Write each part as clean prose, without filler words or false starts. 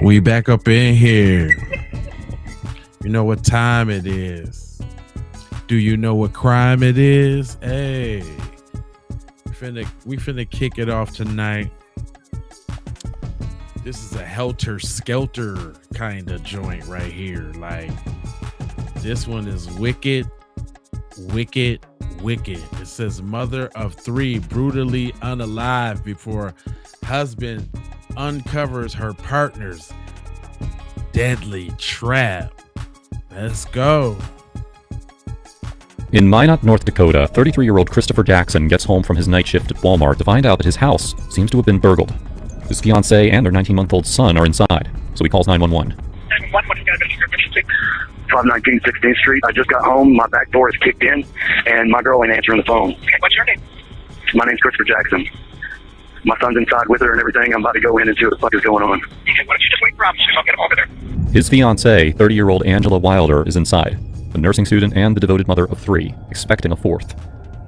We back up in here. You know what time it is. Do you know what crime it is? Hey, we finna kick it off tonight. This is a helter skelter kind of joint right here. Like, this one is wicked. It says mother of three brutally unalive before husband uncovers her partner's deadly trap. Let's go. In Minot, North Dakota, 33-year-old Christopher Jackson gets home from his night shift at Walmart to find out that his house seems to have been burgled. His fiancée and their 19-month-old son are inside, so he calls 911. 519 16th Street. I just got home. My back door is kicked in, and my girl ain't answering the phone. Okay, what's your name? My name's Christopher Jackson. My son's inside with her and everything. I'm about to go in and see what the fuck is going on. Okay, why don't you just wait for officers? I'll get over there. His fiancée, 30-year-old Angela Wilder, is inside, a nursing student and the devoted mother of three, expecting a fourth.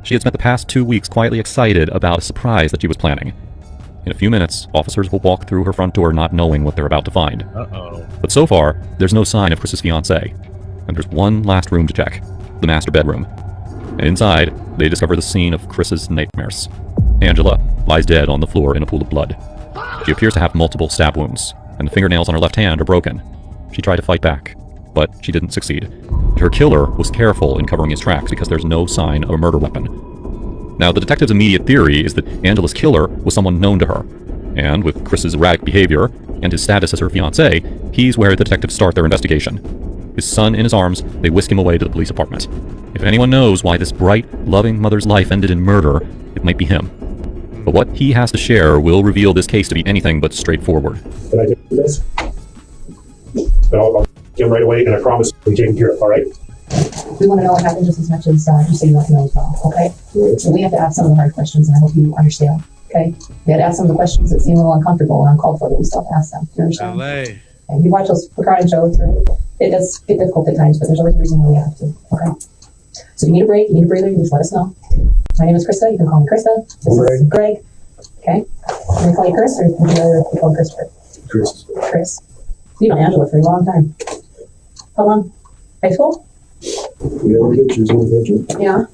She had spent the past 2 weeks quietly excited about a surprise that she was planning. In a few minutes, officers will walk through her front door not knowing what they're about to find. Uh-oh. But so far, there's no sign of Chris's fiancée. And there's one last room to check, the master bedroom. And inside, they discover the scene of Chris's nightmares. Angela lies dead on the floor in a pool of blood. She appears to have multiple stab wounds, and the fingernails on her left hand are broken. She tried to fight back, but she didn't succeed. Her killer was careful in covering his tracks because there's no sign of a murder weapon. Now, the detective's immediate theory is that Angela's killer was someone known to her. And with Chris's erratic behavior and his status as her fiancé, he's where the detectives start their investigation. His son in his arms, they whisk him away to the police department. If anyone knows why this bright, loving mother's life ended in murder, it might be him. But what he has to share will reveal this case to be anything but straightforward. Can I do this? I'll get him right away, and I promise to be taken care of, all right? We want to know what happened just as much as you say you want to know as well, okay? Right. So we have to ask some of the hard questions, and I hope you understand, okay? We had to ask some of the questions that seem a little uncomfortable and uncalled for, but we still have to ask them. Do you understand? LA. And you watch those recording shows, right? It does get difficult at times, but there's always a reason why we have to, okay? So if you need a break, you need a breather, you just let us know. My name is Krista. You can call me Krista. This is Greg. Okay? Can we call you Chris, or would you rather be called Christopher? Chris. You know Angela for a long time. How long? High school? Yeah.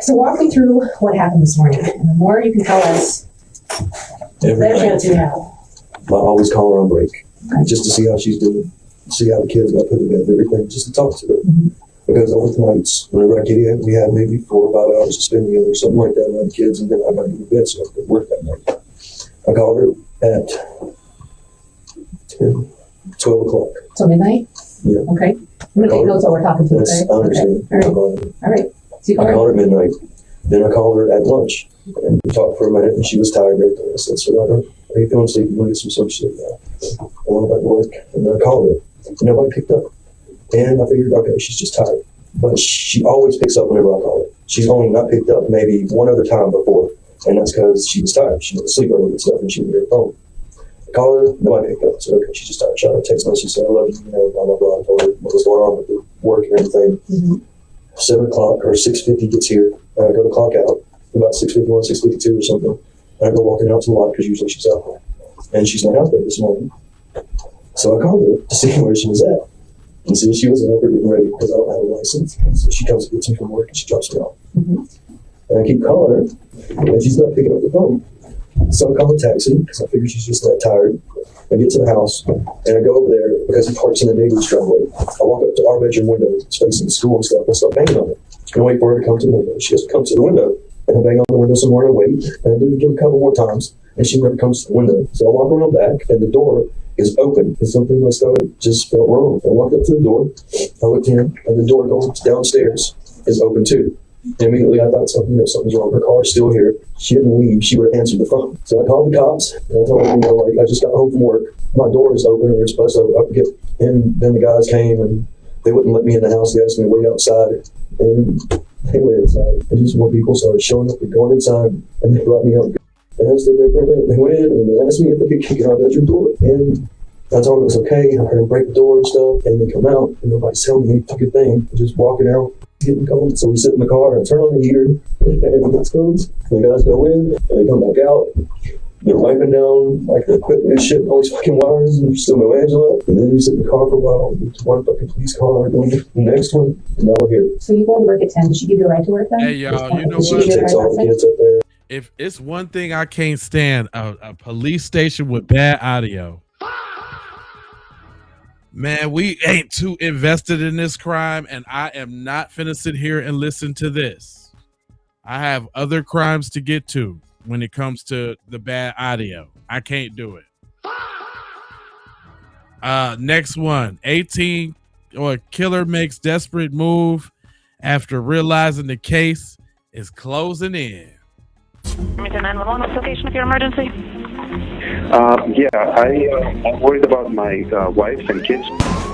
So walk me through what happened this morning. And the more you can tell us, the better chance you have. I always call her on break, just to see how she's doing, see how the kids got put to bed, everything, just to talk to her. Mm-hmm. Because over the nights, whenever I get in, we have maybe 4 or 5 hours to spend together, something like that, around the kids, and then I got to go to bed, so I could work that night. I called her at 10, 12 o'clock. So midnight? Yeah. Okay. I'm going to take notes while we're talking to her. Yes, I understand. Okay. All right. So you I called her at midnight. Then I called her at lunch, and we talked for a minute, and she was tired and everything. I said, so are you feeling sleepy? You want to get some sleep now? I went back to work, and then I called her. Nobody picked up. And I figured, okay, she's just tired. But she always picks up whenever I call her. She's only not picked up maybe one other time before, and that's because she was tired. She went to sleep early and stuff, and she would hear her phone. I called her, nobody picked up. I said, okay, she's just tired. Shot her a text message, said, I love you, blah, blah, blah. I told her what was going on with the work and everything. Mm-hmm. 7 o'clock or 6:50 gets here. I go to clock out about 6:51, 6:52 or something. And I go walking out to the lot because usually she's out there. And she's not out there this morning. So I called her to see where she was at. And see, she wasn't up or getting ready because I don't have a license. So she comes and gets me from work and she drops me off. Mm-hmm. And I keep calling her, and she's not picking up the phone. So I call a taxi because I figure she's just that tired. I get to the house, and I go over there because he parks in the neighbor's driveway. I walk up to our bedroom window, it's facing the school and stuff, and I start banging on it. And I wait for her to come to the window. She has to come to the window, and I bang on the window some more, and I wait, and I do it again a couple more times, and she never comes to the window. So I walk around back, and the door is open, and something in my stomach just felt wrong. I walked up to the door, I looked in, and the door going downstairs is open too. And immediately I thought something's wrong. Her car is still here. She didn't leave. She would have answered the phone. So I called the cops, and I told them, I just got home from work. My door is open, or it's supposed to get. And then the guys came, and they wouldn't let me in the house. They asked me to wait outside, and they went inside. And just more people started showing up and going inside, and they brought me out. And I stood there for a minute. They went in, and they asked me if they could kick our bedroom door. And I told them it was okay. I heard them break the door and stuff, and they come out, and nobody's telling me a thing. Just walking out, getting cold. So we sit in the car and turn on the heater, and it's cold. The guys go in, and they come back out. They're wiping down like the equipment and shit, all these fucking wires, and still no Angela. And then we sit in the car for a while, went to one fucking police car, going to the next one, and now we're here. So you go to work at 10. Did she give you a ride to work then? Hey, y'all, you know She what? takes all the kids up there. If it's one thing I can't stand, a police station with bad audio. Man, we ain't too invested in this crime, and I am not finna sit here and listen to this. I have other crimes to get to when it comes to the bad audio. I can't do it. Next one. 18 or killer makes desperate move after realizing the case is closing in. 911, what's the location of your emergency? I'm worried about my wife and kids.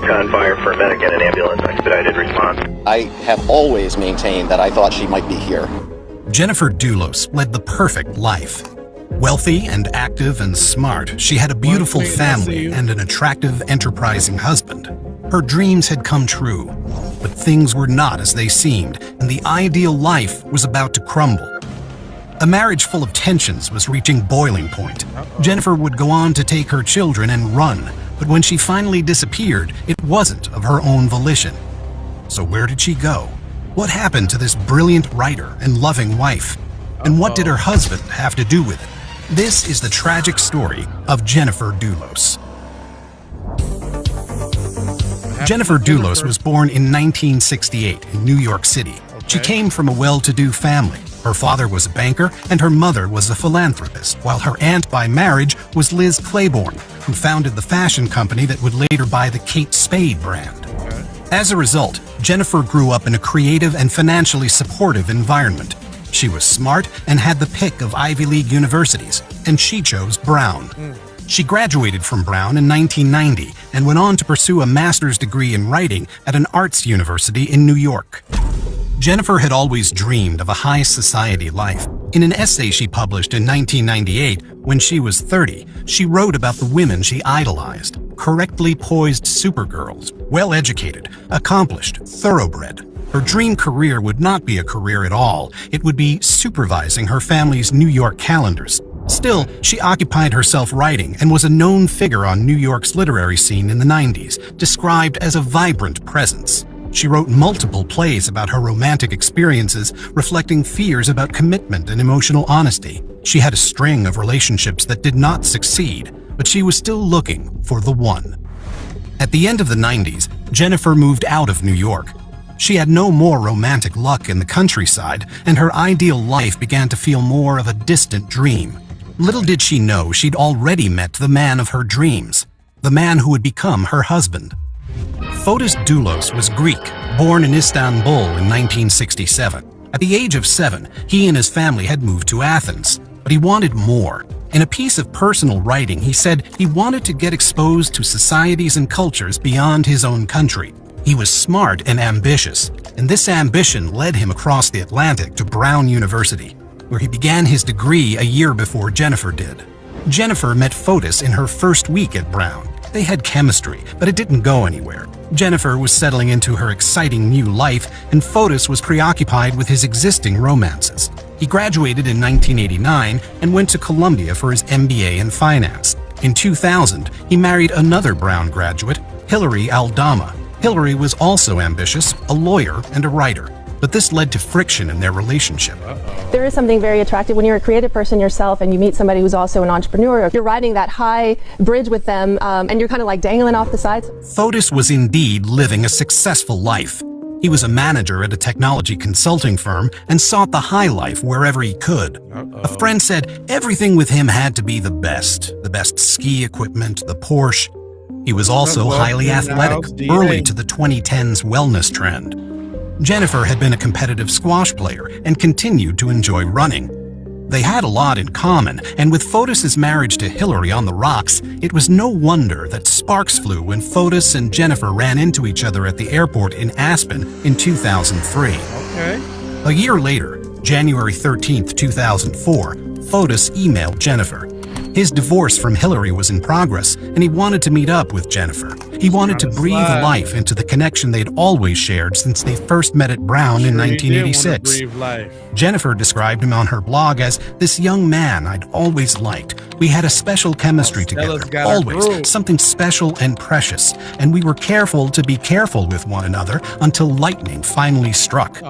Gunfire for a medic and an ambulance, expedited response. I have always maintained that I thought she might be here. Jennifer Dulos led the perfect life. Wealthy and active and smart, she had a beautiful family and an attractive, enterprising husband. Her dreams had come true, but things were not as they seemed, and the ideal life was about to crumble. A marriage full of tensions was reaching boiling point. Jennifer would go on to take her children and run, but when she finally disappeared, it wasn't of her own volition. So where did she go? What happened to this brilliant writer and loving wife? And what did her husband have to do with it? This is the tragic story of Jennifer Dulos. Jennifer Dulos was born in 1968 in New York City. She came from a well-to-do family. Her father was a banker and her mother was a philanthropist, while her aunt by marriage was Liz Claiborne, who founded the fashion company that would later buy the Kate Spade brand. As a result, Jennifer grew up in a creative and financially supportive environment. She was smart and had the pick of Ivy League universities, and she chose Brown. She graduated from Brown in 1990 and went on to pursue a master's degree in writing at an arts university in New York. Jennifer had always dreamed of a high society life. In an essay she published in 1998, when she was 30, she wrote about the women she idolized. Correctly poised supergirls, well-educated, accomplished, thoroughbred. Her dream career would not be a career at all. It would be supervising her family's New York calendars. Still, she occupied herself writing and was a known figure on New York's literary scene in the 90s, described as a vibrant presence. She wrote multiple plays about her romantic experiences, reflecting fears about commitment and emotional honesty. She had a string of relationships that did not succeed, but she was still looking for the one. At the end of the 90s, Jennifer moved out of New York. She had no more romantic luck in the countryside, and her ideal life began to feel more of a distant dream. Little did she know she'd already met the man of her dreams, the man who would become her husband. Fotis Dulos was Greek, born in Istanbul in 1967. At the age of 7, he and his family had moved to Athens, but he wanted more. In a piece of personal writing, he said he wanted to get exposed to societies and cultures beyond his own country. He was smart and ambitious, and this ambition led him across the Atlantic to Brown University, where he began his degree a year before Jennifer did. Jennifer met Fotis in her first week at Brown. They had chemistry, but it didn't go anywhere. Jennifer was settling into her exciting new life, and Fotis was preoccupied with his existing romances. He graduated in 1989 and went to Columbia for his MBA in finance. In 2000, he married another Brown graduate, Hillary Aldama. Hillary was also ambitious, a lawyer and a writer, but this led to friction in their relationship. There is something very attractive when you're a creative person yourself and you meet somebody who's also an entrepreneur. You're riding that high bridge with them and you're kind of like dangling off the sides. Fotis was indeed living a successful life. He was a manager at a technology consulting firm and sought the high life wherever he could. A friend said everything with him had to be the best ski equipment, the Porsche. He was also highly athletic, early to the 2010s wellness trend. Jennifer had been a competitive squash player and continued to enjoy running. They had a lot in common, and with Fotis' marriage to Hillary on the rocks, it was no wonder that sparks flew when Fotis and Jennifer ran into each other at the airport in Aspen in 2003. A year later, January 13, 2004, Fotis emailed Jennifer, His divorce from Hillary was in progress, and he wanted to meet up with Jennifer. He wanted to breathe life into the connection they'd always shared since they first met at Brown in 1986. Jennifer described him on her blog as this young man I'd always liked. We had a special chemistry together, always, something special and precious, and we were careful to be careful with one another until lightning finally struck.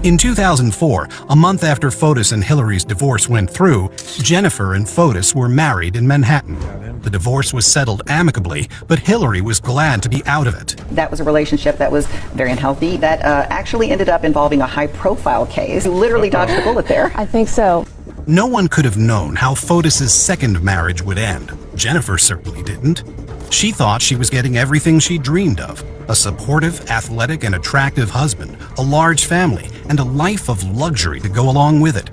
In 2004, a month after Fotis and Hillary's divorce went through, Jennifer and Fotis were married in Manhattan. The divorce was settled amicably, but Hillary was glad to be out of it. That was a relationship that was very unhealthy, that actually ended up involving a high-profile case. You literally dodged a bullet there. I think so. No one could have known how Fotis' second marriage would end. Jennifer certainly didn't. She thought she was getting everything she dreamed of: a supportive, athletic, and attractive husband, a large family, and a life of luxury to go along with it.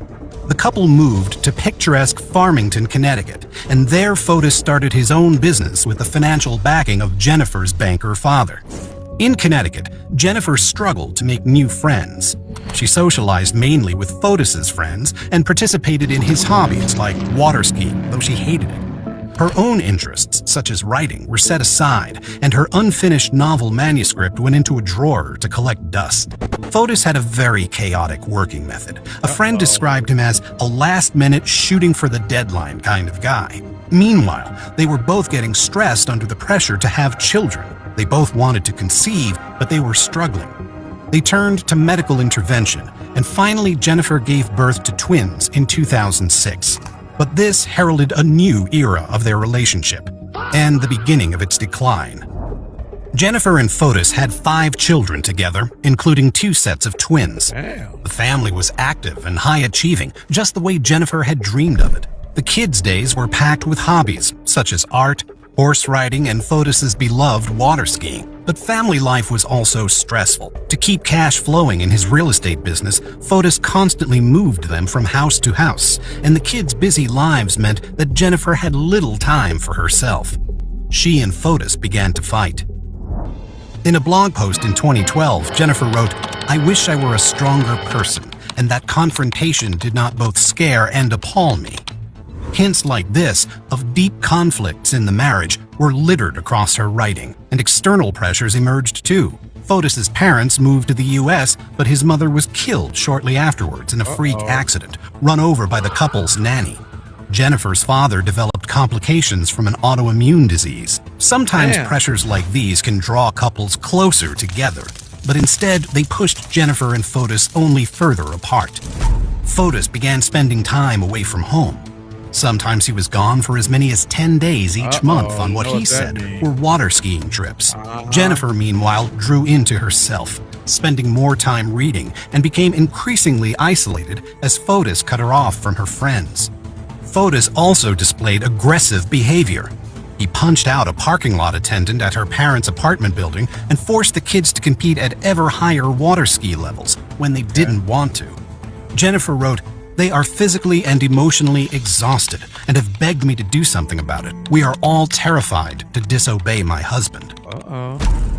The couple moved to picturesque Farmington, Connecticut, and there Fotis started his own business with the financial backing of Jennifer's banker father. In Connecticut, Jennifer struggled to make new friends. She socialized mainly with Fotis' friends and participated in his hobbies like water skiing, though she hated it. Her own interests, such as writing, were set aside, and her unfinished novel manuscript went into a drawer to collect dust. Fotis had a very chaotic working method. A friend described him as a last-minute shooting-for-the-deadline kind of guy. Meanwhile, they were both getting stressed under the pressure to have children. They both wanted to conceive, but they were struggling. They turned to medical intervention, and finally Jennifer gave birth to twins in 2006. But this heralded a new era of their relationship, and the beginning of its decline. Jennifer and Fotis had 5 children together, including 2 sets of twins. The family was active and high-achieving, just the way Jennifer had dreamed of it. The kids' days were packed with hobbies, such as art, horse riding, and Fotis' beloved water skiing. But family life was also stressful. To keep cash flowing in his real estate business, Fotis constantly moved them from house to house, and the kids' busy lives meant that Jennifer had little time for herself. She and Fotis began to fight. In a blog post in 2012, Jennifer wrote, "I wish I were a stronger person, and that confrontation did not both scare and appall me." Hints like this of deep conflicts in the marriage were littered across her writing, and external pressures emerged too. Fotis' parents moved to the US, but his mother was killed shortly afterwards in a freak accident, run over by the couple's nanny. Jennifer's father developed complications from an autoimmune disease. Sometimes pressures like these can draw couples closer together, but instead they pushed Jennifer and Fotis only further apart. Fotis began spending time away from home. Sometimes he was gone for as many as 10 days each month on what he said were water skiing trips. Jennifer, meanwhile, drew into herself, spending more time reading, and became increasingly isolated as Fotis cut her off from her friends. Fotis also displayed aggressive behavior. He punched out a parking lot attendant at her parents' apartment building and forced the kids to compete at ever higher water ski levels when they didn't want to. Jennifer wrote, "They are physically and emotionally exhausted and have begged me to do something about it. We are all terrified to disobey my husband."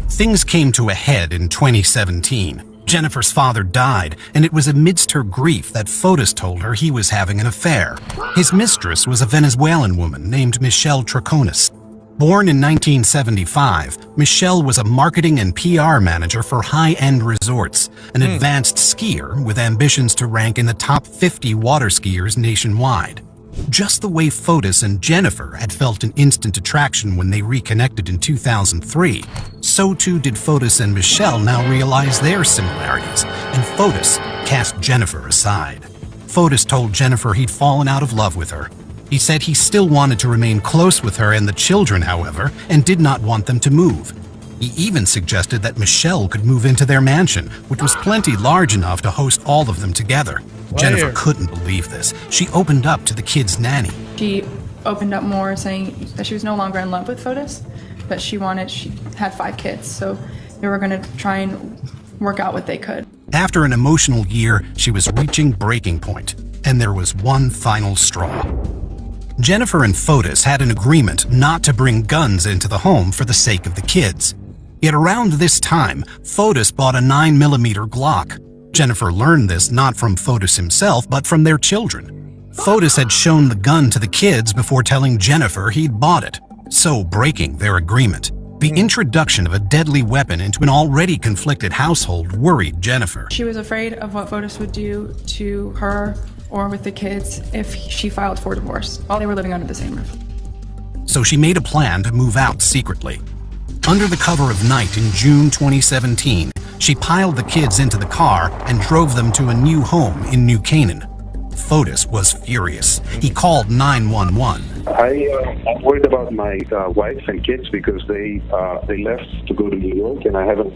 Things came to a head in 2017. Jennifer's father died, and it was amidst her grief that Fotis told her he was having an affair. His mistress was a Venezuelan woman named Michelle Troconis. Born in 1975, Michelle was a marketing and PR manager for high-end resorts, an advanced skier with ambitions to rank in the top 50 water skiers nationwide. Just the way Fotis and Jennifer had felt an instant attraction when they reconnected in 2003, so too did Fotis and Michelle now realize their similarities, and Fotis cast Jennifer aside. Fotis told Jennifer he'd fallen out of love with her. He said he still wanted to remain close with her and the children, however, and did not want them to move. He even suggested that Michelle could move into their mansion, which was plenty large enough to host all of them together. Jennifer couldn't believe this. She opened up to the kid's nanny. She opened up more, saying that she was no longer in love with Fotis, but she had 5 kids, so they were going to try and work out what they could. After an emotional year, she was reaching breaking point, and there was one final straw. Jennifer and Fotis had an agreement not to bring guns into the home for the sake of the kids. Yet around this time, Fotis bought a 9mm Glock. Jennifer learned this not from Fotis himself, but from their children. Fotis had shown the gun to the kids before telling Jennifer he'd bought it, so breaking their agreement. The introduction of a deadly weapon into an already conflicted household worried Jennifer. She was afraid of what Fotis would do to her or with the kids if she filed for divorce while they were living under the same roof. So she made a plan to move out secretly. Under the cover of night in June 2017, she piled the kids into the car and drove them to a new home in New Canaan. Fotis was furious. He called 911. I'm worried about my wife and kids because they left to go to New York, and I haven't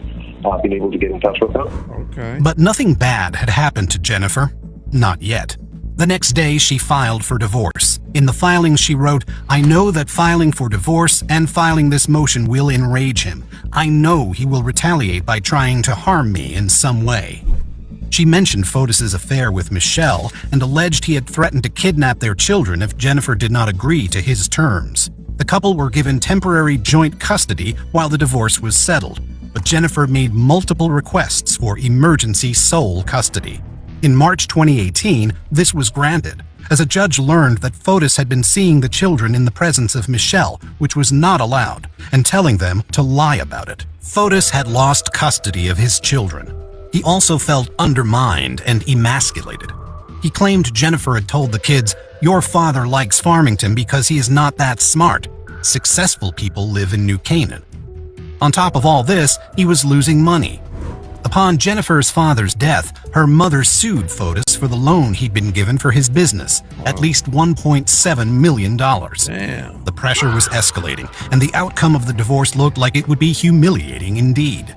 been able to get in touch with them. Okay. But nothing bad had happened to Jennifer. Not yet. The next day, she filed for divorce. In the filing, she wrote, "I know that filing for divorce and filing this motion will enrage him. I know he will retaliate by trying to harm me in some way." She mentioned Fotis' affair with Michelle and alleged he had threatened to kidnap their children if Jennifer did not agree to his terms. The couple were given temporary joint custody while the divorce was settled, but Jennifer made multiple requests for emergency sole custody. In March 2018, this was granted, as a judge learned that Fotis had been seeing the children in the presence of Michelle, which was not allowed, and telling them to lie about it. Fotis had lost custody of his children. He also felt undermined and emasculated. He claimed Jennifer had told the kids, "Your father likes Farmington because he is not that smart. Successful people live in New Canaan." On top of all this, he was losing money. Upon Jennifer's father's death, her mother sued Fotis for the loan he'd been given for his business, at least $1.7 million. Damn. The pressure was escalating, and the outcome of the divorce looked like it would be humiliating indeed.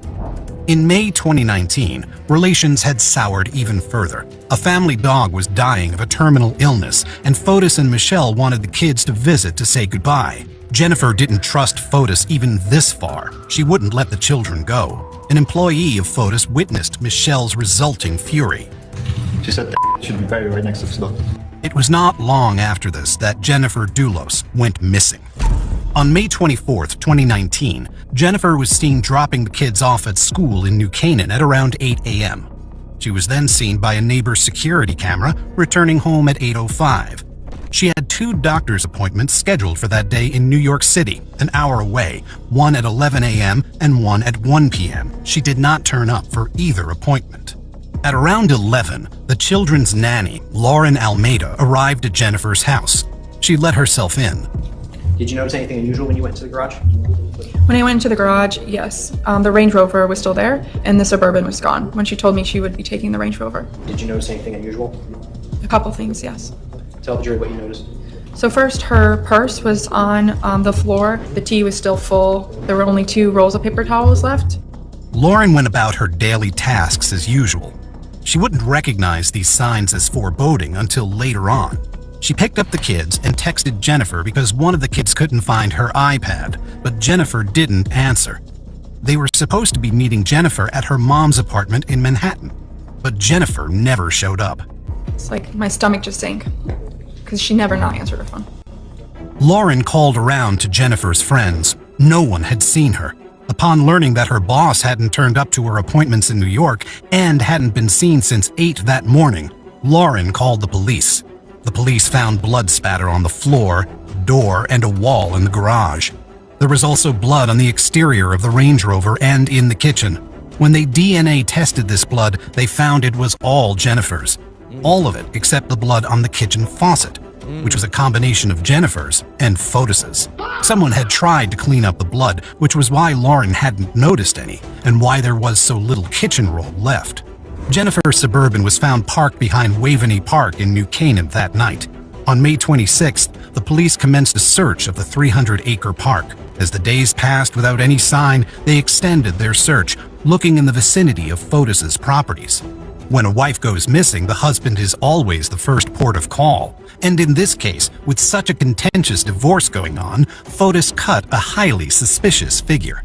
In May 2019, relations had soured even further. A family dog was dying of a terminal illness, and Fotis and Michelle wanted the kids to visit to say goodbye. Jennifer didn't trust Fotis even this far. She wouldn't let the children go. An employee of Fotis witnessed Michelle's resulting fury. She said that should be buried right next to the slug. It was not long after this that Jennifer Dulos went missing. On May 24th, 2019, Jennifer was seen dropping the kids off at school in New Canaan at around 8 a.m. She was then seen by a neighbor's security camera returning home at 8:05. She had 2 doctor's appointments scheduled for that day in New York City, an hour away, one at 11 a.m. and one at 1 p.m. She did not turn up for either appointment. At around 11, the children's nanny, Lauren Almeida, arrived at Jennifer's house. She let herself in. Did you notice anything unusual when you went to the garage? When I went into the garage, yes, the Range Rover was still there and the Suburban was gone when she told me she would be taking the Range Rover. Did you notice anything unusual? A couple things, yes. Tell the jury what you noticed. So first, her purse was on the floor. The tea was still full. There were only 2 rolls of paper towels left. Lauren went about her daily tasks as usual. She wouldn't recognize these signs as foreboding until later on. She picked up the kids and texted Jennifer because one of the kids couldn't find her iPad, but Jennifer didn't answer. They were supposed to be meeting Jennifer at her mom's apartment in Manhattan, but Jennifer never showed up. It's like my stomach just sank because she never not answered her phone. Lauren called around to Jennifer's friends. No one had seen her. Upon learning that her boss hadn't turned up to her appointments in New York and hadn't been seen since 8 that morning, Lauren called the police. The police found blood spatter on the floor, door, and a wall in the garage. There was also blood on the exterior of the Range Rover and in the kitchen. When they DNA tested this blood, they found it was all Jennifer's. All of it except the blood on the kitchen faucet, which was a combination of Jennifer's and Fotis's. Someone had tried to clean up the blood, which was why Lauren hadn't noticed any, and why there was so little kitchen roll left. Jennifer's Suburban was found parked behind Waveney Park in New Canaan that night. On May 26th, the police commenced a search of the 300-acre park. As the days passed without any sign, they extended their search, looking in the vicinity of Fotis's properties. When a wife goes missing, the husband is always the first port of call. And in this case, with such a contentious divorce going on, Fotis cut a highly suspicious figure.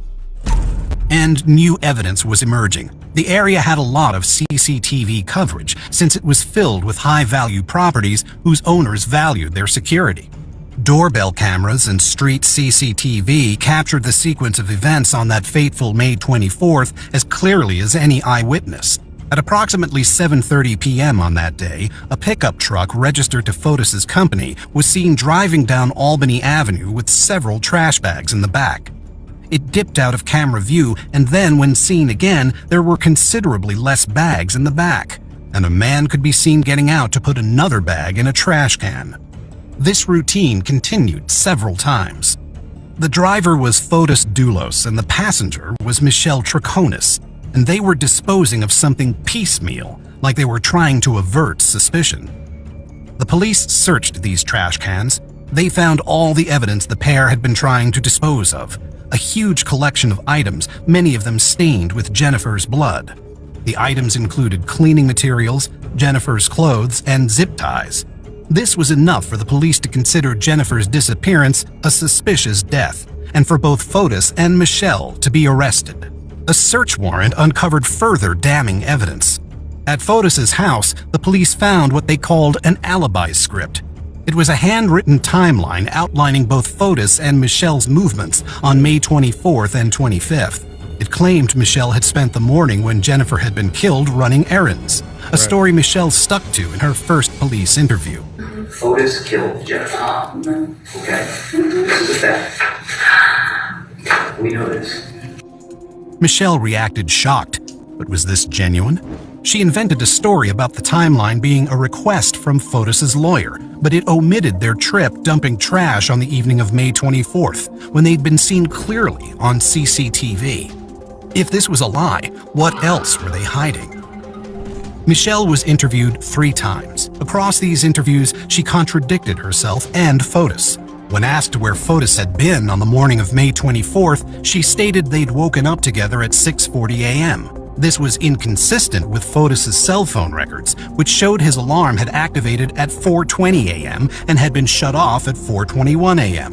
And new evidence was emerging. The area had a lot of CCTV coverage, since it was filled with high-value properties whose owners valued their security. Doorbell cameras and street CCTV captured the sequence of events on that fateful May 24th as clearly as any eyewitness. At approximately 7:30 p.m. on that day, a pickup truck registered to Fotis's company was seen driving down Albany Avenue with several trash bags in the back. It dipped out of camera view, and then when seen again, there were considerably less bags in the back, and a man could be seen getting out to put another bag in a trash can. This routine continued several times. The driver was Fotis Dulos and the passenger was Michelle Troconis, and they were disposing of something piecemeal, like they were trying to avert suspicion. The police searched these trash cans. They found all the evidence the pair had been trying to dispose of, a huge collection of items, many of them stained with Jennifer's blood. The items included cleaning materials, Jennifer's clothes, and zip ties. This was enough for the police to consider Jennifer's disappearance a suspicious death, and for both Fotis and Michelle to be arrested. A search warrant uncovered further damning evidence. At Fotis's house, the police found what they called an alibi script. It was a handwritten timeline outlining both Fotis and Michelle's movements on May 24th and 25th. It claimed Michelle had spent the morning when Jennifer had been killed running errands, a story Michelle stuck to in her first police interview. Fotis killed Jennifer. Okay, this is a fact. We know this. Michelle reacted shocked, but was this genuine? She invented a story about the timeline being a request from Fotis's lawyer, but it omitted their trip dumping trash on the evening of May 24th, when they'd been seen clearly on CCTV. If this was a lie, what else were they hiding? Michelle was interviewed 3 times. Across these interviews, she contradicted herself and Fotis. When asked where Fotis had been on the morning of May 24th, she stated they'd woken up together at 6:40 a.m. This was inconsistent with Fotis's cell phone records, which showed his alarm had activated at 4:20 a.m. and had been shut off at 4:21 a.m.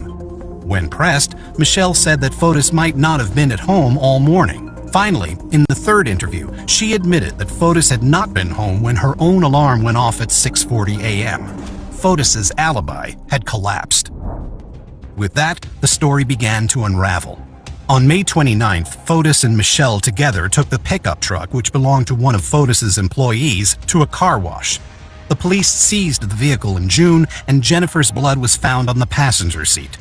When pressed, Michelle said that Fotis might not have been at home all morning. Finally, in the 3rd interview, she admitted that Fotis had not been home when her own alarm went off at 6:40 a.m. Fotis's alibi had collapsed. With that, the story began to unravel. On May 29th, Fotis and Michelle together took the pickup truck, which belonged to one of Fotis's employees, to a car wash. The police seized the vehicle in June, and Jennifer's blood was found on the passenger seat.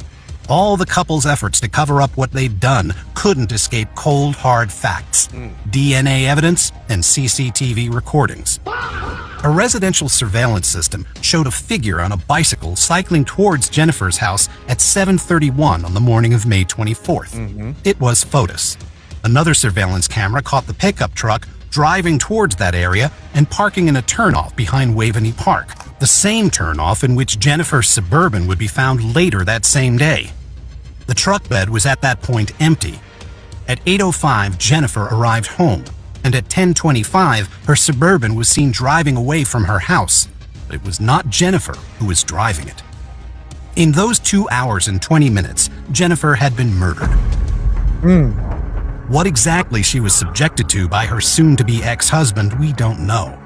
All the couple's efforts to cover up what they'd done couldn't escape cold, hard facts: DNA evidence and CCTV recordings. A residential surveillance system showed a figure on a bicycle cycling towards Jennifer's house at 7:31 on the morning of May 24th. It was Fotis. Another surveillance camera caught the pickup truck driving towards that area and parking in a turnoff behind Waveney Park, the same turnoff in which Jennifer's Suburban would be found later that same day. The truck bed was at that point empty. At 8:05, Jennifer arrived home, and at 10:25, her Suburban was seen driving away from her house, but it was not Jennifer who was driving it. In those 2 hours and 20 minutes, Jennifer had been murdered. What exactly she was subjected to by her soon-to-be ex-husband, we don't know.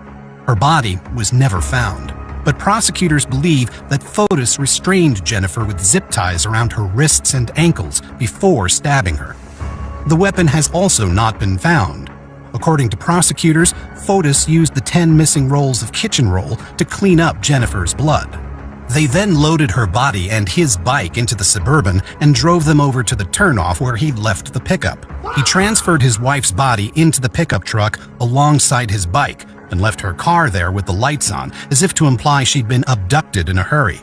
Her body was never found, but prosecutors believe that Fotis restrained Jennifer with zip ties around her wrists and ankles before stabbing her. The weapon has also not been found. According to prosecutors, Fotis used the 10 missing rolls of kitchen roll to clean up Jennifer's blood. They then loaded her body and his bike into the Suburban and drove them over to the turnoff where he'd left the pickup. He transferred his wife's body into the pickup truck alongside his bike and left her car there with the lights on, as if to imply she'd been abducted in a hurry.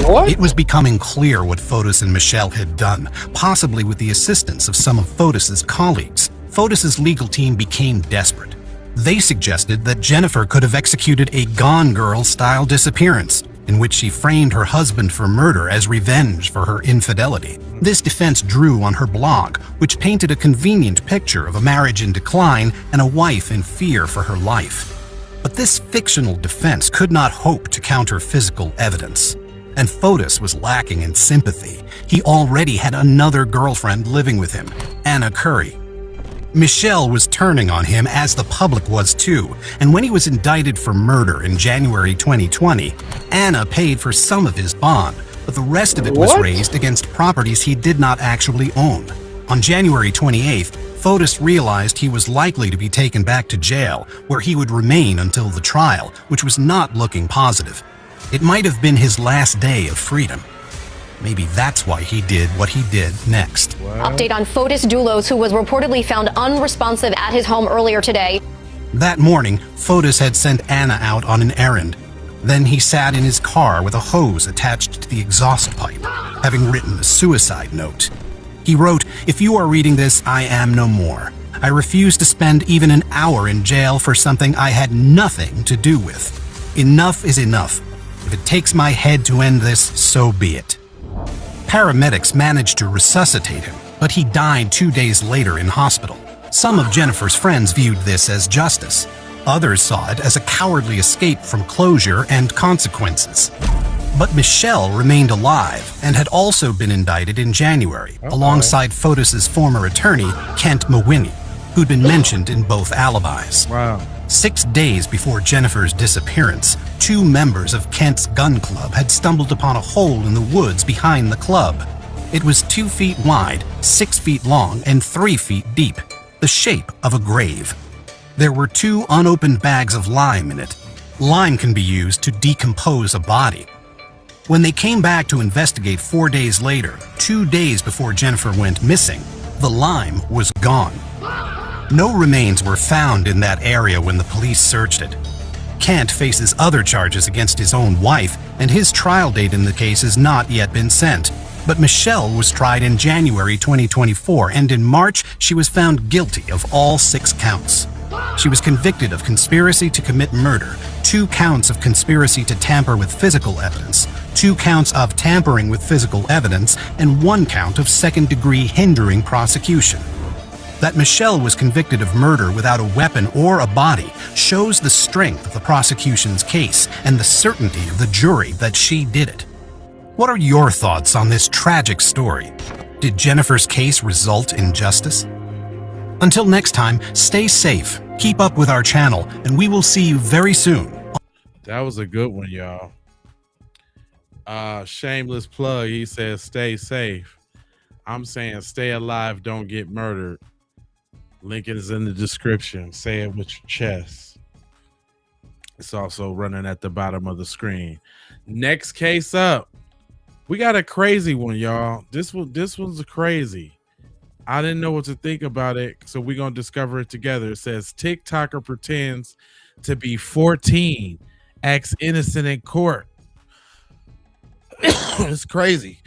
What? It was becoming clear what Fotis and Michelle had done, possibly with the assistance of some of Fotis's colleagues. Fotis's legal team became desperate. They suggested that Jennifer could have executed a Gone Girl-style disappearance, in which she framed her husband for murder as revenge for her infidelity. This defense drew on her blog, which painted a convenient picture of a marriage in decline and a wife in fear for her life. But this fictional defense could not hope to counter physical evidence. And Fotis was lacking in sympathy. He already had another girlfriend living with him, Anna Curry. Michelle was turning on him, as the public was too, and when he was indicted for murder in January 2020, Anna paid for some of his bond, but the rest of it was raised against properties he did not actually own. On January 28th, Fotis realized he was likely to be taken back to jail, where he would remain until the trial, which was not looking positive. It might have been his last day of freedom. Maybe that's why he did what he did next. Update on Fotis Doulos, who was reportedly found unresponsive at his home earlier today. That morning, Fotis had sent Anna out on an errand. Then he sat in his car with a hose attached to the exhaust pipe, having written a suicide note. He wrote, "If you are reading this, I am no more. I refuse to spend even an hour in jail for something I had nothing to do with. Enough is enough. If it takes my head to end this, so be it." Paramedics managed to resuscitate him, but he died 2 days later in hospital. Some of Jennifer's friends viewed this as justice. Others saw it as a cowardly escape from closure and consequences. But Michelle remained alive and had also been indicted in January, alongside Fotis's former attorney, Kent Mawhinney, who'd been mentioned in both alibis. Wow. 6 days before Jennifer's disappearance, 2 members of Kent's gun club had stumbled upon a hole in the woods behind the club. It was 2 feet wide, 6 feet long, and 3 feet deep, the shape of a grave. There were 2 unopened bags of lime in it. Lime can be used to decompose a body. When they came back to investigate 4 days later, 2 days before Jennifer went missing, the lime was gone. No remains were found in that area when the police searched it. Kent faces other charges against his own wife, and his trial date in the case has not yet been set. But Michelle was tried in January 2024, and in March, she was found guilty of all 6 counts. She was convicted of conspiracy to commit murder, 2 counts of conspiracy to tamper with physical evidence, 2 counts of tampering with physical evidence, and 1 count of second-degree hindering prosecution. That Michelle was convicted of murder without a weapon or a body shows the strength of the prosecution's case and the certainty of the jury that she did it. What are your thoughts on this tragic story? Did Jennifer's case result in justice? Until next time, stay safe, keep up with our channel, and we will see you very soon. That was a good one, y'all. Shameless plug. He says, stay safe. I'm saying stay alive, don't get murdered. Link is in the description. Say it with your chest. It's also running at the bottom of the screen. Next case up. We got a crazy one, y'all. This one's crazy. I didn't know what to think about it, so we're going to discover it together. It says, TikToker pretends to be 14, acts innocent in court. It's crazy.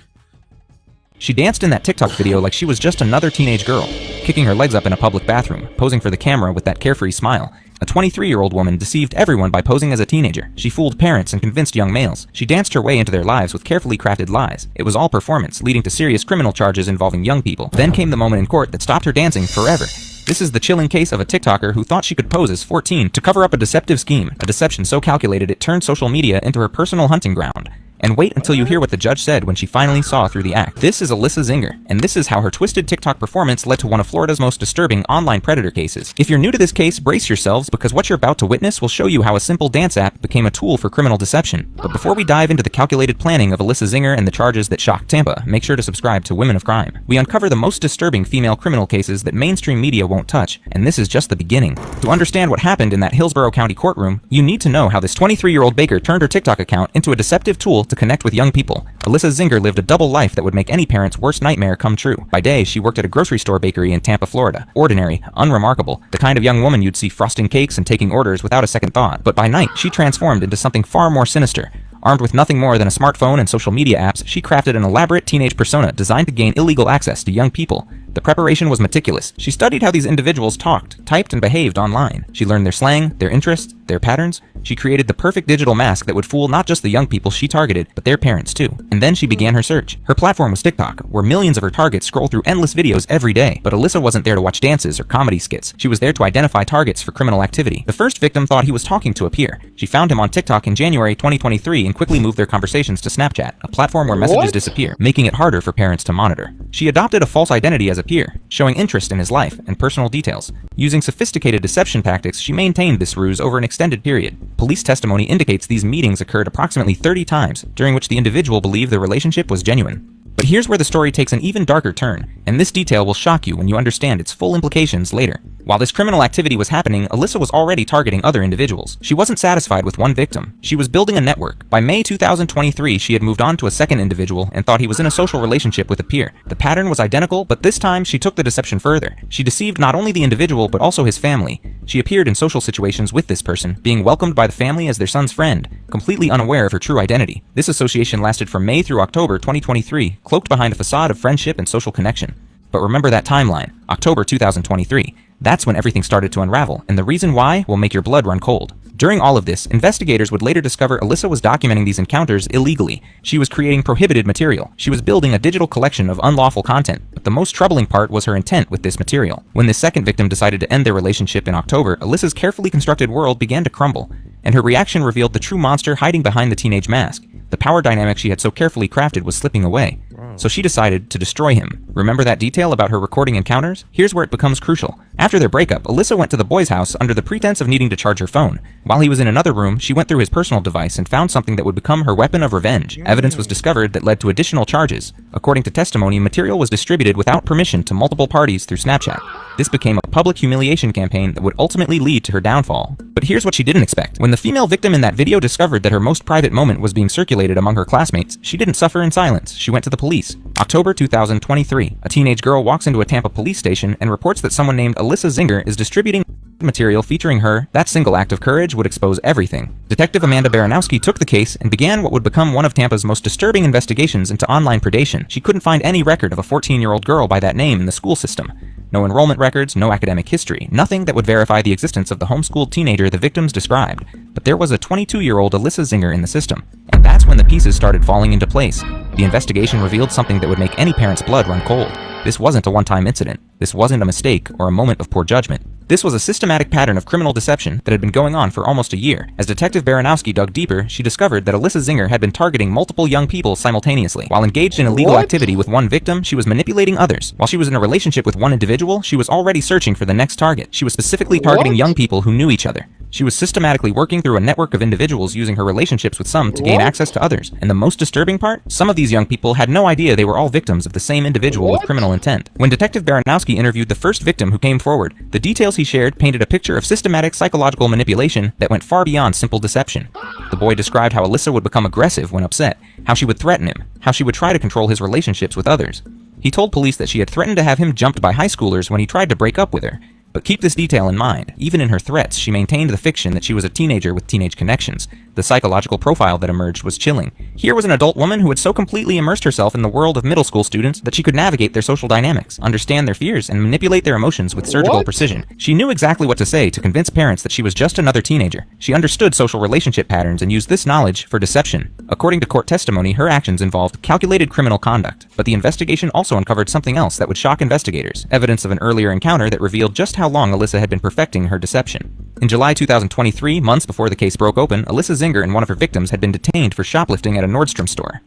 She danced in that TikTok video like she was just another teenage girl, kicking her legs up in a public bathroom, posing for the camera with that carefree smile. A 23-year-old woman deceived everyone by posing as a teenager. She fooled parents and convinced young males. She danced her way into their lives with carefully crafted lies. It was all performance, leading to serious criminal charges involving young people. Then came the moment in court that stopped her dancing forever. This is the chilling case of a TikToker who thought she could pose as 14 to cover up a deceptive scheme, a deception so calculated it turned social media into her personal hunting ground. And wait until you hear what the judge said when she finally saw through the act. This is Alyssa Zinger, and this is how her twisted TikTok performance led to one of Florida's most disturbing online predator cases. If you're new to this case, brace yourselves, because what you're about to witness will show you how a simple dance app became a tool for criminal deception. But before we dive into the calculated planning of Alyssa Zinger and the charges that shocked Tampa, make sure to subscribe to Women of Crime. We uncover the most disturbing female criminal cases that mainstream media won't touch, and this is just the beginning. To understand what happened in that Hillsborough County courtroom, you need to know how this 23-year-old baker turned her TikTok account into a deceptive tool to connect with young people. Alyssa Zinger lived a double life that would make any parent's worst nightmare come true. By day, she worked at a grocery store bakery in Tampa, Florida. Ordinary, unremarkable, the kind of young woman you'd see frosting cakes and taking orders without a second thought. But by night, she transformed into something far more sinister. Armed with nothing more than a smartphone and social media apps, she crafted an elaborate teenage persona designed to gain illegal access to young people. The preparation was meticulous. She studied how these individuals talked, typed, and behaved online. She learned their slang, their interests, their patterns. She created the perfect digital mask that would fool not just the young people she targeted, but their parents too. And then she began her search. Her platform was TikTok, where millions of her targets scroll through endless videos every day. But Alyssa wasn't there to watch dances or comedy skits. She was there to identify targets for criminal activity. The first victim thought he was talking to a peer. She found him on TikTok in January 2023 and quickly moved their conversations to Snapchat, a platform where messages disappear, making it harder for parents to monitor. She adopted a false identity as a peer, showing interest in his life and personal details. Using sophisticated deception tactics, she maintained this ruse over an extended period. Police testimony indicates these meetings occurred approximately 30 times, during which the individual believed the relationship was genuine. But here's where the story takes an even darker turn, and this detail will shock you when you understand its full implications later. While this criminal activity was happening, Alyssa was already targeting other individuals. She wasn't satisfied with one victim. She was building a network. By May 2023, she had moved on to a second individual and thought he was in a social relationship with a peer. The pattern was identical, but this time she took the deception further. She deceived not only the individual, but also his family. She appeared in social situations with this person, being welcomed by the family as their son's friend, completely unaware of her true identity. This association lasted from May through October 2023, cloaked behind a facade of friendship and social connection. But remember that timeline, October 2023. That's when everything started to unravel, and the reason why will make your blood run cold. During all of this, investigators would later discover Alyssa was documenting these encounters illegally. She was creating prohibited material. She was building a digital collection of unlawful content. But the most troubling part was her intent with this material. When this second victim decided to end their relationship in October, Alyssa's carefully constructed world began to crumble, and her reaction revealed the true monster hiding behind the teenage mask. The power dynamic she had so carefully crafted was slipping away. So she decided to destroy him. Remember that detail about her recording encounters? Here's where it becomes crucial. After their breakup, Alyssa went to the boy's house under the pretense of needing to charge her phone. While he was in another room, she went through his personal device and found something that would become her weapon of revenge. Evidence was discovered that led to additional charges. According to testimony, material was distributed without permission to multiple parties through Snapchat. This became a public humiliation campaign that would ultimately lead to her downfall. But here's what she didn't expect. When the female victim in that video discovered that her most private moment was being circulated among her classmates, she didn't suffer in silence. She went to the police. October 2023, a teenage girl walks into a Tampa police station and reports that someone named Alyssa Zinger is distributing material featuring her. That single act of courage would expose everything. Detective Amanda Baranowski took the case and began what would become one of Tampa's most disturbing investigations into online predation. She couldn't find any record of a 14-year-old girl by that name in the school system. No enrollment records, no academic history, nothing that would verify the existence of the homeschooled teenager the victims described. But there was a 22-year-old Alyssa Zinger in the system, and that's when the pieces started falling into place. The investigation revealed something that would make any parent's blood run cold. This wasn't a one-time incident. This wasn't a mistake or a moment of poor judgment. This was a systematic pattern of criminal deception that had been going on for almost a year. As Detective Baranowski dug deeper, she discovered that Alyssa Zinger had been targeting multiple young people simultaneously. While engaged in illegal activity with one victim, she was manipulating others. While she was in a relationship with one individual, she was already searching for the next target. She was specifically targeting young people who knew each other. She was systematically working through a network of individuals using her relationships with some to gain access to others. And the most disturbing part? Some of these young people had no idea they were all victims of the same individual with criminal intent. When Detective Baranowski interviewed the first victim who came forward, the details he shared painted a picture of systematic psychological manipulation that went far beyond simple deception. The boy described how Alyssa would become aggressive when upset, how she would threaten him, how she would try to control his relationships with others. He told police that she had threatened to have him jumped by high schoolers when he tried to break up with her. But keep this detail in mind. Even in her threats, she maintained the fiction that she was a teenager with teenage connections. The psychological profile that emerged was chilling. Here was an adult woman who had so completely immersed herself in the world of middle school students that she could navigate their social dynamics, understand their fears, and manipulate their emotions with surgical precision. She knew exactly what to say to convince parents that she was just another teenager. She understood social relationship patterns and used this knowledge for deception. According to court testimony, her actions involved calculated criminal conduct, but the investigation also uncovered something else that would shock investigators, evidence of an earlier encounter that revealed just how long Alyssa had been perfecting her deception. In July 2023, months before the case broke open, Alyssa Zinger and one of her victims had been detained for shoplifting at a Nordstrom store.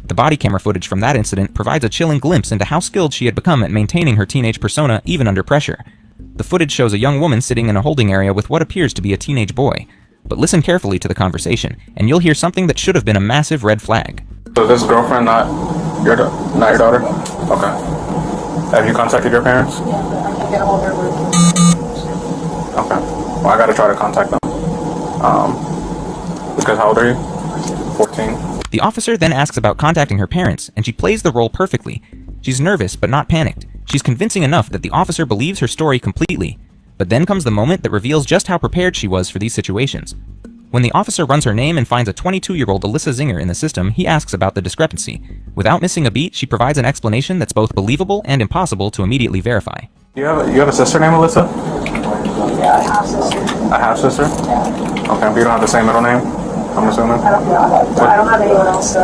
The body camera footage from that incident provides a chilling glimpse into how skilled she had become at maintaining her teenage persona even under pressure. The footage shows a young woman sitting in a holding area with what appears to be a teenage boy. But listen carefully to the conversation, and you'll hear something that should have been a massive red flag. So this girlfriend not your daughter? Okay. Have you contacted your parents? Yeah, but I can't get a hold of her. Okay. Well, I gotta try to contact them. Because how old are you? 14. The officer then asks about contacting her parents, and she plays the role perfectly. She's nervous but not panicked. She's convincing enough that the officer believes her story completely. But then comes the moment that reveals just how prepared she was for these situations. When the officer runs her name and finds a 22-year-old Alyssa Zinger in the system, he asks about the discrepancy. Without missing a beat, she provides an explanation that's both believable and impossible to immediately verify. You have a sister named Alyssa? Yeah, a half sister. A half sister? Yeah. Okay, but you don't have the same middle name, I'm assuming? I don't have anyone else. My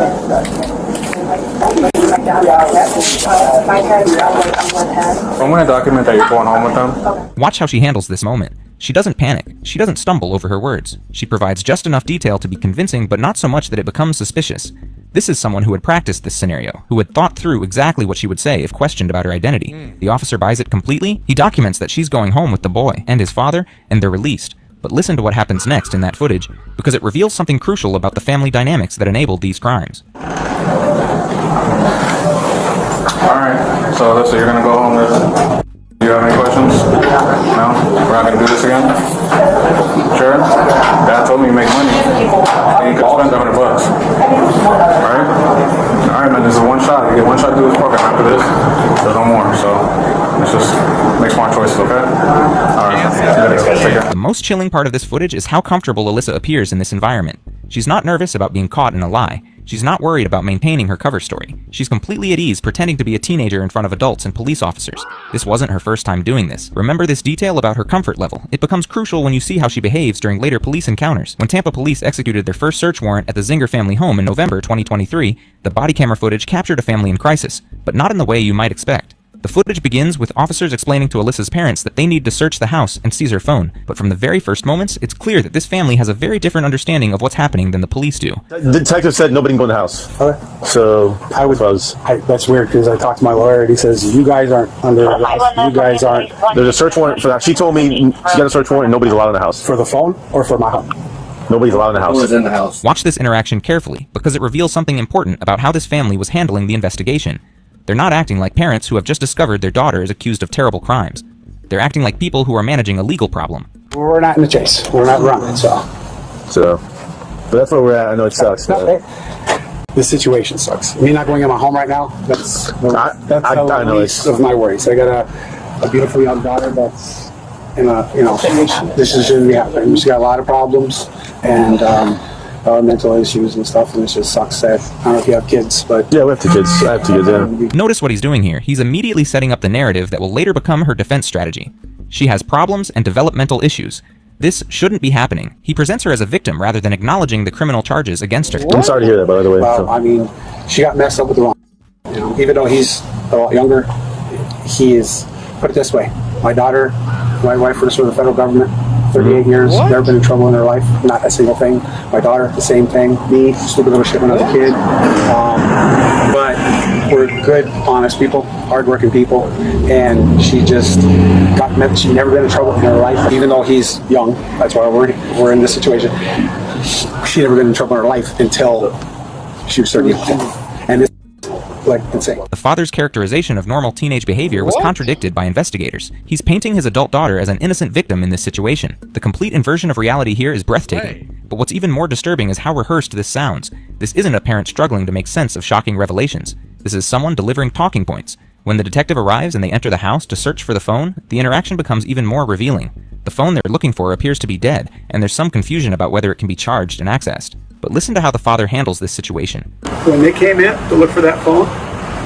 parents are on one head. I'm going to document that you're going home with them. Watch how she handles this moment. She doesn't panic. She doesn't stumble over her words. She provides just enough detail to be convincing, but not so much that it becomes suspicious. This is someone who had practiced this scenario, who had thought through exactly what she would say if questioned about her identity. The officer buys it completely. He documents that she's going home with the boy and his father, and they're released. But listen to what happens next in that footage, because it reveals something crucial about the family dynamics that enabled these crimes. Alright, so Alyssa, you're gonna go home with... Do you have any questions? No? We're not gonna do this again? Sure? Dad told me you make money. And you could spend $100. Alright? Alright, man, this is one shot. You get one shot to do this program. After this, there's no more. So, let's just make smart choices, okay? Alright, take care. The most chilling part of this footage is how comfortable Alyssa appears in this environment. She's not nervous about being caught in a lie. She's not worried about maintaining her cover story. She's completely at ease pretending to be a teenager in front of adults and police officers. This wasn't her first time doing this. Remember this detail about her comfort level. It becomes crucial when you see how she behaves during later police encounters. When Tampa police executed their first search warrant at the Zinger family home in November 2023, the body camera footage captured a family in crisis, but not in the way you might expect. The footage begins with officers explaining to Alyssa's parents that they need to search the house and seize her phone, but from the very first moments, it's clear that this family has a very different understanding of what's happening than the police do. The detective said nobody can go in the house. Okay. So that's weird because I talked to my lawyer and he says you guys aren't under arrest. You guys aren't. There's a search warrant for that. She told me she got a search warrant and nobody's allowed in the house. For the phone or for my home? Nobody's allowed in the house. Nobody's in the house. Watch this interaction carefully because it reveals something important about how this family was handling the investigation. They're not acting like parents who have just discovered their daughter is accused of terrible crimes. They're acting like people who are managing a legal problem. We're not in the chase. We're not running, so. But that's where we're at. I know it sucks. This situation sucks. Me not going in my home right now, that's the least of my worries. I got a beautiful young daughter that's in this is going to be happening. She's got a lot of problems and mental issues and stuff, and it just sucks that, I don't know if you have kids, but... Yeah, we have 2 kids. I have 2 kids, yeah. Notice what he's doing here. He's immediately setting up the narrative that will later become her defense strategy. She has problems and developmental issues. This shouldn't be happening. He presents her as a victim rather than acknowledging the criminal charges against her. I'm sorry to hear that, by the way. Well, I mean, she got messed up with the wrong... even though he's a lot younger, he is... Put it this way. My daughter, my wife works for the federal government. 38 years, never been in trouble in her life, not a single thing. My daughter, the same thing. Me, stupid little shit when I was a kid. But we're good, honest people, hardworking people, and she just she's never been in trouble in her life, even though he's young. That's why we're in this situation. She never been in trouble in her life until she was 38. And this like insane. The father's characterization of normal teenage behavior was contradicted by investigators. He's painting his adult daughter as an innocent victim in this situation. The complete inversion of reality here is breathtaking. But what's even more disturbing is how rehearsed this sounds. This isn't a parent struggling to make sense of shocking revelations. This is someone delivering talking points. When the detective arrives and they enter the house to search for the phone, the interaction becomes even more revealing. The phone they're looking for appears to be dead, and there's some confusion about whether it can be charged and accessed. But listen to how the father handles this situation. When they came in to look for that phone,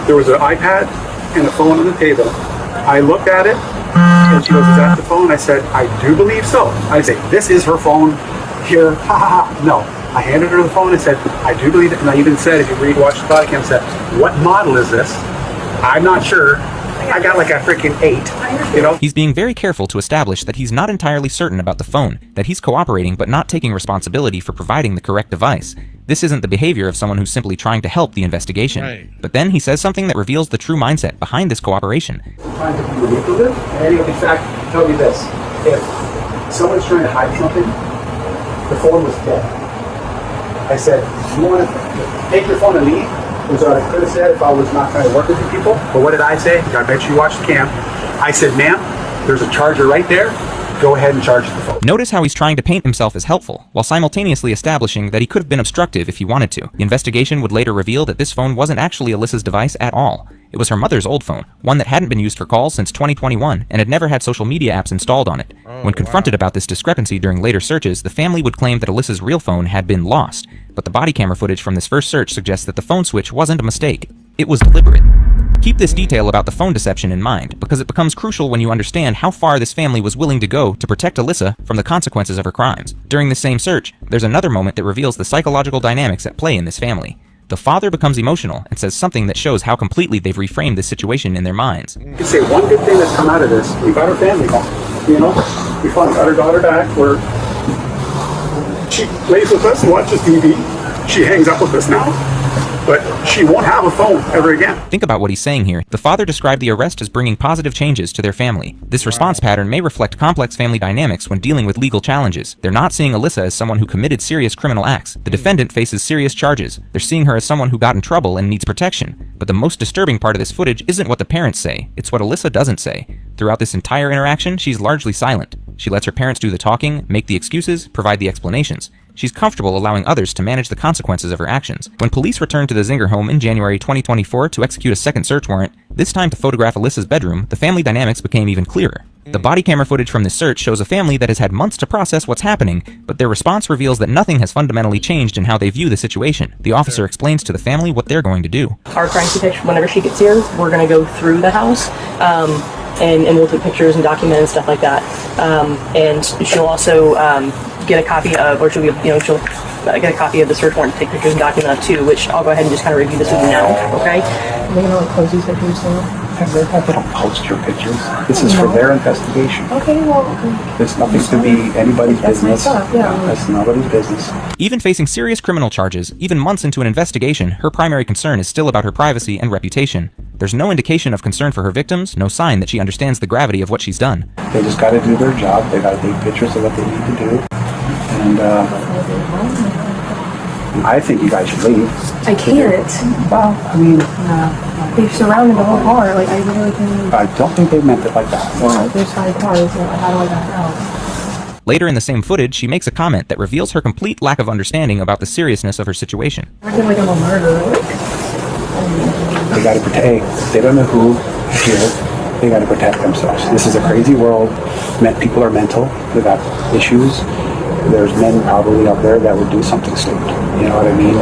there was an iPad and a phone on the table. I looked at it, and she goes, "Is that the phone?" I said, "I do believe so." I say, "This is her phone here." Ha ha ha. No. I handed her the phone and said, "I do believe it." And I even said, if you watch the podcast, I said, "What model is this?" I'm not sure. I got like a freaking 8, you know? He's being very careful to establish that he's not entirely certain about the phone, that he's cooperating but not taking responsibility for providing the correct device. This isn't the behavior of someone who's simply trying to help the investigation. Right. But then he says something that reveals the true mindset behind this cooperation. Trying to be manipulative, and in fact, tell me this: if someone's trying to hide something, the phone was dead. I said, "You want to take your phone and leave?" Which I could have said if I was not trying to work with you people. But what did I say? I bet you watched the cam. I said, "Ma'am, there's a charger right there. Go ahead and charge the phone." Notice how he's trying to paint himself as helpful, while simultaneously establishing that he could have been obstructive if he wanted to. The investigation would later reveal that this phone wasn't actually Alyssa's device at all. It was her mother's old phone, one that hadn't been used for calls since 2021 and had never had social media apps installed on it. When confronted about this discrepancy during later searches, the family would claim that Alyssa's real phone had been lost, but the body camera footage from this first search suggests that the phone switch wasn't a mistake. It was deliberate. Keep this detail about the phone deception in mind, because it becomes crucial when you understand how far this family was willing to go to protect Alyssa from the consequences of her crimes. During the same search, there's another moment that reveals the psychological dynamics at play in this family. The father becomes emotional and says something that shows how completely they've reframed this situation in their minds. You can say one good thing that's come out of this: we got our family back. You know, we finally got our daughter back. Where she plays with us and watches TV. She hangs out with us now. but she won't have a phone ever again. Think about what he's saying here. The father described the arrest as bringing positive changes to their family. This response pattern may reflect complex family dynamics when dealing with legal challenges. They're not seeing Alyssa as someone who committed serious criminal acts. The defendant faces serious charges. They're seeing her as someone who got in trouble and needs protection. But the most disturbing part of this footage isn't what the parents say, it's what Alyssa doesn't say. Throughout this entire interaction, she's largely silent. She lets her parents do the talking, make the excuses, provide the explanations. She's comfortable allowing others to manage the consequences of her actions. When police returned to the Zinger home in January 2024 to execute a second search warrant, this time to photograph Alyssa's bedroom, the family dynamics became even clearer. The body camera footage from this search shows a family that has had months to process what's happening, but their response reveals that nothing has fundamentally changed in how they view the situation. The officer explains to the family what they're going to do. Our crime scene picture, whenever she gets here, we're going to go through the house. And we'll take pictures and document and stuff like that. And she'll also get a copy of, or she'll get a copy of the search warrant to take pictures and document that too, which I'll go ahead and just kind of review this with you now, okay? Are they going to like post these pictures too? They don't post your pictures. This is for their investigation. Okay, well, There's nothing to be anybody's business. That's nobody's business. Even facing serious criminal charges, even months into an investigation, her primary concern is still about her privacy and reputation. There's no indication of concern for her victims, no sign that she understands the gravity of what she's done. They just got to do their job. They got to take pictures of what they need to do. And I think you guys should leave. I can't. Well, I mean, they've surrounded the whole car. Like, I really can. I don't think they meant it like that. Well, there's 5 cars, so how do I back out? Later in the same footage, she makes a comment that reveals her complete lack of understanding about the seriousness of her situation. I feel like I'm a murderer. They got to protect. They don't know who here. They got to protect themselves. This is a crazy world. People are mental. They got issues. There's men probably out there that would do something stupid. You know what I mean?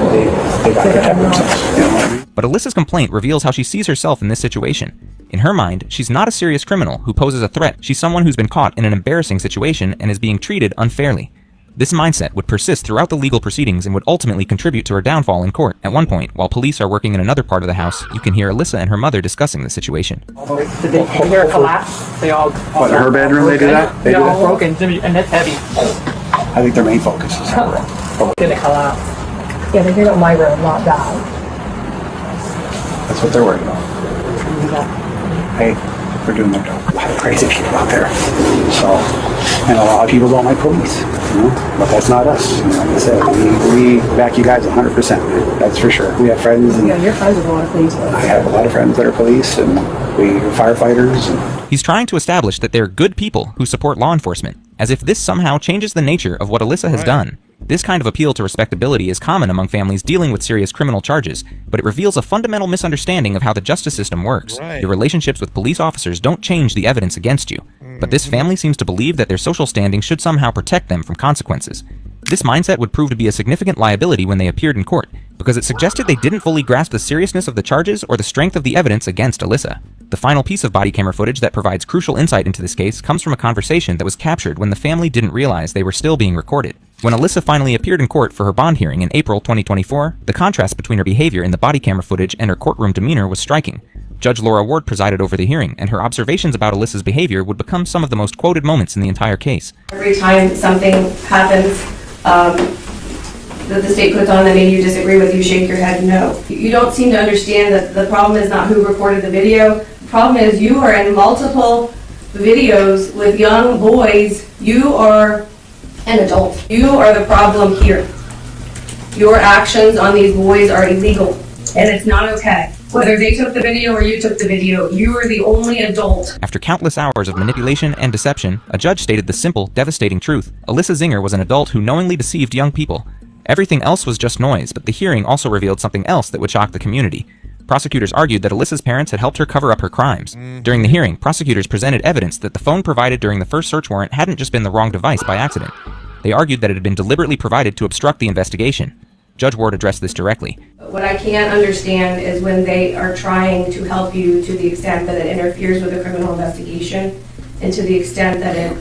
They got to protect themselves. You know what I mean? But Alyssa's complaint reveals how she sees herself in this situation. In her mind, she's not a serious criminal who poses a threat. She's someone who's been caught in an embarrassing situation and is being treated unfairly. This mindset would persist throughout the legal proceedings and would ultimately contribute to her downfall in court. At one point, while police are working in another part of the house, you can hear Alyssa and her mother discussing the situation. Did they hear a collapse? They all... What, in her bedroom they do that? They all broken, and that's heavy. I think their main focus is her room. Did it collapse? Yeah, they heard it in my room, not that. That's what they're worried about. Hey, they're doing their job. A lot of crazy people out there. So, and a lot of people don't like police, you know? But that's not us. You know, like I said, we back you guys 100%. That's for sure. We have friends. And yeah, you're friends with a lot of police. I have a lot of friends that are police, and we are firefighters. And he's trying to establish that they're good people who support law enforcement, as if this somehow changes the nature of what Alyssa has done. This kind of appeal to respectability is common among families dealing with serious criminal charges, but it reveals a fundamental misunderstanding of how the justice system works. Your relationships with police officers don't change the evidence against you, but this family seems to believe that their social standing should somehow protect them from consequences. This mindset would prove to be a significant liability when they appeared in court, because it suggested they didn't fully grasp the seriousness of the charges or the strength of the evidence against Alyssa. The final piece of body camera footage that provides crucial insight into this case comes from a conversation that was captured when the family didn't realize they were still being recorded. When Alyssa finally appeared in court for her bond hearing in April 2024, the contrast between her behavior in the body camera footage and her courtroom demeanor was striking. Judge Laura Ward presided over the hearing, and her observations about Alyssa's behavior would become some of the most quoted moments in the entire case. Every time something happens that the state puts on that maybe you disagree with, you shake your head no. You don't seem to understand that the problem is not who recorded the video. The problem is you are in multiple videos with young boys. You are an adult. You are the problem here. Your actions on these boys are illegal, and it's not okay. Whether they took the video or you took the video, you are the only adult. After countless hours of manipulation and deception, a judge stated the simple, devastating truth. Alyssa Zinger was an adult who knowingly deceived young people. Everything else was just noise, but the hearing also revealed something else that would shock the community. Prosecutors argued that Alyssa's parents had helped her cover up her crimes. During the hearing, prosecutors presented evidence that the phone provided during the first search warrant hadn't just been the wrong device by accident. They argued that it had been deliberately provided to obstruct the investigation. Judge Ward addressed this directly. What I can't understand is when they are trying to help you to the extent that it interferes with a criminal investigation and to the extent that it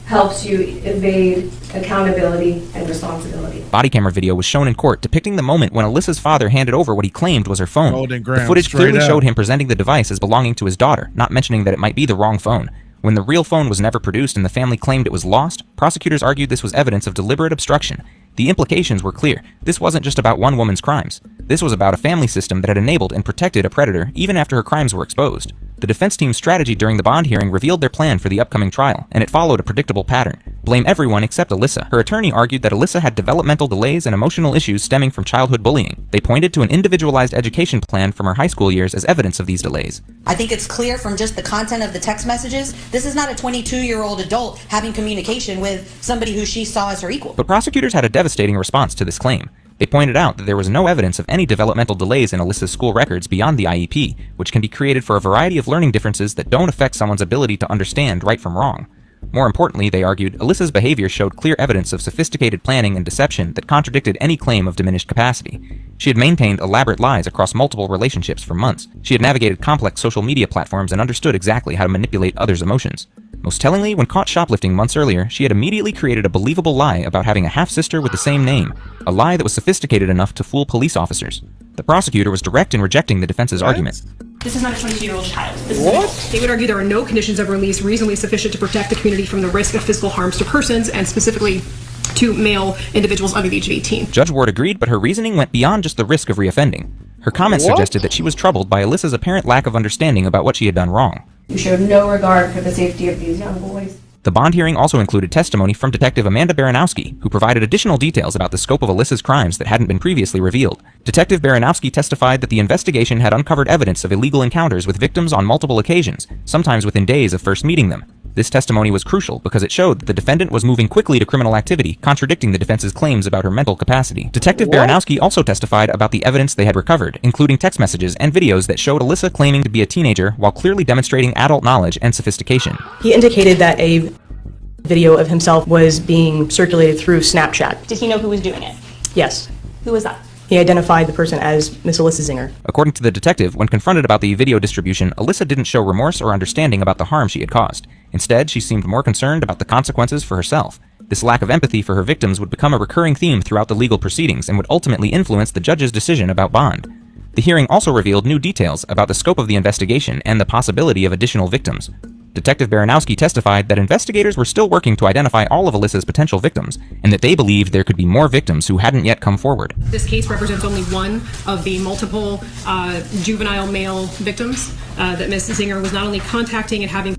helps you evade accountability and responsibility. Body camera video was shown in court depicting the moment when Alyssa's father handed over what he claimed was her phone. Golden ground, the footage straight clearly up. showed him presenting the device as belonging to his daughter, not mentioning that it might be the wrong phone. When the real phone was never produced and the family claimed it was lost, prosecutors argued this was evidence of deliberate obstruction. The implications were clear. This wasn't just about one woman's crimes. This was about a family system that had enabled and protected a predator even after her crimes were exposed. The defense team's strategy during the bond hearing revealed their plan for the upcoming trial, and it followed a predictable pattern. Blame everyone except Alyssa. Her attorney argued that Alyssa had developmental delays and emotional issues stemming from childhood bullying. They pointed to an individualized education plan from her high school years as evidence of these delays. I think it's clear from just the content of the text messages, this is not a 22-year-old adult having communication with somebody who she saw as her equal. But prosecutors had a devastating response to this claim. They pointed out that there was no evidence of any developmental delays in Alyssa's school records beyond the IEP, which can be created for a variety of learning differences that don't affect someone's ability to understand right from wrong. More importantly, they argued, Alyssa's behavior showed clear evidence of sophisticated planning and deception that contradicted any claim of diminished capacity. She had maintained elaborate lies across multiple relationships for months. She had navigated complex social media platforms and understood exactly how to manipulate others' emotions. Most tellingly, when caught shoplifting months earlier, she had immediately created a believable lie about having a half-sister with the same name, a lie that was sophisticated enough to fool police officers. The prosecutor was direct in rejecting the defense's argument. This is not a 22-year-old child. They would argue there are no conditions of release reasonably sufficient to protect the community from the risk of physical harms to persons, and specifically to male individuals under the age of 18. Judge Ward agreed, but her reasoning went beyond just the risk of reoffending. Her comments suggested that she was troubled by Alyssa's apparent lack of understanding about what she had done wrong. You showed no regard for the safety of these young boys. The bond hearing also included testimony from Detective Amanda Baranowski, who provided additional details about the scope of Alyssa's crimes that hadn't been previously revealed. Detective Baranowski testified that the investigation had uncovered evidence of illegal encounters with victims on multiple occasions, sometimes within days of first meeting them. This testimony was crucial because it showed that the defendant was moving quickly to criminal activity, contradicting the defense's claims about her mental capacity. Detective Baranowski also testified about the evidence they had recovered, including text messages and videos that showed Alyssa claiming to be a teenager while clearly demonstrating adult knowledge and sophistication. He indicated that a video of himself was being circulated through Snapchat. Did he know who was doing it? Yes. Who was that? He identified the person as Miss Alyssa Zinger. According to the detective, when confronted about the video distribution, Alyssa didn't show remorse or understanding about the harm she had caused. Instead, she seemed more concerned about the consequences for herself. This lack of empathy for her victims would become a recurring theme throughout the legal proceedings and would ultimately influence the judge's decision about bond. The hearing also revealed new details about the scope of the investigation and the possibility of additional victims. Detective Baranowski testified that investigators were still working to identify all of Alyssa's potential victims, and that they believed there could be more victims who hadn't yet come forward. This case represents only one of the multiple juvenile male victims that Ms. Zinger was not only contacting and having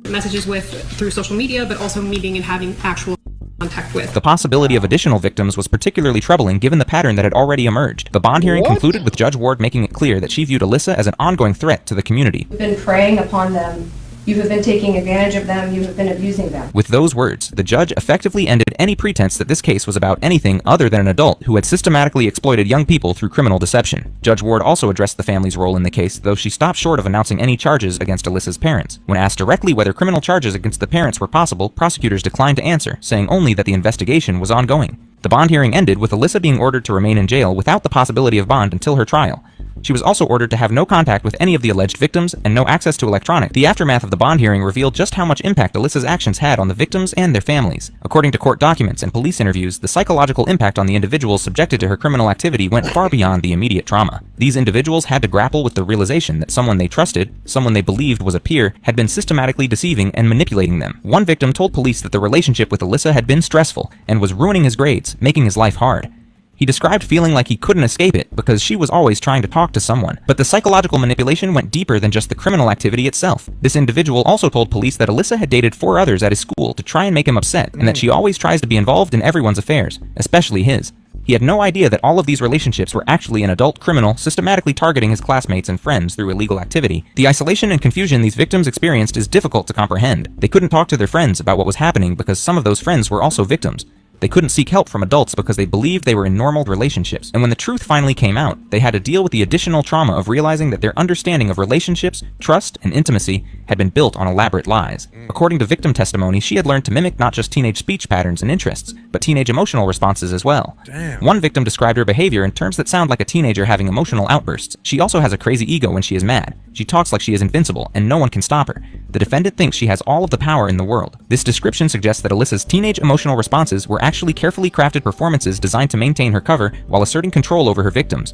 messages with through social media, but also meeting and having actual contact with. The possibility of additional victims was particularly troubling given the pattern that had already emerged. The bond hearing concluded with Judge Ward making it clear that she viewed Alyssa as an ongoing threat to the community. You've been preying upon them. You have been taking advantage of them. You have been abusing them. With those words, the judge effectively ended any pretense that this case was about anything other than an adult who had systematically exploited young people through criminal deception. Judge Ward also addressed the family's role in the case, though she stopped short of announcing any charges against Alyssa's parents. When asked directly whether criminal charges against the parents were possible, prosecutors declined to answer, saying only that the investigation was ongoing. The bond hearing ended with Alyssa being ordered to remain in jail without the possibility of bond until her trial. She was also ordered to have no contact with any of the alleged victims and no access to electronics. The aftermath of the bond hearing revealed just how much impact Alyssa's actions had on the victims and their families. According to court documents and police interviews, the psychological impact on the individuals subjected to her criminal activity went far beyond the immediate trauma. These individuals had to grapple with the realization that someone they trusted, someone they believed was a peer, had been systematically deceiving and manipulating them. One victim told police that the relationship with Alyssa had been stressful and was ruining his grades, making his life hard. He described feeling like he couldn't escape it because she was always trying to talk to someone. But the psychological manipulation went deeper than just the criminal activity itself. This individual also told police that Alyssa had dated 4 others at his school to try and make him upset, and that she always tries to be involved in everyone's affairs, especially his. He had no idea that all of these relationships were actually an adult criminal systematically targeting his classmates and friends through illegal activity. The isolation and confusion these victims experienced is difficult to comprehend. They couldn't talk to their friends about what was happening because some of those friends were also victims. They couldn't seek help from adults because they believed they were in normal relationships. And when the truth finally came out, they had to deal with the additional trauma of realizing that their understanding of relationships, trust, and intimacy had been built on elaborate lies. According to victim testimony, she had learned to mimic not just teenage speech patterns and interests, but teenage emotional responses as well. One victim described her behavior in terms that sound like a teenager having emotional outbursts. She also has a crazy ego when she is mad. She talks like she is invincible, and no one can stop her. The defendant thinks she has all of the power in the world. This description suggests that Alyssa's teenage emotional responses were actually carefully crafted performances designed to maintain her cover while asserting control over her victims.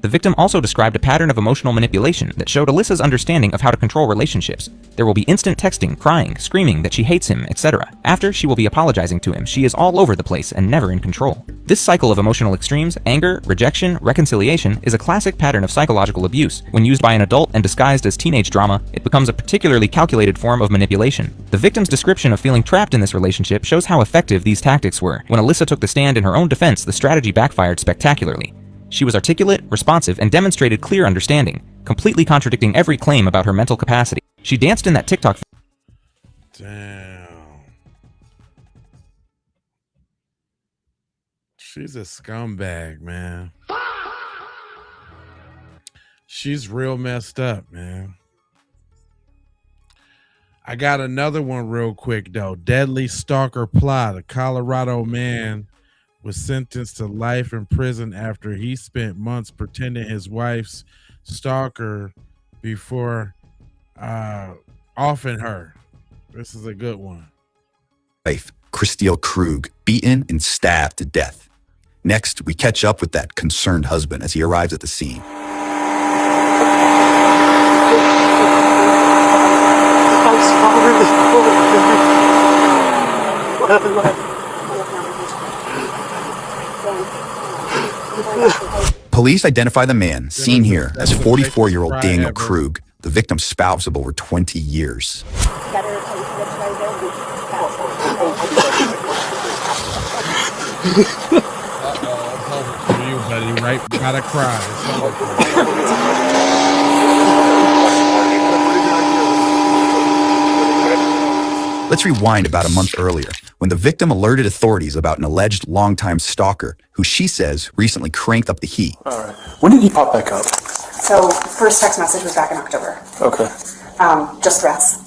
The victim also described a pattern of emotional manipulation that showed Alyssa's understanding of how to control relationships. There will be instant texting, crying, screaming that she hates him, etc. After, she will be apologizing to him. She is all over the place and never in control. This cycle of emotional extremes, anger, rejection, reconciliation, is a classic pattern of psychological abuse. When used by an adult and disguised as teenage drama, it becomes a particularly calculated form of manipulation. The victim's description of feeling trapped in this relationship shows how effective these tactics were. When Alyssa took the stand in her own defense, the strategy backfired spectacularly. She was articulate, responsive, and demonstrated clear understanding, completely contradicting every claim about her mental capacity. She danced in that TikTok. Damn. She's a scumbag, man. She's real messed up, man. I got another one real quick, though. Deadly stalker plot. A Colorado man was sentenced to life in prison after he spent months pretending his wife's stalker before offing her. This is a good one. Wife, Christelle Krug, beaten and stabbed to death. Next, we catch up with that concerned husband as he arrives at the scene. Police identify the man, seen here, as 44-year-old Daniel Krug, the victim's spouse of over 20 years. You, buddy, right? Gotta cry. Let's rewind about a month earlier, when the victim alerted authorities about an alleged longtime stalker, who she says recently cranked up the heat. All right. When did he pop back up? So, first text message was back in October. Okay. Just threats.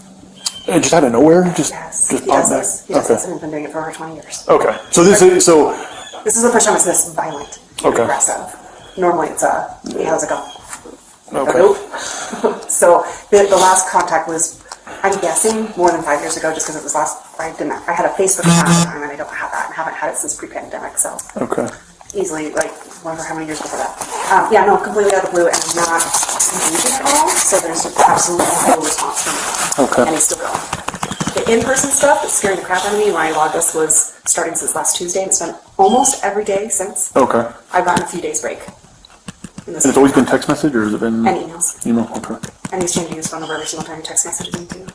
Just out of nowhere? Just He pop does back? this. He does Okay. this, and he's been doing it for over 20 years. Okay. So this is This is the first time it's this violent and Okay. aggressive. Normally it's hey, how's it going? Okay. So the last contact was, I'm guessing, more than 5 years ago, just because it was I had a Facebook account at the time, and I don't have that, and haven't had it since pre-pandemic, so Okay. easily, wonder how many years before that. Yeah, no, completely out of the blue, and not engaging at all, so there's absolutely no response from him. Okay. And he's still going. The in-person stuff that's scaring the crap out of me, when I logged this, was starting since last Tuesday, and it's been almost every day since. Okay. I've gotten a few days break. And it's always been text message, or has it been? And emails. Email, okay. And he's changing his phone number every single time he text messages me too.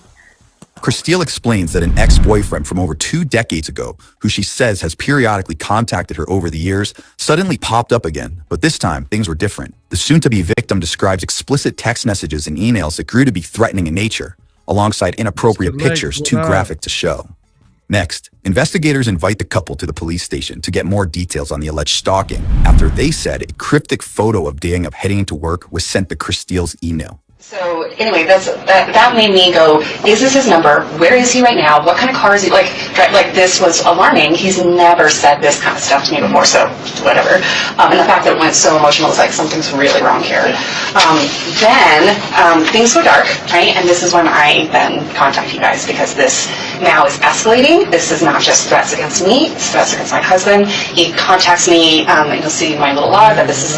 Christelle explains that an ex-boyfriend from over 2 decades ago, who she says has periodically contacted her over the years, suddenly popped up again. But this time, things were different. The soon-to-be victim describes explicit text messages and emails that grew to be threatening in nature, alongside inappropriate pictures too graphic to show. Next, investigators invite the couple to the police station to get more details on the alleged stalking, after they said a cryptic photo of Daniel heading into work was sent to Christelle's email. So anyway, that made me go, is this his number? Where is he right now? What kind of car is he? Like this was alarming. He's never said this kind of stuff to me before, so whatever. And the fact that it went so emotional is like something's really wrong here. Then things go dark, right? And this is when I then contact you guys, because this now is escalating. This is not just threats against me, it's threats against my husband. He contacts me, and you'll see in my little log that this is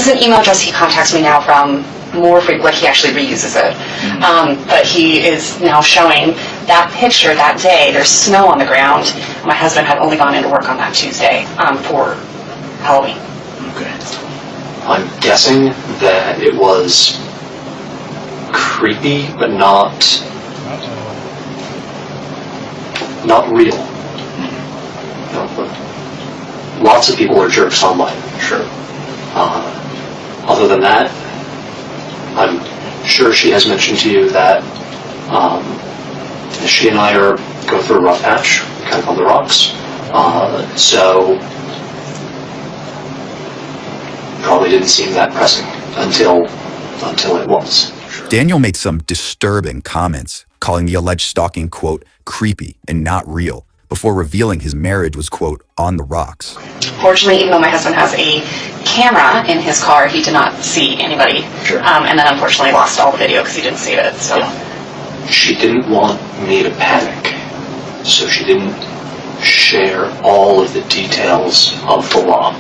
an email address he contacts me now from more frequently. He actually reuses it. But he is now showing that picture that day. There's snow on the ground. My husband had only gone into work on that Tuesday for Halloween. Okay. I'm guessing that it was creepy, but not real. Lots of people are jerks online, sure. Other than that, I'm sure she has mentioned to you that she and I go through a rough patch, kind of on the rocks. So probably didn't seem that pressing until it was. Daniel made some disturbing comments, calling the alleged stalking, quote, creepy and not real, before revealing his marriage was, quote, on the rocks. Fortunately, even though my husband has a camera in his car, he did not see anybody. Sure. And then unfortunately lost all the video because he didn't save it. So She didn't want me to panic, so she didn't share all of the details of the log.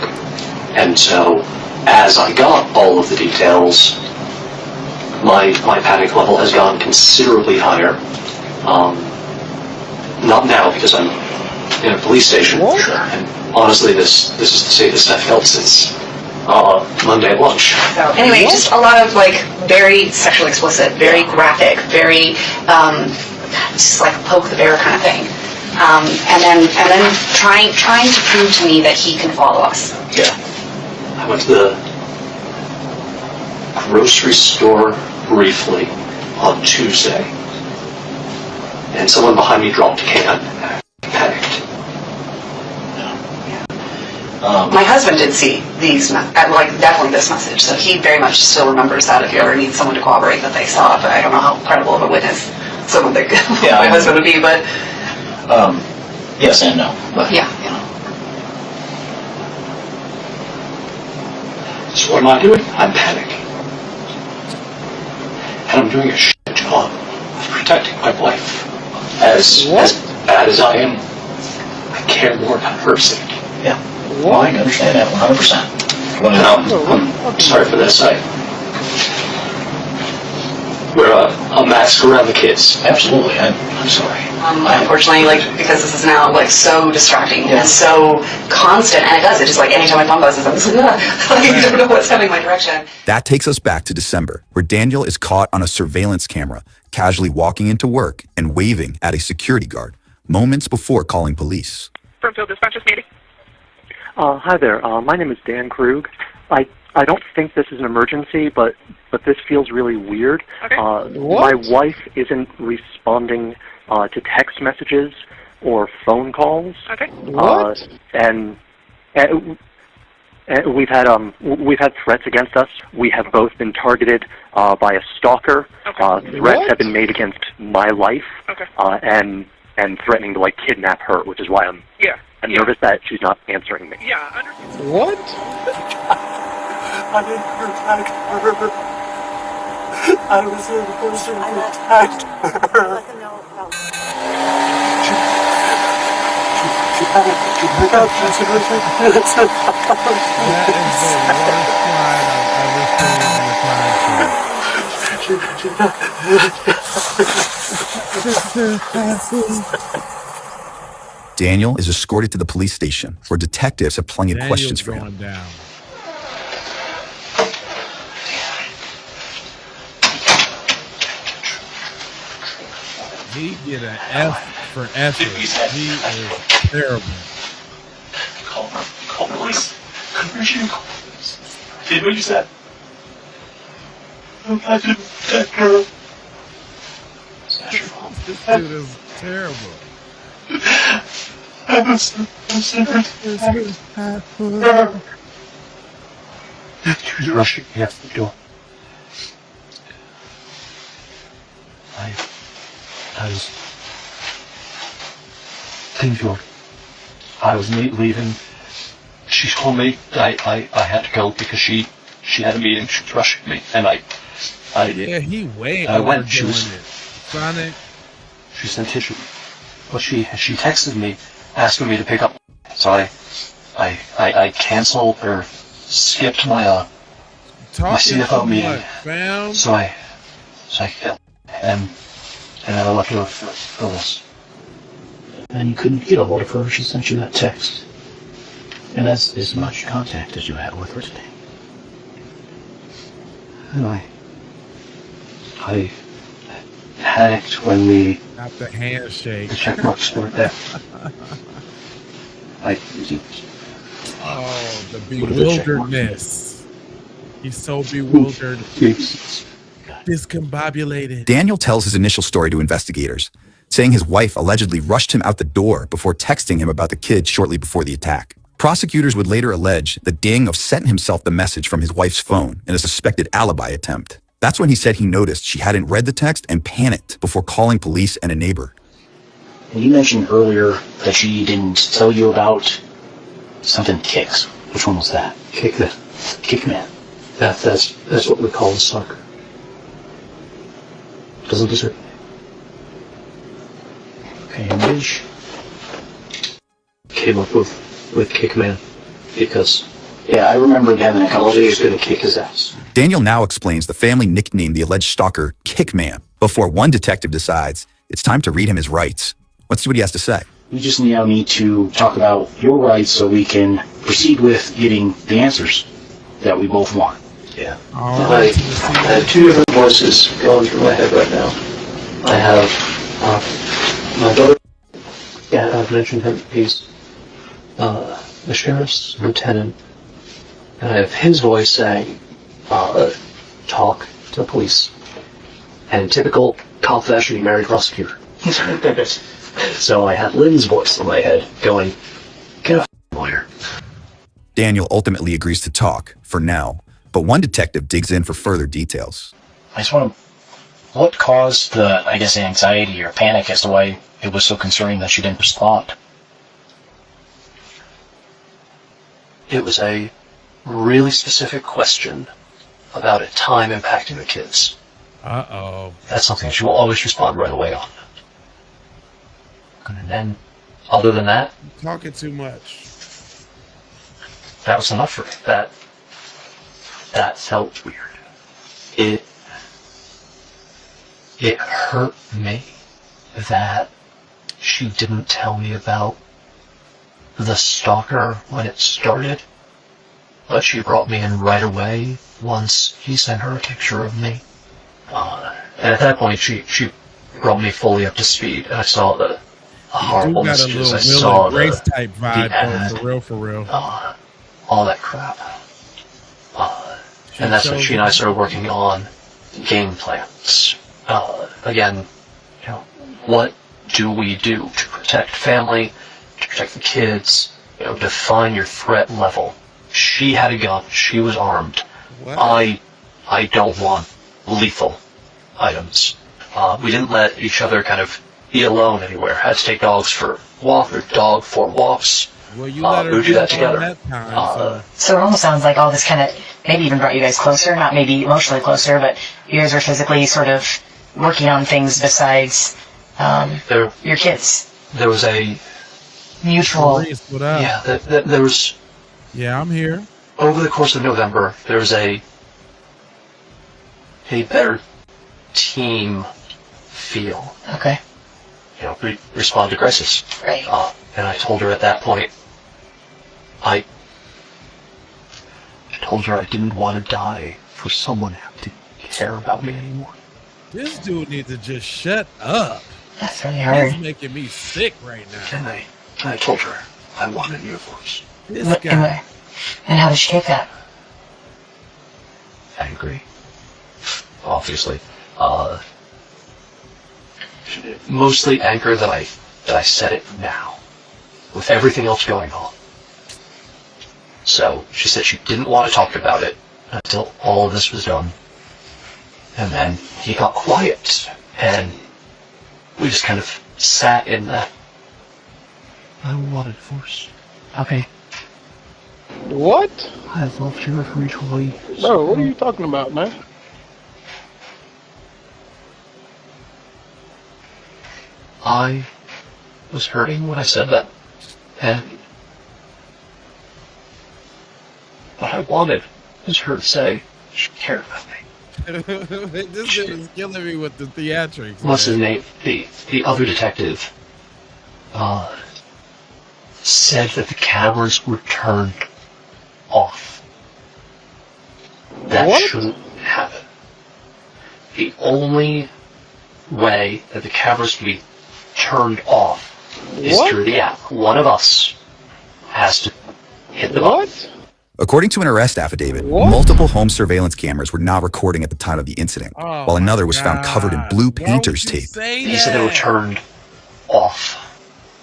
And so as I got all of the details, my panic level has gone considerably higher. Not now, because I'm in a police station. Sure. And honestly, this is the safest I've felt since Monday at lunch. So anyway, just a lot of like very sexually explicit, very graphic, very just like poke the bear kind of thing. And then trying to prove to me that he can follow us. Yeah. I went to the grocery store briefly on Tuesday, and someone behind me dropped a can. I panicked. My husband did see these, like definitely this message, so he very much still remembers that if you ever need someone to corroborate that they saw it, but I don't know how credible of a witness someone that my husband would be, but... yes and no. But yeah. So what am I doing? I'm panicking. And I'm doing a shit job of protecting my wife. As bad as I am, I care more about her safety. Yeah. Well, I can understand that 100%. I'm sorry for this. I wear a mask around the kids. Absolutely. I'm sorry. Unfortunately, like, because this is now like so distracting and so constant, and it just like anytime my phone buzzes, I'm just like, I don't know what's coming my direction. That takes us back to December, where Daniel is caught on a surveillance camera, casually walking into work and waving at a security guard, moments before calling police. Broomfield Dispatcher's meeting. Hi there. My name is Dan Krug. I don't think this is an emergency, but this feels really weird. Okay. My wife isn't responding to text messages or phone calls. Okay. And we've had threats against us. We have both been targeted by a stalker. Okay. Threats have been made against my life. Okay. And threatening to like kidnap her, which is why I'm nervous that she's not answering me. Yeah, I understand. What? I didn't protect her. I was supposed to protect her. Daniel is escorted to the police station, where detectives have plenty of questions for him. Down. He get an F for effort. He is terrible. Call police. Conversion call police. Did what you said. I didn't protect her. This dude is terrible. I was never her. She was rushing me out the door. I was thinking I was leaving. She told me I had to go because she had a meeting. She was rushing me, and he way I went. She was Sonic. She sent tissue, but she texted me asking me to pick up. So I canceled or skipped my CFO meeting. So I and I left her for this. And you couldn't get a hold of her. She sent you that text. And that's as much contact as you had with her today. And I panicked when Not the handshake. the check marks weren't there. Oh, the bewilderedness. He's so bewildered. Discombobulated. Daniel tells his initial story to investigators, saying his wife allegedly rushed him out the door before texting him about the kids shortly before the attack. Prosecutors would later allege that Daniel sent himself the message from his wife's phone in a suspected alibi attempt. That's when he said he noticed she hadn't read the text and panicked before calling police and a neighbor. And you mentioned earlier that she didn't tell you about something kicks. Which one was that? Kickman. That's what we call a sucker. Doesn't deserve. Okay, and Midge came up with Kickman because Yeah, I remember him in a couple of days going to kick his ass. Daniel now explains the family nicknamed the alleged stalker Kickman before one detective decides it's time to read him his rights. Let's see what he has to say. We just now need to talk about your rights so we can proceed with getting the answers that we both want. Yeah. I have two different voices going through my head right now. I have my brother. Yeah, I've mentioned him. He's the sheriff's lieutenant. And I have his voice saying, talk to the police. And in typical cop fashion, he married a prosecutor. So I had Lynn's voice in my head going, get a lawyer. Daniel ultimately agrees to talk, for now, but one detective digs in for further details. I just want to... What caused the, I guess, anxiety or panic as to why it was so concerning that she didn't respond? It was a really specific question about a time impacting the kids. Uh-oh. That's something she will always respond right away on. And then, other than that... Talking too much. That was enough for me. That felt weird. It hurt me that she didn't tell me about the stalker when it started, but she brought me in right away once he sent her a picture of me. And at that point, she brought me fully up to speed, and I saw the horrible messages. I saw the Grace type vibe, ad, for real. all that crap. And that's when she and I started working on game plans. Again, you know, what do we do to protect family, to protect the kids? You know, define your threat level. She had a gun. She was armed. What? I don't want lethal items. We didn't let each other kind of be alone anywhere. Had to take dogs for walks. Well, you let her we would do that on together. That time, So it almost sounds like all this kind of maybe even brought you guys closer, not maybe emotionally closer, but you guys were physically sort of working on things besides your kids. There was a mutual... Maurice, what up? Yeah, there was... Yeah, I'm here. Over the course of November, there was a better team feel. Okay. You know, respond to crisis. Right. And I told her at that point, I told her I didn't want to die for someone who didn't care about me anymore. This dude needs to just shut up. That's really hard. He's making me sick right now. And I told her I wanted a divorce. This guy. And how did she take that? Angry. Obviously. Mostly anger that I said it now, with everything else going on. So she said she didn't want to talk about it until all of this was done. And then he got quiet, and we just kind of sat in that. I want a divorce. Okay. What? I've loved you for 12 years. Bro, what are you talking about, man? I was hurting when I said that, and what I wanted was her to say she cared about me. This dude is killing me with the theatrics. What's his name? The other detective said that the cameras were turned off. That shouldn't happen. The only way that the cameras can be turned off is through the app. One of us has to hit the button. According to an arrest affidavit, multiple home surveillance cameras were not recording at the time of the incident, while another was found covered in blue painter's tape. He said they were turned off,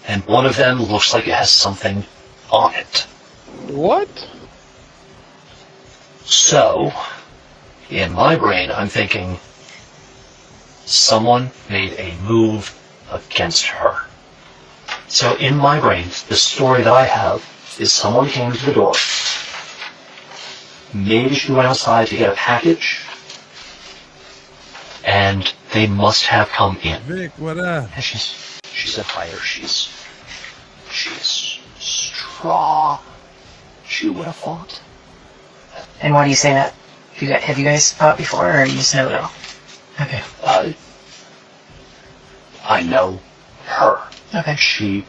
and one of them looks like it has something on it. What? So, in my brain, I'm thinking someone made a move against her. So in my brain, the story that I have is someone came to the door. Maybe she went outside to get a package, and they must have come in. Vic, what up? And she's a fighter. She's strong. She would have fought. And why do you say that? Have you guys fought before, or you just know it all? Okay. I know her. Okay. She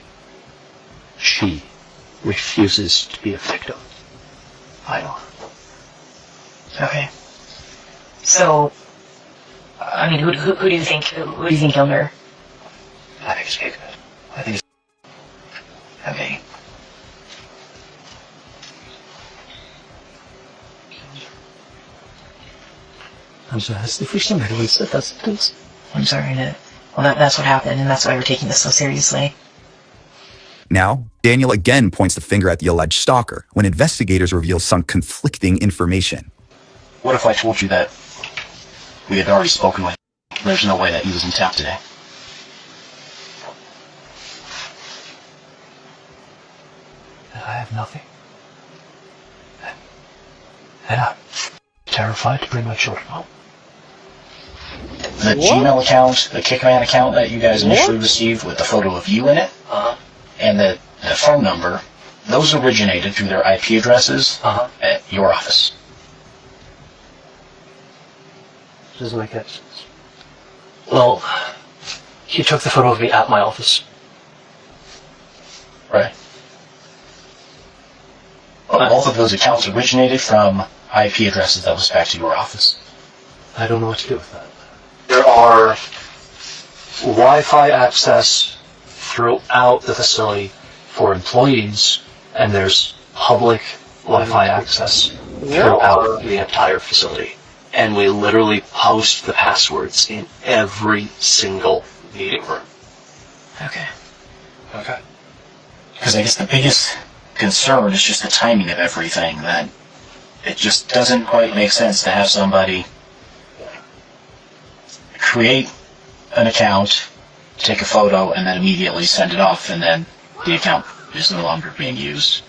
refuses to be a victim. I know her. Okay. So, I mean, who do you think killed her? I think it's Jacob. I think it's... Okay. I'm sorry, that's the first time I really said that sentence. I'm sorry to... Well, that's what happened, and that's why we're taking this so seriously. Now, Daniel again points the finger at the alleged stalker when investigators reveal some conflicting information. What if I told you that we had already spoken with him? There's no way that he was in town today. I have nothing. And I'm terrified to bring my children home. The Gmail account, the Kickman account that you guys initially received with the photo of you in it, and the phone number, those originated through their IP addresses at your office. Doesn't make any sense. Well, he took the photo of me at my office. Right. Well, both of those accounts originated from IP addresses that was back to your office. I don't know what to do with that. There are Wi-Fi access throughout the facility for employees, and there's public Wi-Fi access throughout the entire facility. And we literally post the passwords in every single meeting room. Okay. Okay. Because I guess the biggest concern is just the timing of everything, that it just doesn't quite make sense to have somebody create an account, take a photo, and then immediately send it off, and then the account is no longer being used.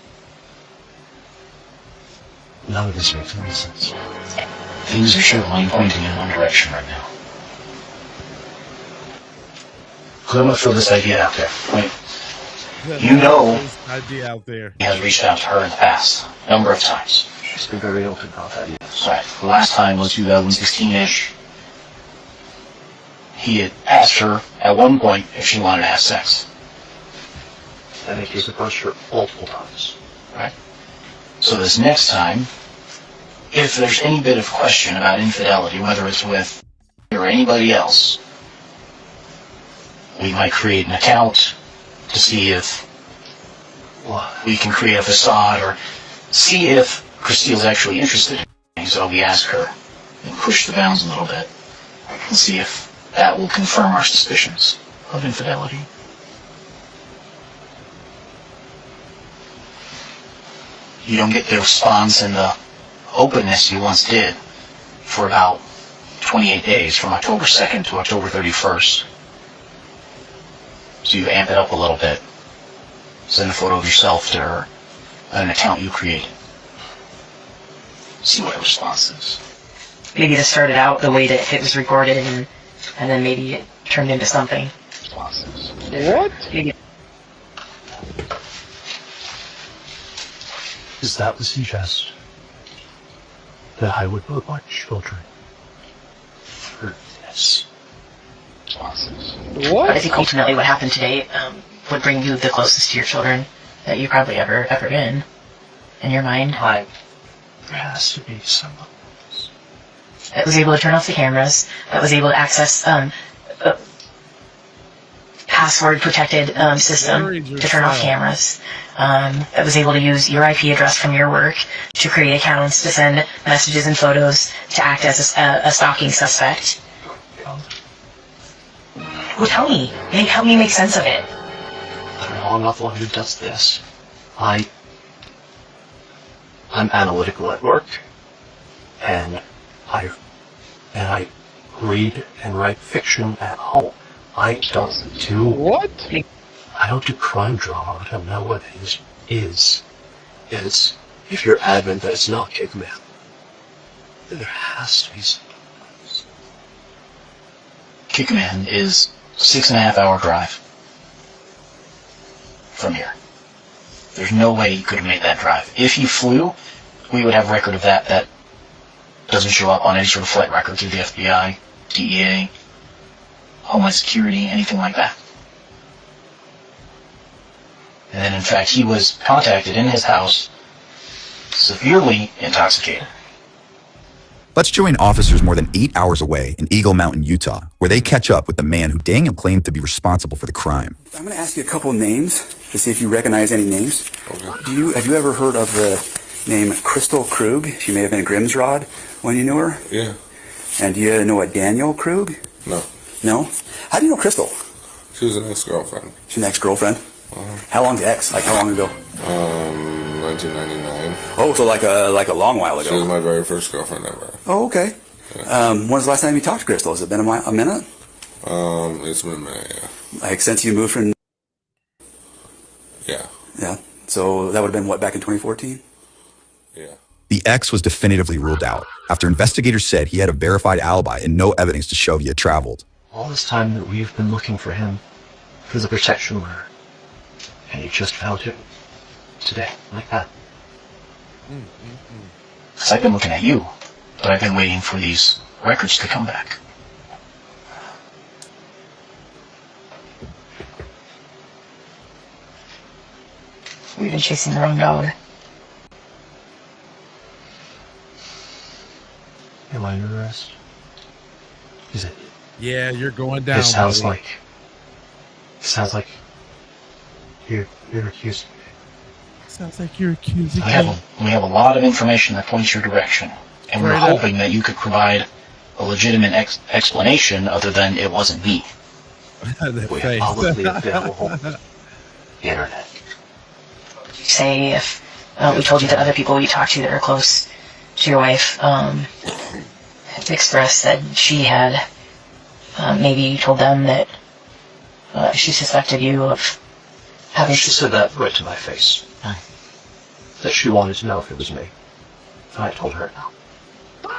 None of this makes any sense. Things are certainly pointing in one direction right now. So I'm going to throw this idea out there. Wait. You know idea out there. he has reached out to her in the past, a number of times. She's been very open about that, yes. Right. The last time was 2016-ish. He had asked her at one point if she wanted to have sex. I think he's approached her multiple times. Right. So this next time, if there's any bit of question about infidelity, whether it's with or anybody else, we might create an account to see if we can create a facade, or see if Christine's actually interested in it. So we ask her and push the bounds a little bit and see if that will confirm our suspicions of infidelity. You don't get the response and the openness you once did for about 28 days, from October 2nd to October 31st. So you amp it up a little bit. Send a photo of yourself to her, an account you created. See what the response is. Maybe this started out the way that it was recorded, and then maybe it turned into something. What? Maybe. Is that to suggest that I would put my children for this? What? I think ultimately what happened today would bring you the closest to your children that you've probably ever been, in your mind. There has to be someone that was able to turn off the cameras, that was able to access a password-protected system to turn off cameras, that was able to use your IP address from your work to create accounts, to send messages and photos, to act as a stalking suspect. Well, tell me. Help me make sense of it. I'm not the one who does this. I'm analytical at work, and I read and write fiction at home. I don't do what? I don't do crime drama. I don't know what it is. If you're adamant that it's not Kickman, then there has to be something else. Kickman is 6.5-hour drive from here. There's no way you could have made that drive. If you flew, we would have record of that doesn't show up on any sort of flight record through the FBI, DEA, Homeland Security, anything like that. And then, in fact, he was contacted in his house, severely intoxicated. Let's join officers more than 8 hours away in Eagle Mountain, Utah, where they catch up with the man who Daniel claimed to be responsible for the crime. I'm going to ask you a couple of names to see if you recognize any names. Okay. Have you ever heard of the name Crystal Krug? She may have been a Grimsrod when you knew her. Yeah. And do you know a Daniel Krug? No. No? How do you know Crystal? She was an ex-girlfriend. She's an ex-girlfriend? How long's ex? Like how long ago? 1999. Oh, so like a long while ago. She was my very first girlfriend ever. Oh, okay. Yeah. When's the last time you talked to Crystal? Has it been a minute? It's been a minute, yeah. Like since you moved from... Yeah. Yeah. So that would have been what, back in 2014? Yeah. The ex was definitively ruled out after investigators said he had a verified alibi and no evidence to show he had traveled. All this time that we've been looking for him, for the protection order, and you just found him today, like that. Because I've been looking at you, but I've been waiting for these records to come back. We've been chasing the wrong dog. Am I under arrest? Is it? Yeah, you're going down. It sounds buddy. like you're accusing me. Sounds like you're accusing We have a lot of information that points your direction, and we're hoping that you could provide a legitimate explanation other than it wasn't me. We have publicly available internet. Say if we told you that other people you talked to that are close to your wife expressed that she had, maybe you told them that she suspected you of having... She said that right to my face. That she wanted to know if it was me. And I told her no.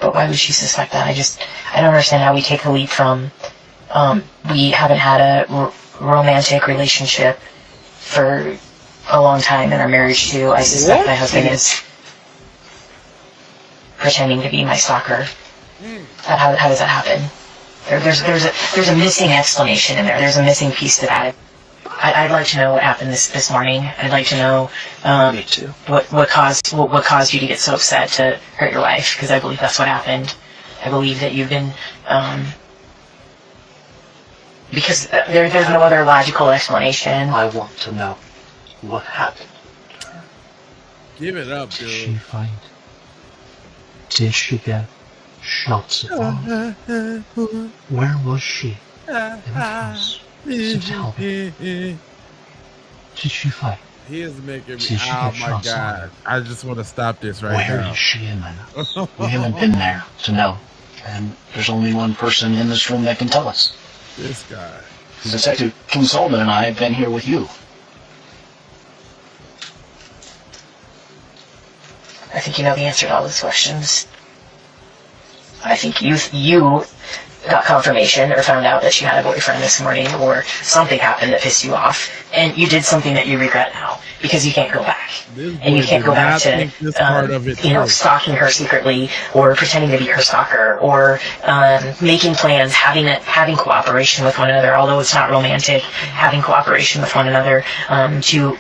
But why would she suspect that? I don't understand how we take the leap from we haven't had a romantic relationship for a long time in our marriage to I suspect my husband is pretending to be my stalker. How does that happen? There's a missing explanation in there. There's a missing piece to that. I'd like to know what happened this morning. I'd like to know Me too. what caused you to get so upset to hurt your wife, because I believe that's what happened. I believe that you've been because there's no other logical explanation. I want to know what happened. Give it up, Did dude. she find? Did she get shots of love? Where was she in the house? So tell me. Did she fight? He is making me. Did she Oh get my shots god! on I just want to stop this right Where now. is she in the house? We haven't been there to know, and there's only one person in this room that can tell us. This guy. Detective Kim Sullivan and I have been here with you. I think you know the answer to all those questions. I think you got confirmation or found out that she had a boyfriend this morning, or something happened that pissed you off, and you did something that you regret now because you can't go back, and you can't go back to stalking her secretly, or pretending to be her stalker, or making plans, having cooperation with one another, although it's not romantic, having cooperation with one another to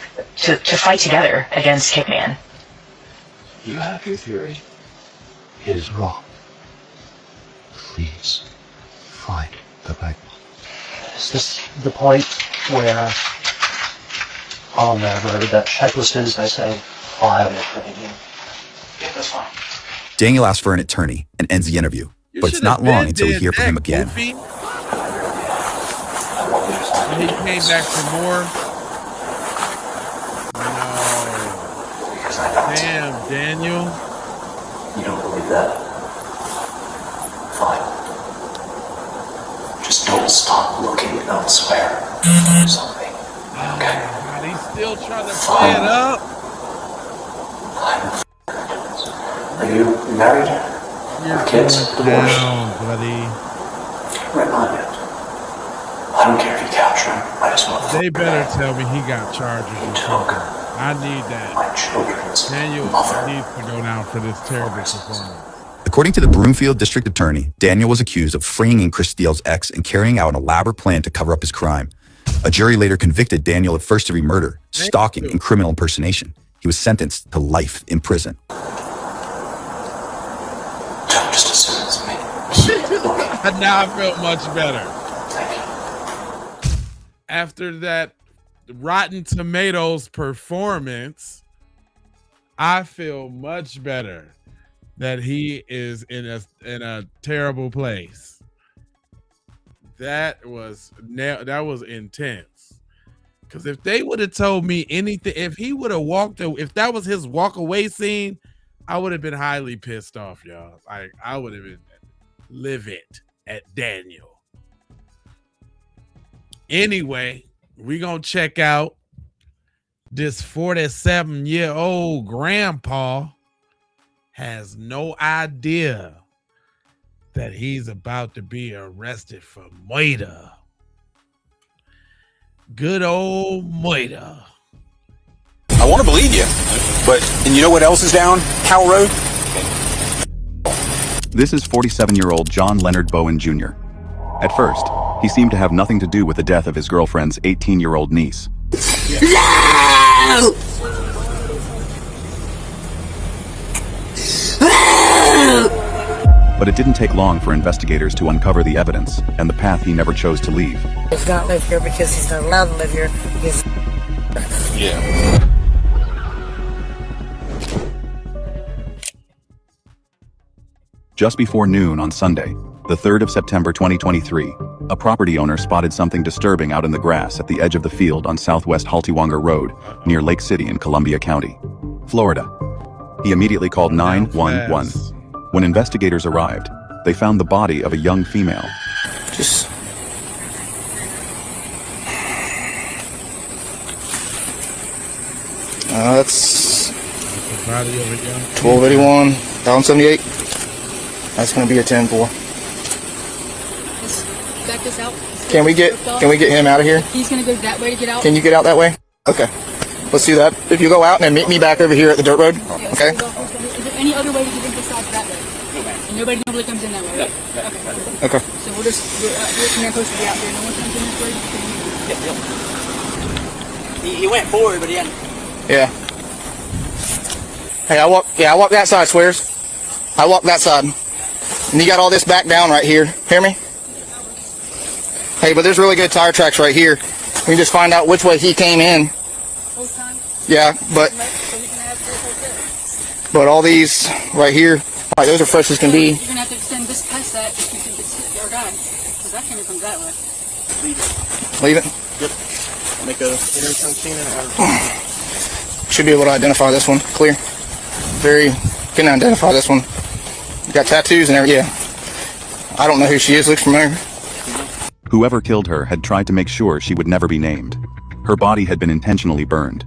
fight together against Kickman. You have your theory. It is wrong. Please find the Bible. Is this the point where on whatever that checklist is, I say, I'll have it for you? Yeah, that's fine. Daniel asks for an attorney and ends the interview, but it's not long until we hear from him again. He came back for more. No. Damn, Daniel. You don't believe that? Fine. Just don't stop looking elsewhere for something. Okay? God, he's still trying to play it up. Are you married? You're Kids? going Divorced? down, buddy. Remind it. I don't care if you capture him. I just want They better tell me he got charges. You took I need that. Daniel needs to go down for this terrible performance. According to the Broomfield District Attorney, Daniel was accused of freeing Chris Steele's ex and carrying out an elaborate plan to cover up his crime. A jury later convicted Daniel of first-degree murder, stalking, and criminal impersonation. He was sentenced to life in prison. Just as soon as me. Now I feel much better. After that Rotten Tomatoes performance, I feel much better that he is in a terrible place. That was intense. Because if they would have told me anything, if he would have if that was his walk away scene, I would have been highly pissed off, y'all. I would have been livid at Daniel. Anyway, we gonna check out this 47-year-old grandpa has no idea that he's about to be arrested for murder. Good old murder. I want to believe you, and you know what else is down Howell Road? This is 47-year-old John Leonard Bowen Jr. At first, he seemed to have nothing to do with the death of his girlfriend's 18-year-old niece. No! But it didn't take long for investigators to uncover the evidence and the path he never chose to leave. He's not live here because he's not allowed to live here. Yeah. Just before noon on Sunday, the 3rd of September 2023, a property owner spotted something disturbing out in the grass at the edge of the field on Southwest Haltiwanger Road, near Lake City in Columbia County, Florida. He immediately called 911. When investigators arrived, they found the body of a young female. That's 1281, 1078. That's going to be a 10-4. Back this out. Can we get him out of here? He's going to go that way to get out. Can you get out that way? Okay. Let's do that. If you go out and then meet me back over here at the dirt road. Yeah, Okay. Is there any other way to get in besides that way? And nobody comes in that way, right? Okay. So we're supposed to be out there. No one comes in this way? He went forward, but he hadn't. Yeah. Hey, I walk that side, Swears. I walk that side. And you got all this back down right here. Hear me? Hey, but there's really good tire tracks right here. We can just find out which way he came in. Yeah, but all these right here, all right, those are fresh as can be. You're going to have to extend this past that if you can get our guy. Because that camera comes that way. Leave it? Yep. Make a should be able to identify this one. Clear. Can identify this one. Got tattoos and everything. Yeah. I don't know who she is. Looks familiar. Whoever killed her had tried to make sure she would never be named. Her body had been intentionally burned.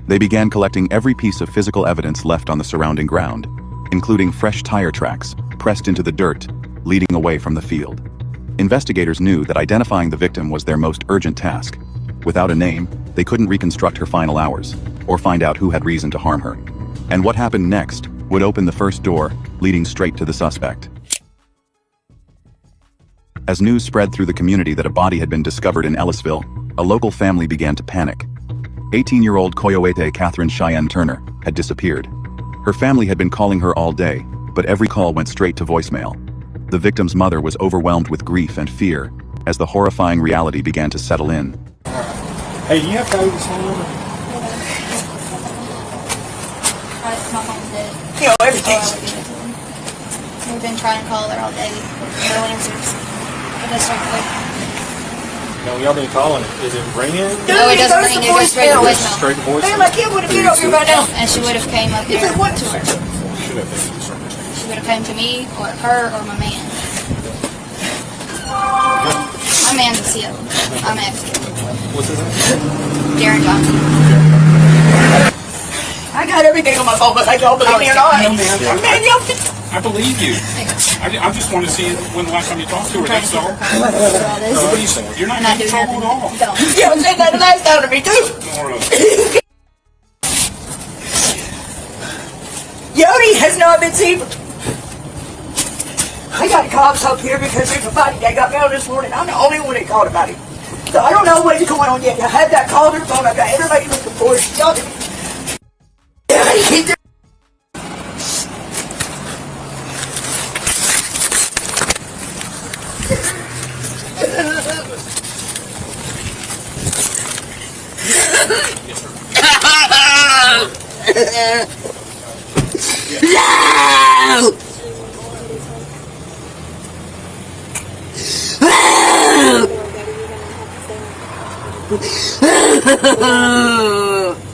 They began collecting every piece of physical evidence left on the surrounding ground, including fresh tire tracks pressed into the dirt, leading away from the field. Investigators knew that identifying the victim was their most urgent task. Without a name, they couldn't reconstruct her final hours, or find out who had reason to harm her. And what happened next would open the first door, leading straight to the suspect. As news spread through the community that a body had been discovered in Ellisville, a local family began to panic. 18-year-old Coyote Catherine Cheyenne Turner had disappeared. Her family had been calling her all day, but every call went straight to voicemail. The victim's mother was overwhelmed with grief and fear as the horrifying reality began to settle in. Hey, do you have Cody's phone number? My phone's dead. You know, everything's... We've been trying to call her all day. No one answers. It does straight quick. No, y'all been calling it. Is it ringing? No, it doesn't ring. It goes straight to voicemail. Straight to voicemail. Man, my kid would have been over here right now. And she would have came up there If it went to her. She would have came to me, or her, or my man. My man's a CO. I'm ex-CO. What's his name? Darren Johnson. I got everything on my phone, but like y'all believe me or not. Man, y'all... I believe you. I just want to see when the last time you talked to her, that's all. What are you saying? You're not in trouble at all. You haven't said that last time to me, too. Yodi has not been seen. I got cops up here because there's a body that got found this morning. I'm the only one that called about it. So I don't know what's going on yet. I had that call their phone. I've got everybody looking for it. Y'all keep their No!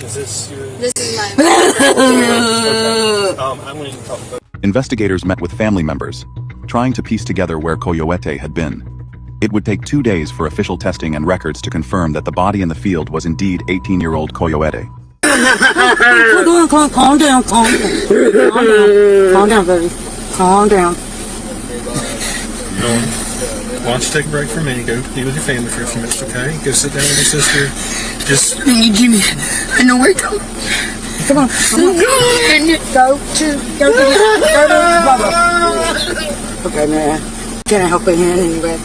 Is this your... This is mine. I'm going to talk about... Investigators met with family members, trying to piece together where Coyote had been. It would take 2 days for official testing and records to confirm that the body in the field was indeed 18-year-old Coyote. Calm down, calm down, baby. Calm down. Why don't you take a break from me? Go be with your family for a few minutes, okay? Go sit down with your sister. Just... Hey, Jimmy, I know where to go. Come on. Go to Bubba. Okay, man. Can I help you in any way?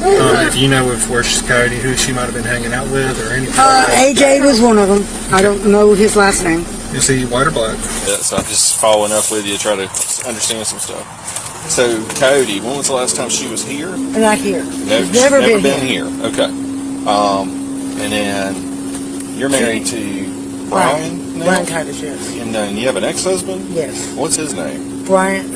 If you know of where she's Cody, who she might have been hanging out with, or anything. AJ was one of them. I don't know his last name. Is he white or black? Yeah, so I'm just following up with you, try to understand some stuff. So, Cody, when was the last time she was here? Not here. No, She's never been here. Okay. And then you're married to Brian now? Brian Titus, yes. And then you have an ex-husband? Yes. What's his name? Brian,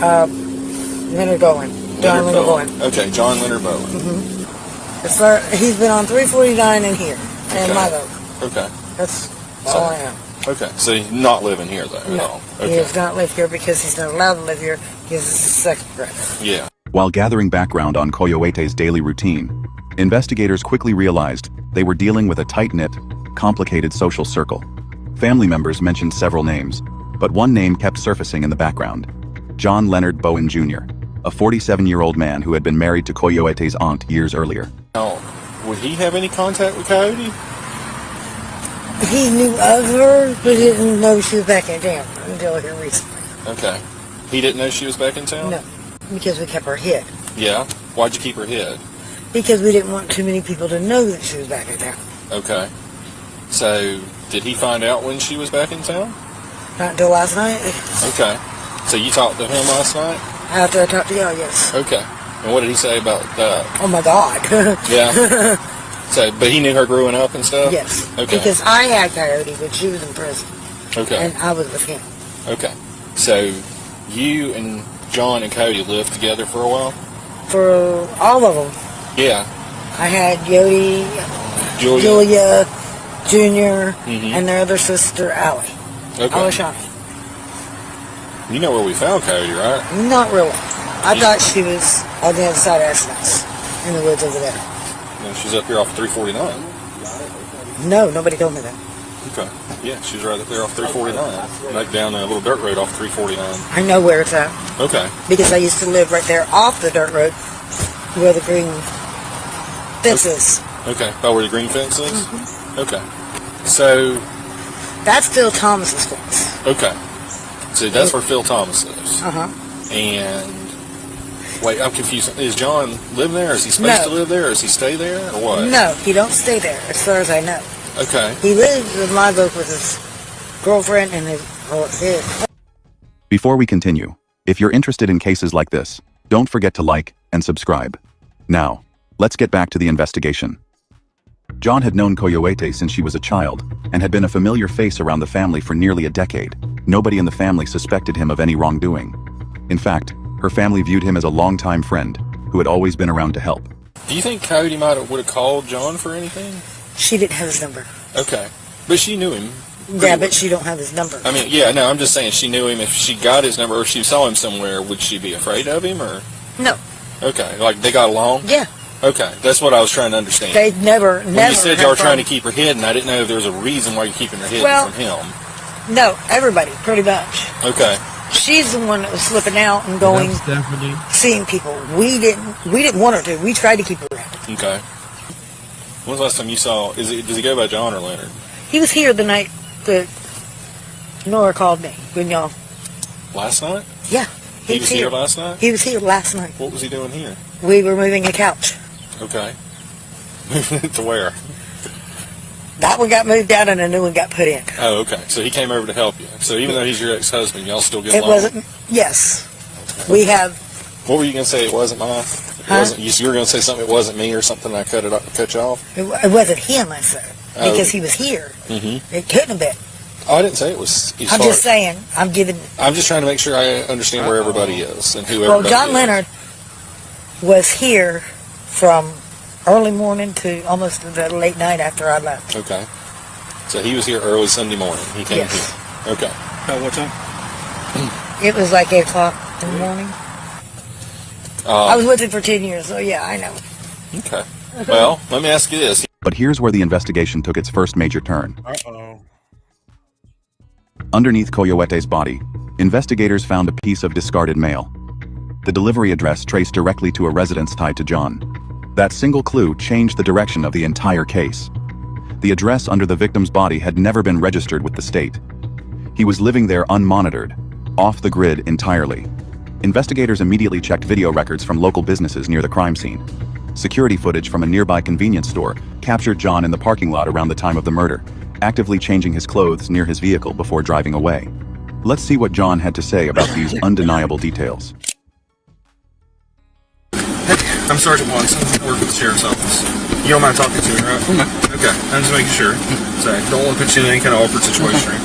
Leonard Bowen. John Leonard Bowen. Okay, John Leonard Bowen. Mm-hmm. He's been on 349 in here, and my vote. Okay. That's all I am. Okay, so he's not living here, though, at all? He does not live here because he's not allowed to live here because it's a sex brother. Yeah. While gathering background on Coyote's daily routine, investigators quickly realized they were dealing with a tight-knit, complicated social circle. Family members mentioned several names, but one name kept surfacing in the background: John Leonard Bowen Jr., a 47-year-old man who had been married to Coyote's aunt years earlier. Now, would he have any contact with Coyote? He knew of her, but didn't know she was back in town until here recently. Okay. He didn't know she was back in town? No, because we kept her hid. Yeah? Why'd you keep her hid? Because we didn't want too many people to know that she was back in town. Okay. So, did he find out when she was back in town? Not until last night. Okay. So you talked to him last night? After I talked to y'all, yes. Okay. And what did he say about that? Oh my God. Yeah. So, but he knew her growing up and stuff? Yes. Okay. Because I had Coyote, but she was in prison. Okay. And I was with him. Okay. So, you and John and Cody lived together for a while? For all of them. Yeah. I had Yodi, Julia Jr., and their other sister, Allie. Okay. Alishani. You know where we found Cody, right? Not really. I thought she was on the other side of Ashlands, in the woods over there. No, she's up here off 349. No, nobody told me that. Okay. Yeah, she's right up there off 349. Like down a little dirt road off 349. I know where it's at. Okay. Because I used to live right there off the dirt road where the green fence is. Okay. About where the green fence is? Okay. So... That's Phil Thomas's fence. Okay. So that's where Phil Thomas lives. Uh-huh. And... Wait, I'm confused. Is John live there? Is he supposed to live there? Or does he stay there? Or what? No, he don't stay there, as far as I know. Okay. He lives in Live Oak with his girlfriend and his kid. Before we continue, if you're interested in cases like this, don't forget to like and subscribe. Now, let's get back to the investigation. John had known Coyote since she was a child, and had been a familiar face around the family for nearly a decade. Nobody in the family suspected him of any wrongdoing. In fact, her family viewed him as a longtime friend, who had always been around to help. Do you think Cody would have called John for anything? She didn't have his number. Okay. But she knew him. Yeah, but she don't have his number. I mean, yeah, no, I'm just saying she knew him. If she got his number or she saw him somewhere, would she be afraid of him or? No. Okay, like they got along? Yeah. Okay, that's what I was trying to understand. They never When you said y'all were trying to keep her hidden, I didn't know if there was a reason why you're keeping her hidden from him. No, everybody, pretty much. Okay. She's the one that was slipping out and going, seeing people. We didn't want her to. We tried to keep her in. Okay. When was the last time you saw? Does he go by John or Leonard? He was here the night that Nora called me when y'all Last night? Yeah. He was here last night? He was here last night. What was he doing here? We were moving a couch. Okay. Moving it to where? That one got moved out and a new one got put in. Oh, okay. So he came over to help you. So even though he's your ex-husband, y'all still get It along? wasn't, yes. We have, What were you going to say? It wasn't mine? It wasn't, you were going to say something, it wasn't me or something, I cut you off? it wasn't him, I said, because he was here. Mm-hmm. It couldn't have been. Oh, I didn't say it was. I'm just saying, I'm just trying to make sure I understand where everybody is and who well, everybody John is. Leonard was here from early morning to almost the late night after I left. Okay. So he was here early Sunday morning. He came Yes. here. Okay. What time? It was like 8 o'clock in the morning. I was with him for 10 years, so yeah, I know. Okay. Well, let me ask you this. But here's where the investigation took its first major turn. Uh-oh. Underneath Coyote's body, investigators found a piece of discarded mail. The delivery address traced directly to a residence tied to John. That single clue changed the direction of the entire case. The address under the victim's body had never been registered with the state. He was living there unmonitored, off the grid entirely. Investigators immediately checked video records from local businesses near the crime scene. Security footage from a nearby convenience store captured John in the parking lot around the time of the murder, actively changing his clothes near his vehicle before driving away. Let's see what John had to say about these undeniable details. I'm Sergeant Watson. I work with the Sheriff's Office. You don't mind talking to me, right? Okay, I'm just making sure. So, don't want to put you in any kind of awkward situation.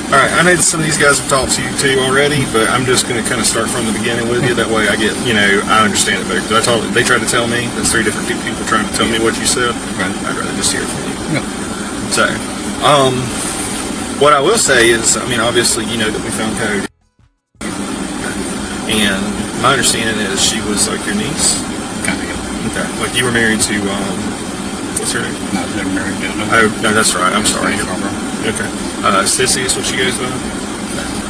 Alright, I know that some of these guys have talked to you too already, but I'm just going to kind of start from the beginning with you. That way I get, I understand it better. Because they tried to tell me, there's 3 different people trying to tell me what you said. I'd rather just hear it from you. So, what I will say is, obviously, you know that we found Cody. And my understanding is she was like your niece? Kind of, yeah. Okay. Like you were married to, what's her name? No, I was never married to her. Oh, no, that's right. I'm sorry. Okay. Sissy is what she goes by?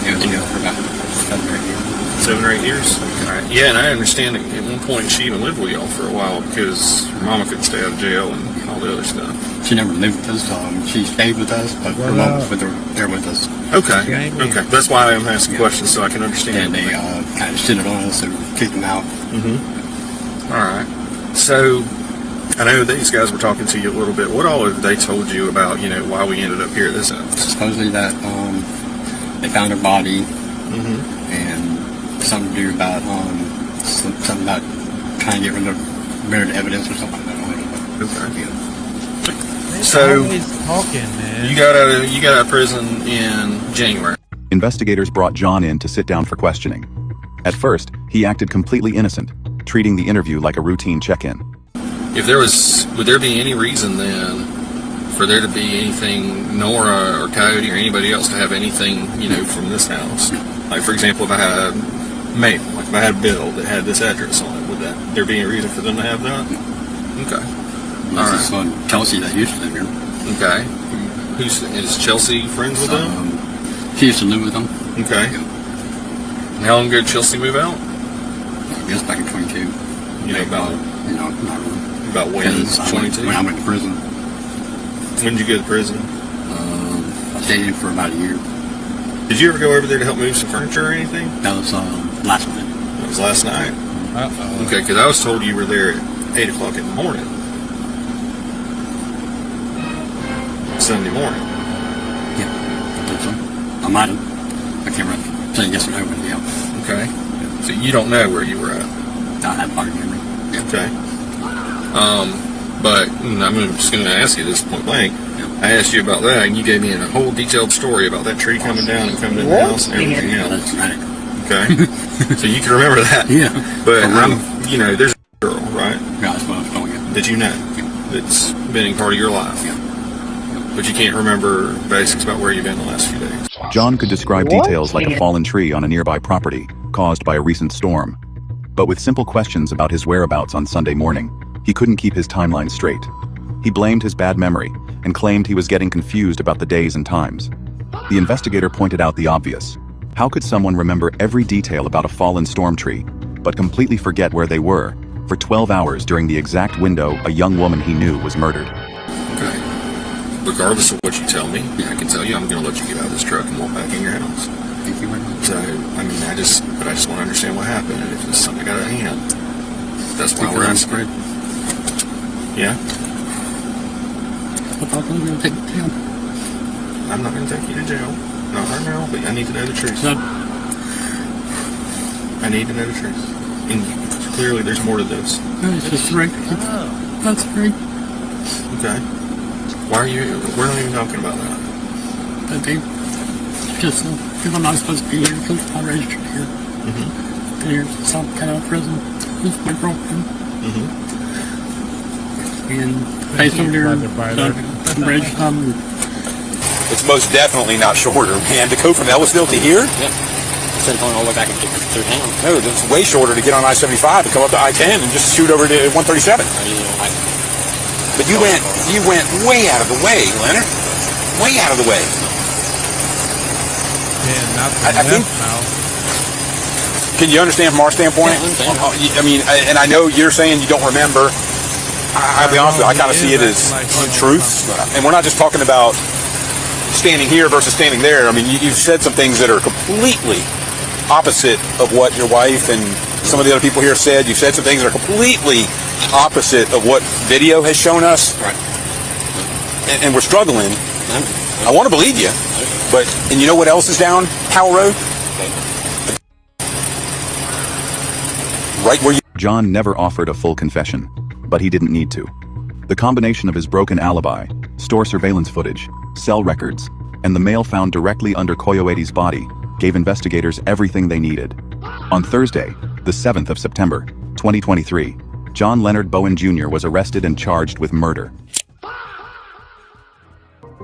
Yeah, for about 7 or 8 years. 7 or 8 years? All right. Yeah, and I understand that at one point she even lived with y'all for a while because her mama couldn't stay out of jail and all the other stuff. She never lived with us. She stayed with us, but her mom was there with us. Okay. Okay. That's why I'm asking questions so I can understand. And they kind of shitted on us and kicked them out. Mm-hmm. All right. So, I know these guys were talking to you a little bit. What all have they told you about, why we ended up here at this house? Supposedly that they found her body and something to do about something about trying to get rid of evidence or something. I don't know. Okay. So, you got out of prison in January. Investigators brought John in to sit down for questioning. At first, he acted completely innocent, treating the interview like a routine check-in. Would there be any reason then for there to be anything, Nora or Cody or anybody else to have anything, from this house? Like, for example, if I had mail, like if I had a bill that had this address on it, would there be any reason for them to have that? Okay. All right. This one, Chelsea, that used to live here. Okay. Is Chelsea friends with them? She used to live with them. Okay. And how long ago did Chelsea move out? I guess back in 22. About when? 22? When I went to prison. When did you go to prison? I stayed in for about a year. Did you ever go over there to help move some furniture or anything? That was last night. That was last night? Okay, because I was told you were there at 8 o'clock in the morning. Sunday morning. Yeah, I think so. I might have. I can't remember. Say yes or no, but yeah. Okay. So you don't know where you were at? I have part memory. Yeah. Okay. But I'm just going to ask you this point blank. I asked you about that, and you gave me a whole detailed story about that tree coming down and coming in the house and everything else. Okay. So you can remember that. Yeah. But there's a girl, right? Yeah, that's what I was calling it. That you know, that's been a part of your life. Yeah. But you can't remember basics about where you've been the last few days. John could describe details like a fallen tree on a nearby property caused by a recent storm. But with simple questions about his whereabouts on Sunday morning, he couldn't keep his timeline straight. He blamed his bad memory and claimed he was getting confused about the days and times. The investigator pointed out the obvious. How could someone remember every detail about a fallen storm tree, but completely forget where they were for 12 hours during the exact window a young woman he knew was murdered? Okay. Regardless of what you tell me, I can tell you I'm going to let you get out of this truck and walk back in your house. Thank you very much. So, I mean, I just want to understand what happened and if it's something got out of hand. That's why we're asking. Yeah? What about going to take you to jail? I'm not going to take you to jail. Not right now, but I need to know the truth. No. I need to know the truth. And clearly there's more to this. No, it's just right. That's right. Okay. Why are you... We're not even talking about that. But they just... Because I'm not supposed to be here, because I'm not registered here. Mm-hmm. Been here since I'm kind of prison. This is my girlfriend. Mm-hmm. And based on their bridge time. It's most definitely not shorter, man. To go from Ellisville to here? Yeah. Instead of going all the way back and through town. No, it's way shorter to get on I-75 and come up to I-10 and just shoot over to 137. But you went way out of the way, Leonard. Way out of the way. Man, not I think. Can you understand from our standpoint? I mean, and I know you're saying you don't remember. I'll be honest with you, I kind of see it as untruths. And we're not just talking about standing here versus standing there. I mean, you've said some things that are completely opposite of what your wife and some of the other people here said. You've said some things that are completely opposite of what video has shown us. Right. And we're struggling. I want to believe you. But, and you know what else is down Powell Road? Right where you... John never offered a full confession, but he didn't need to. The combination of his broken alibi, store surveillance footage, cell records, and the mail found directly under Coyote's body gave investigators everything they needed. On Thursday, the 7th of September, 2023, John Leonard Bowen Jr. was arrested and charged with murder.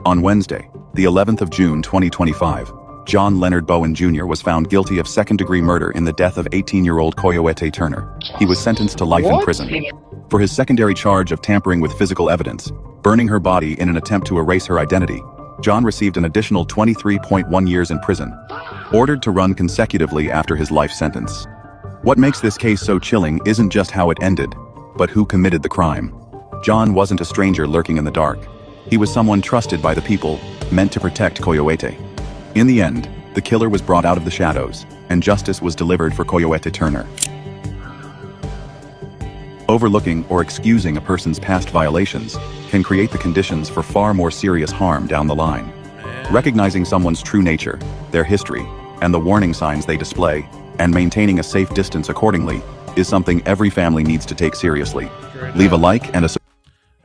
On Wednesday, the 11th of June 2025, John Leonard Bowen Jr. was found guilty of second-degree murder in the death of 18-year-old Coyote Turner. He was sentenced to life in prison. For his secondary charge of tampering with physical evidence, burning her body in an attempt to erase her identity, John received an additional 23.1 years in prison, ordered to run consecutively after his life sentence. What makes this case so chilling isn't just how it ended, but who committed the crime. John wasn't a stranger lurking in the dark. He was someone trusted by the people, meant to protect Coyote. In the end, the killer was brought out of the shadows, and justice was delivered for Coyote Turner. Overlooking or excusing a person's past violations can create the conditions for far more serious harm down the line. Recognizing someone's true nature, their history, and the warning signs they display, and maintaining a safe distance accordingly, is something every family needs to take seriously. Leave a like and a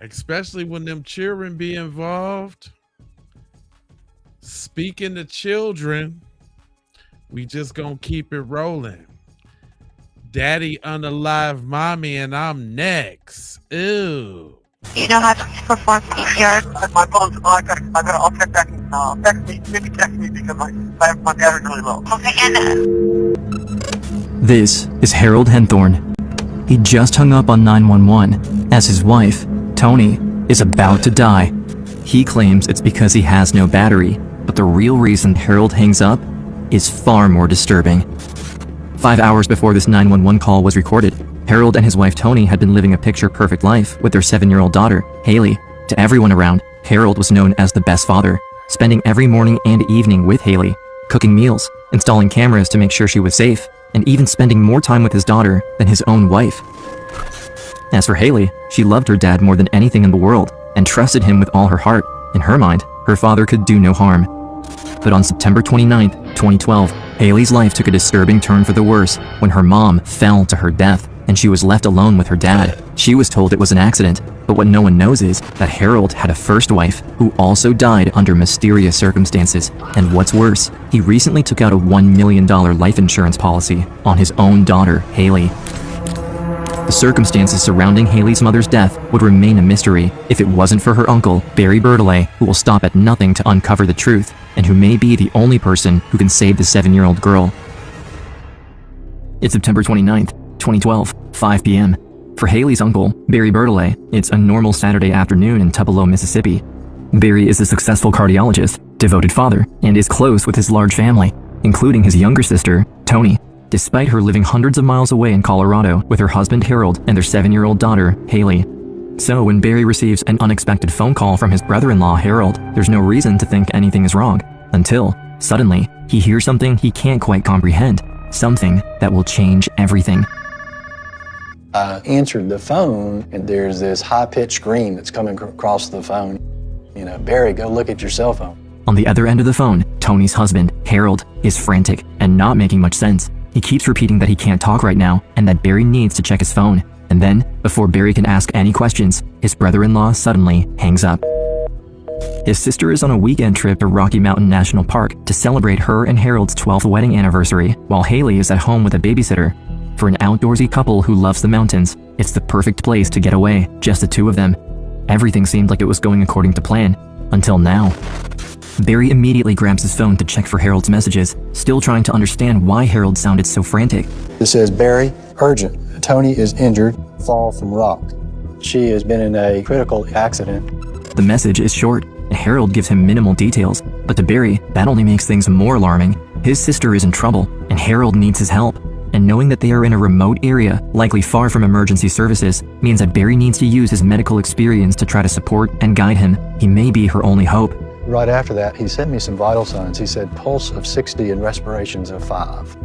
especially when them children be involved. Speaking to children, we just gonna keep it rolling. Daddy unalive mommy and I'm next. Ew. You know how to perform CPR? My phone's on. I'll check back now. Text me. Maybe text me because my battery's really low. Okay, and This is Harold Henthorne. He just hung up on 911 as his wife, Tony, is about to die. He claims it's because he has no battery, but the real reason Harold hangs up is far more disturbing. 5 hours before this 911 call was recorded, Harold and his wife Tony had been living a picture-perfect life with their 7-year-old daughter, Haley. To everyone around, Harold was known as the best father, spending every morning and evening with Haley, cooking meals, installing cameras to make sure she was safe, and even spending more time with his daughter than his own wife. As for Haley, she loved her dad more than anything in the world and trusted him with all her heart. In her mind, her father could do no harm. But on September 29th, 2012, Haley's life took a disturbing turn for the worse when her mom fell to her death and she was left alone with her dad. She was told it was an accident, but what no one knows is that Harold had a first wife who also died under mysterious circumstances. And what's worse, he recently took out a $1 million life insurance policy on his own daughter, Haley. The circumstances surrounding Haley's mother's death would remain a mystery if it wasn't for her uncle, Barry Bertollet, who will stop at nothing to uncover the truth, and who may be the only person who can save the 7-year-old girl. It's September 29th, 2012, 5 p.m. For Haley's uncle, Barry Bertollet, it's a normal Saturday afternoon in Tupelo, Mississippi. Barry is a successful cardiologist, devoted father, and is close with his large family, including his younger sister, Tony. Despite her living hundreds of miles away in Colorado with her husband Harold and their 7-year-old daughter, Haley. So when Barry receives an unexpected phone call from his brother-in-law, Harold, there's no reason to think anything is wrong. Until, suddenly, he hears something he can't quite comprehend, something that will change everything. I answered the phone, and there's this high-pitched scream that's coming across the phone. You know, Barry, go look at your cell phone. On the other end of the phone, Tony's husband, Harold, is frantic and not making much sense. He keeps repeating that he can't talk right now and that Barry needs to check his phone. And then, before Barry can ask any questions, his brother-in-law suddenly hangs up. His sister is on a weekend trip to Rocky Mountain National Park to celebrate her and Harold's 12th wedding anniversary, while Haley is at home with a babysitter. For an outdoorsy couple who loves the mountains, it's the perfect place to get away, just the two of them. Everything seemed like it was going according to plan, until now. Barry immediately grabs his phone to check for Harold's messages, still trying to understand why Harold sounded so frantic. It says, Barry, urgent. Tony is injured, fall from rock. She has been in a critical accident. The message is short, and Harold gives him minimal details, but to Barry, that only makes things more alarming. His sister is in trouble, and Harold needs his help. And knowing that they are in a remote area, likely far from emergency services, means that Barry needs to use his medical experience to try to support and guide him. He may be her only hope. Right after that, he sent me some vital signs. He said pulse of 60 and respirations of 5.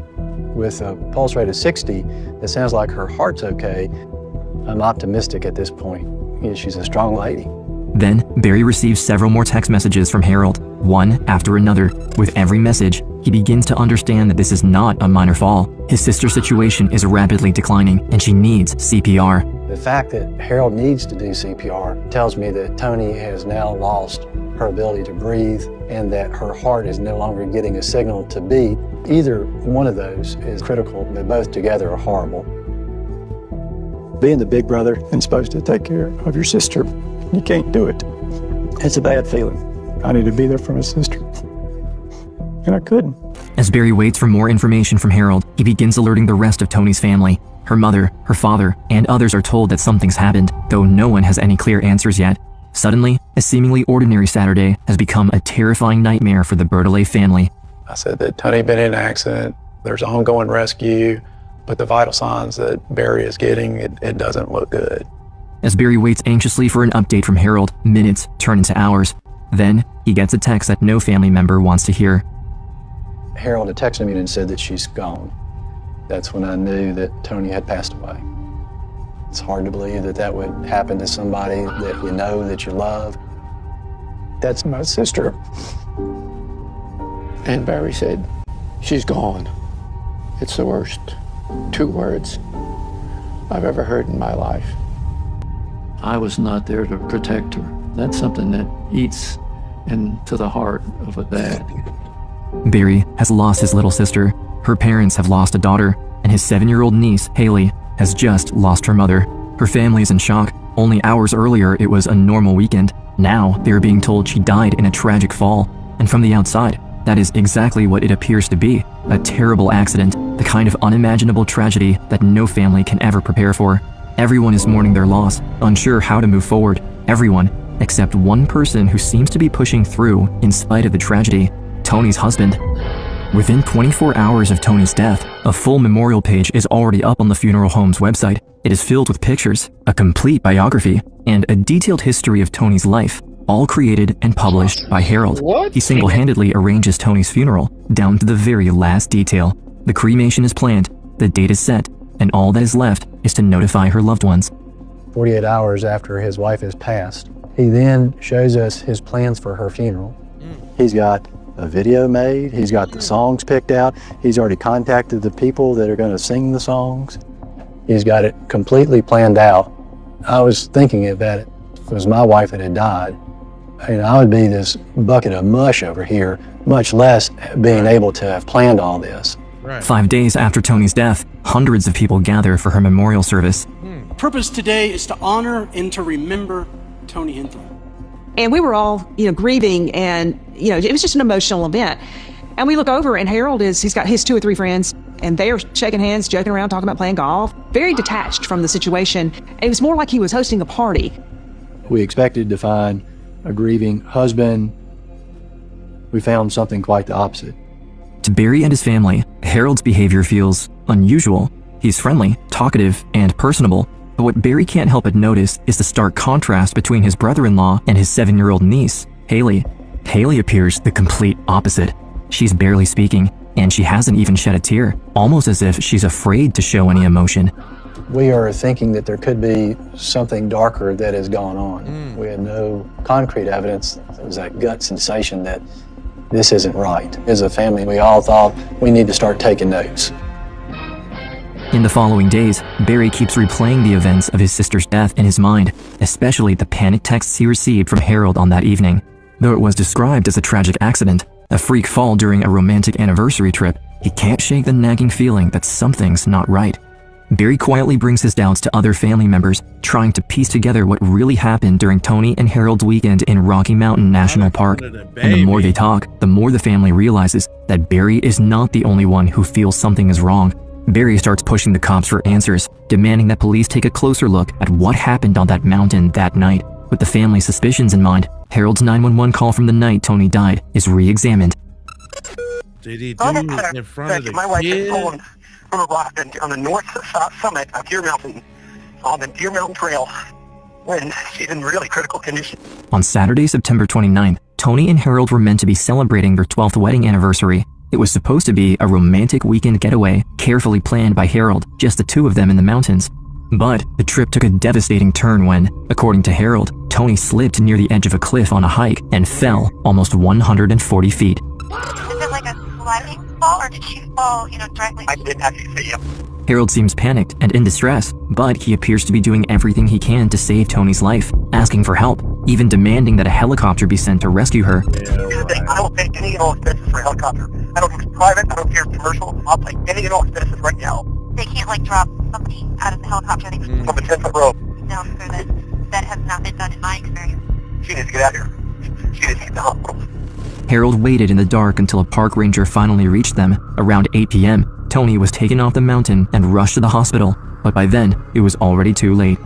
With a pulse rate of 60, it sounds like her heart's okay. I'm optimistic at this point. You know, she's a strong lady. Then, Barry receives several more text messages from Harold, one after another. With every message, he begins to understand that this is not a minor fall. His sister's situation is rapidly declining, and she needs CPR. The fact that Harold needs to do CPR tells me that Tony has now lost her ability to breathe and that her heart is no longer getting a signal to beat. Either one of those is critical, but both together are horrible. Being the big brother and supposed to take care of your sister, you can't do it. It's a bad feeling. I need to be there for my sister, and I couldn't. As Barry waits for more information from Harold, he begins alerting the rest of Tony's family. Her mother, her father, and others are told that something's happened, though no one has any clear answers yet. Suddenly, a seemingly ordinary Saturday has become a terrifying nightmare for the Bertolet family. I said that Tony had been in an accident, there's ongoing rescue, but the vital signs that Barry is getting, it doesn't look good. As Barry waits anxiously for an update from Harold, minutes turn into hours. Then, he gets a text that no family member wants to hear. Harold had texted me and said that she's gone. That's when I knew that Tony had passed away. It's hard to believe that that would happen to somebody that you know, that you love. That's my sister. And Barry said, she's gone. It's the worst 2 words I've ever heard in my life. I was not there to protect her. That's something that eats into the heart of a dad. Barry has lost his little sister, her parents have lost a daughter, and his 7-year-old niece, Haley, has just lost her mother. Her family is in shock. Only hours earlier, it was a normal weekend. Now, they are being told she died in a tragic fall. And from the outside, that is exactly what it appears to be. A terrible accident, the kind of unimaginable tragedy that no family can ever prepare for. Everyone is mourning their loss, unsure how to move forward. Everyone, except one person who seems to be pushing through in spite of the tragedy, Tony's husband. Within 24 hours of Tony's death, a full memorial page is already up on the funeral home's website. It is filled with pictures, a complete biography, and a detailed history of Tony's life, all created and published by Harold. He single-handedly arranges Tony's funeral, down to the very last detail. The cremation is planned, the date is set, and all that is left is to notify her loved ones. 48 hours after his wife has passed, he then shows us his plans for her funeral. He's got a video made, he's got the songs picked out, he's already contacted the people that are going to sing the songs. He's got it completely planned out. I was thinking that if it was my wife that had died, I would be this bucket of mush over here, much less being able to have planned all this. 5 days after Tony's death, hundreds of people gather for her memorial service. The purpose today is to honor and to remember Tony Hinthorn. And we were all, grieving, and, it was just an emotional event. And we look over, and Harold he's got his 2 or 3 friends, and they are shaking hands, joking around, talking about playing golf. Very detached from the situation. It was more like he was hosting a party. We expected to find a grieving husband. We found something quite the opposite. To Barry and his family, Harold's behavior feels unusual. He's friendly, talkative, and personable. But what Barry can't help but notice is the stark contrast between his brother-in-law and his 7-year-old niece, Haley. Haley appears the complete opposite. she's barely speaking, and she hasn't even shed a tear, almost as if she's afraid to show any emotion. We are thinking that there could be something darker that has gone on. We had no concrete evidence. It was that gut sensation that this isn't right. As a family, we all thought we need to start taking notes. In the following days, Barry keeps replaying the events of his sister's death in his mind, especially the panic texts he received from Harold on that evening. Though it was described as a tragic accident, a freak fall during a romantic anniversary trip, he can't shake the nagging feeling that something's not right. Barry quietly brings his doubts to other family members, trying to piece together what really happened during Tony and Harold's weekend in Rocky Mountain National Park. And the more they talk, the more the family realizes that Barry is not the only one who feels something is wrong. Barry starts pushing the cops for answers, demanding that police take a closer look at what happened on that mountain that night. With the family's suspicions in mind, Harold's 911 call from the night Tony died is re-examined. Did he do it in front of the my wife is kid? pulling from a rock on the north summit of Deer Mountain, on the Deer Mountain Trail, when she's in really critical condition. On Saturday, September 29th, Tony and Harold were meant to be celebrating their 12th wedding anniversary. It was supposed to be a romantic weekend getaway, carefully planned by Harold, just the two of them in the mountains. But the trip took a devastating turn when, according to Harold, Tony slipped near the edge of a cliff on a hike and fell almost 140 feet. Is it like a sliding fall, or did she fall, directly? I didn't actually say yep. Harold seems panicked and in distress, but he appears to be doing everything he can to save Tony's life, asking for help, even demanding that a helicopter be sent to rescue her. Here's the thing, I will pay any and all expenses for a helicopter. I don't care if it's private, I don't care if it's commercial, I'll pay any and all expenses right now. They can't drop somebody out of the helicopter. They From a 10-foot rope. No, sir, that has not been done in my experience. She needs to get out of here. She needs to get to the hospital. Harold waited in the dark until a park ranger finally reached them. Around 8 p.m., Tony was taken off the mountain and rushed to the hospital, but by then, it was already too late.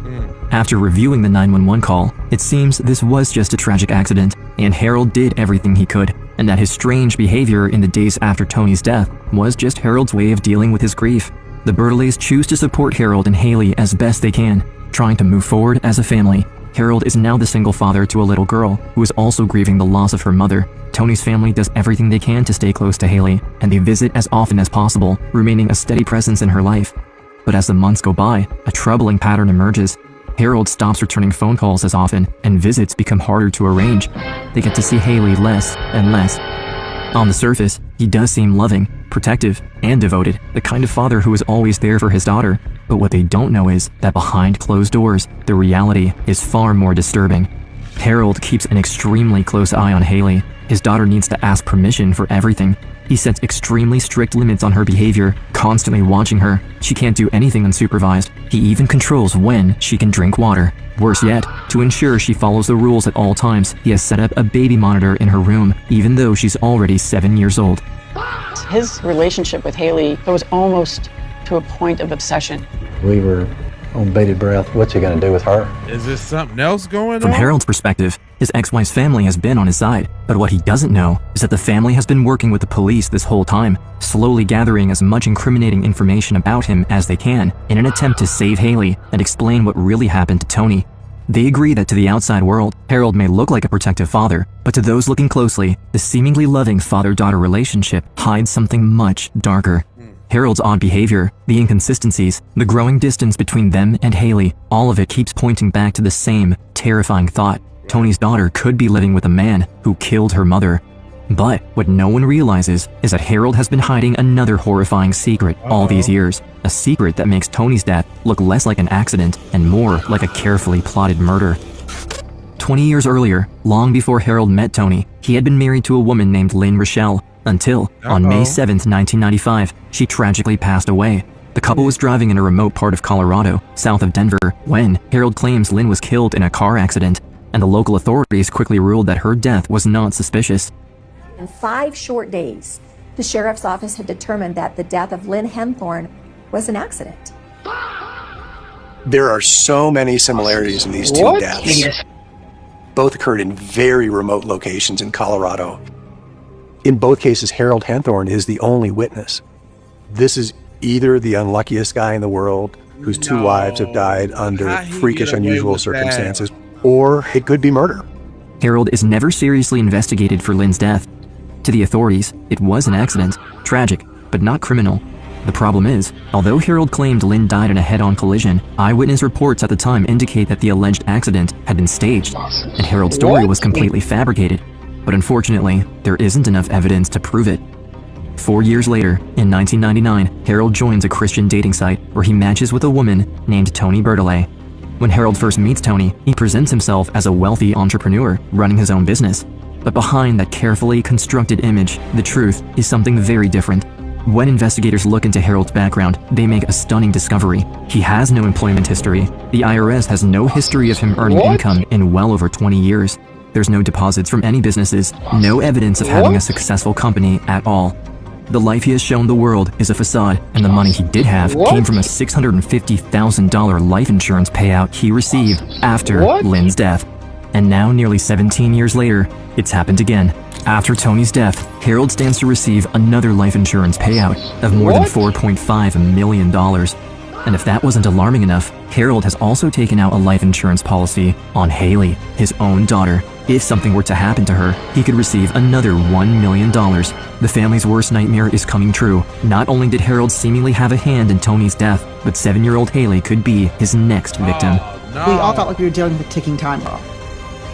After reviewing the 911 call, it seems this was just a tragic accident, and Harold did everything he could, and that his strange behavior in the days after Tony's death was just Harold's way of dealing with his grief. The Bertolays choose to support Harold and Haley as best they can, trying to move forward as a family. Harold is now the single father to a little girl who is also grieving the loss of her mother. Tony's family does everything they can to stay close to Haley, and they visit as often as possible, remaining a steady presence in her life. But as the months go by, a troubling pattern emerges. Harold stops returning phone calls as often, and visits become harder to arrange. They get to see Haley less and less. On the surface, he does seem loving, protective, and devoted, the kind of father who is always there for his daughter. But what they don't know is that behind closed doors, the reality is far more disturbing. Harold keeps an extremely close eye on Haley. His daughter needs to ask permission for everything. He sets extremely strict limits on her behavior, constantly watching her. She can't do anything unsupervised. He even controls when she can drink water. Worse yet, to ensure she follows the rules at all times, he has set up a baby monitor in her room, even though she's already 7 years old. His relationship with Haley was almost to a point of obsession. We were on bated breath. What's he going to do with her? Is there something else going From on? Harold's perspective, his ex-wife's family has been on his side, but what he doesn't know is that the family has been working with the police this whole time, slowly gathering as much incriminating information about him as they can in an attempt to save Haley and explain what really happened to Tony. They agree that to the outside world, Harold may look like a protective father, but to those looking closely, the seemingly loving father-daughter relationship hides something much darker. Harold's odd behavior, the inconsistencies, the growing distance between them and Haley, all of it keeps pointing back to the same terrifying thought. Tony's daughter could be living with a man who killed her mother. But what no one realizes is that Harold has been hiding another horrifying secret all these years. A secret that makes Tony's death look less like an accident and more like a carefully plotted murder. 20 years earlier, long before Harold met Tony, he had been married to a woman named Lynn Rochelle, until, on May 7th, 1995, she tragically passed away. The couple was driving in a remote part of Colorado, south of Denver, when Harold claims Lynn was killed in a car accident, and the local authorities quickly ruled that her death was not suspicious. In 5 short days, the sheriff's office had determined that the death of Lynn Henthorne was an accident. There are so many similarities in these two deaths. Both occurred in very remote locations in Colorado. In both cases, Harold Henthorne is the only witness. This is either the unluckiest guy in the world whose 2 wives have died under freakish, unusual circumstances, or it could be murder. Harold is never seriously investigated for Lynn's death. To the authorities, it was an accident, tragic, but not criminal. The problem is, although Harold claimed Lynn died in a head-on collision, eyewitness reports at the time indicate that the alleged accident had been staged, and Harold's story was completely fabricated. But unfortunately, there isn't enough evidence to prove it. 4 years later, in 1999, Harold joins a Christian dating site where he matches with a woman named Toni Bertollet. When Harold first meets Toni, he presents himself as a wealthy entrepreneur running his own business. But behind that carefully constructed image, the truth is something very different. When investigators look into Harold's background, they make a stunning discovery. He has no employment history. The IRS has no history of him earning income in well over 20 years. There's no deposits from any businesses, no evidence of having a successful company at all. The life he has shown the world is a facade, and the money he did have came from a $650,000 life insurance payout he received after Lynn's death. And now, nearly 17 years later, it's happened again. After Toni's death, Harold stands to receive another life insurance payout of more than $4.5 million. And if that wasn't alarming enough, Harold has also taken out a life insurance policy on Haley, his own daughter. If something were to happen to her, he could receive another $1 million. The family's worst nightmare is coming true. Not only did Harold seemingly have a hand in Toni's death, but 7-year-old Haley could be his next victim. We all felt like we were dealing with a ticking time bomb.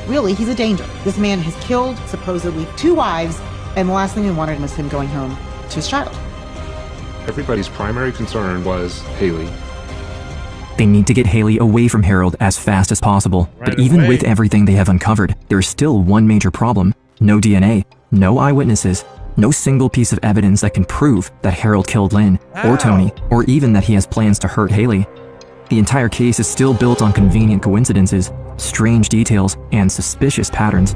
Really, he's a danger. This man has killed, supposedly, 2 wives, and the last thing we wanted was him going home to his child. Everybody's primary concern was Haley. They need to get Haley away from Harold as fast as possible. But even with everything they have uncovered, there is still one major problem. No DNA, no eyewitnesses, no single piece of evidence that can prove that Harold killed Lynn, or Toni, or even that he has plans to hurt Haley. The entire case is still built on convenient coincidences, strange details, and suspicious patterns.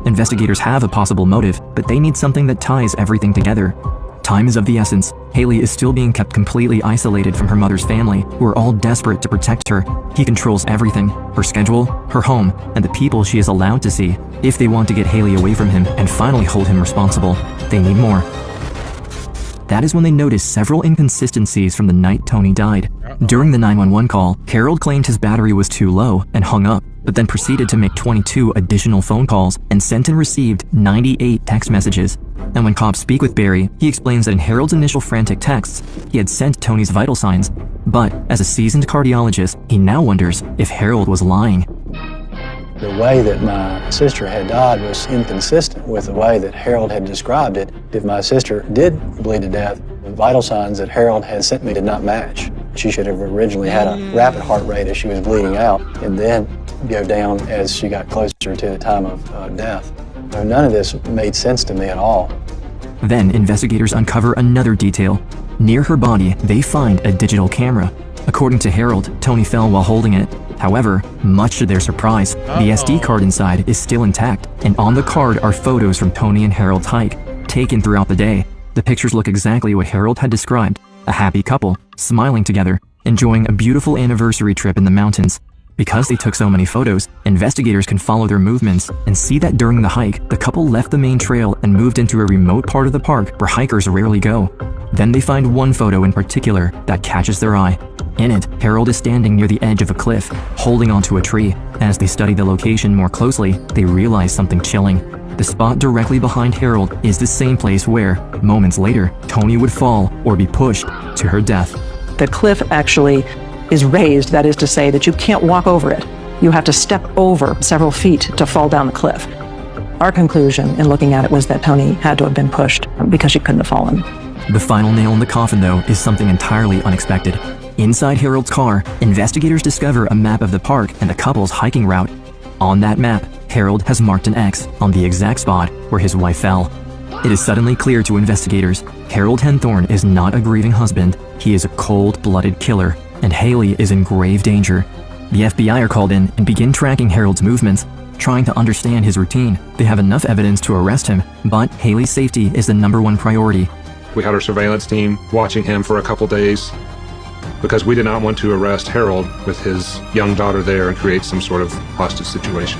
Investigators have a possible motive, but they need something that ties everything together. Time is of the essence. Haley is still being kept completely isolated from her mother's family, who are all desperate to protect her. He controls everything, her schedule, her home, and the people she is allowed to see. If they want to get Haley away from him and finally hold him responsible, they need more. That is when they noticed several inconsistencies from the night Toni died. During the 911 call, Harold claimed his battery was too low and hung up, but then proceeded to make 22 additional phone calls and sent and received 98 text messages. And when cops speak with Barry, he explains that in Harold's initial frantic texts, he had sent Toni's vital signs. But as a seasoned cardiologist, he now wonders if Harold was lying. The way that my sister had died was inconsistent with the way that Harold had described it. If my sister did bleed to death, the vital signs that Harold had sent me did not match. She should have originally had a rapid heart rate as she was bleeding out, and then go down as she got closer to the time of death. So none of this made sense to me at all. Then investigators uncover another detail. Near her body, they find a digital camera. According to Harold, Toni fell while holding it. However, much to their surprise, the SD card inside is still intact, and on the card are photos from Toni and Harold's hike, taken throughout the day. The pictures look exactly what Harold had described, a happy couple, smiling together, enjoying a beautiful anniversary trip in the mountains. Because they took so many photos, investigators can follow their movements and see that during the hike, the couple left the main trail and moved into a remote part of the park where hikers rarely go. Then they find one photo in particular that catches their eye. In it, Harold is standing near the edge of a cliff, holding onto a tree. As they study the location more closely, they realize something chilling. The spot directly behind Harold is the same place where, moments later, Toni would fall or be pushed to her death. The cliff actually is raised, that is to say that you can't walk over it. You have to step over several feet to fall down the cliff. Our conclusion in looking at it was that Toni had to have been pushed because she couldn't have fallen. The final nail in the coffin, though, is something entirely unexpected. Inside Harold's car, investigators discover a map of the park and the couple's hiking route. On that map, Harold has marked an X on the exact spot where his wife fell. It is suddenly clear to investigators, Harold Henthorn is not a grieving husband, he is a cold-blooded killer, and Haley is in grave danger. The FBI are called in and begin tracking Harold's movements, trying to understand his routine. They have enough evidence to arrest him, but Haley's safety is the #1 priority. We had our surveillance team watching him for a couple days because we did not want to arrest Harold with his young daughter there and create some sort of hostage situation.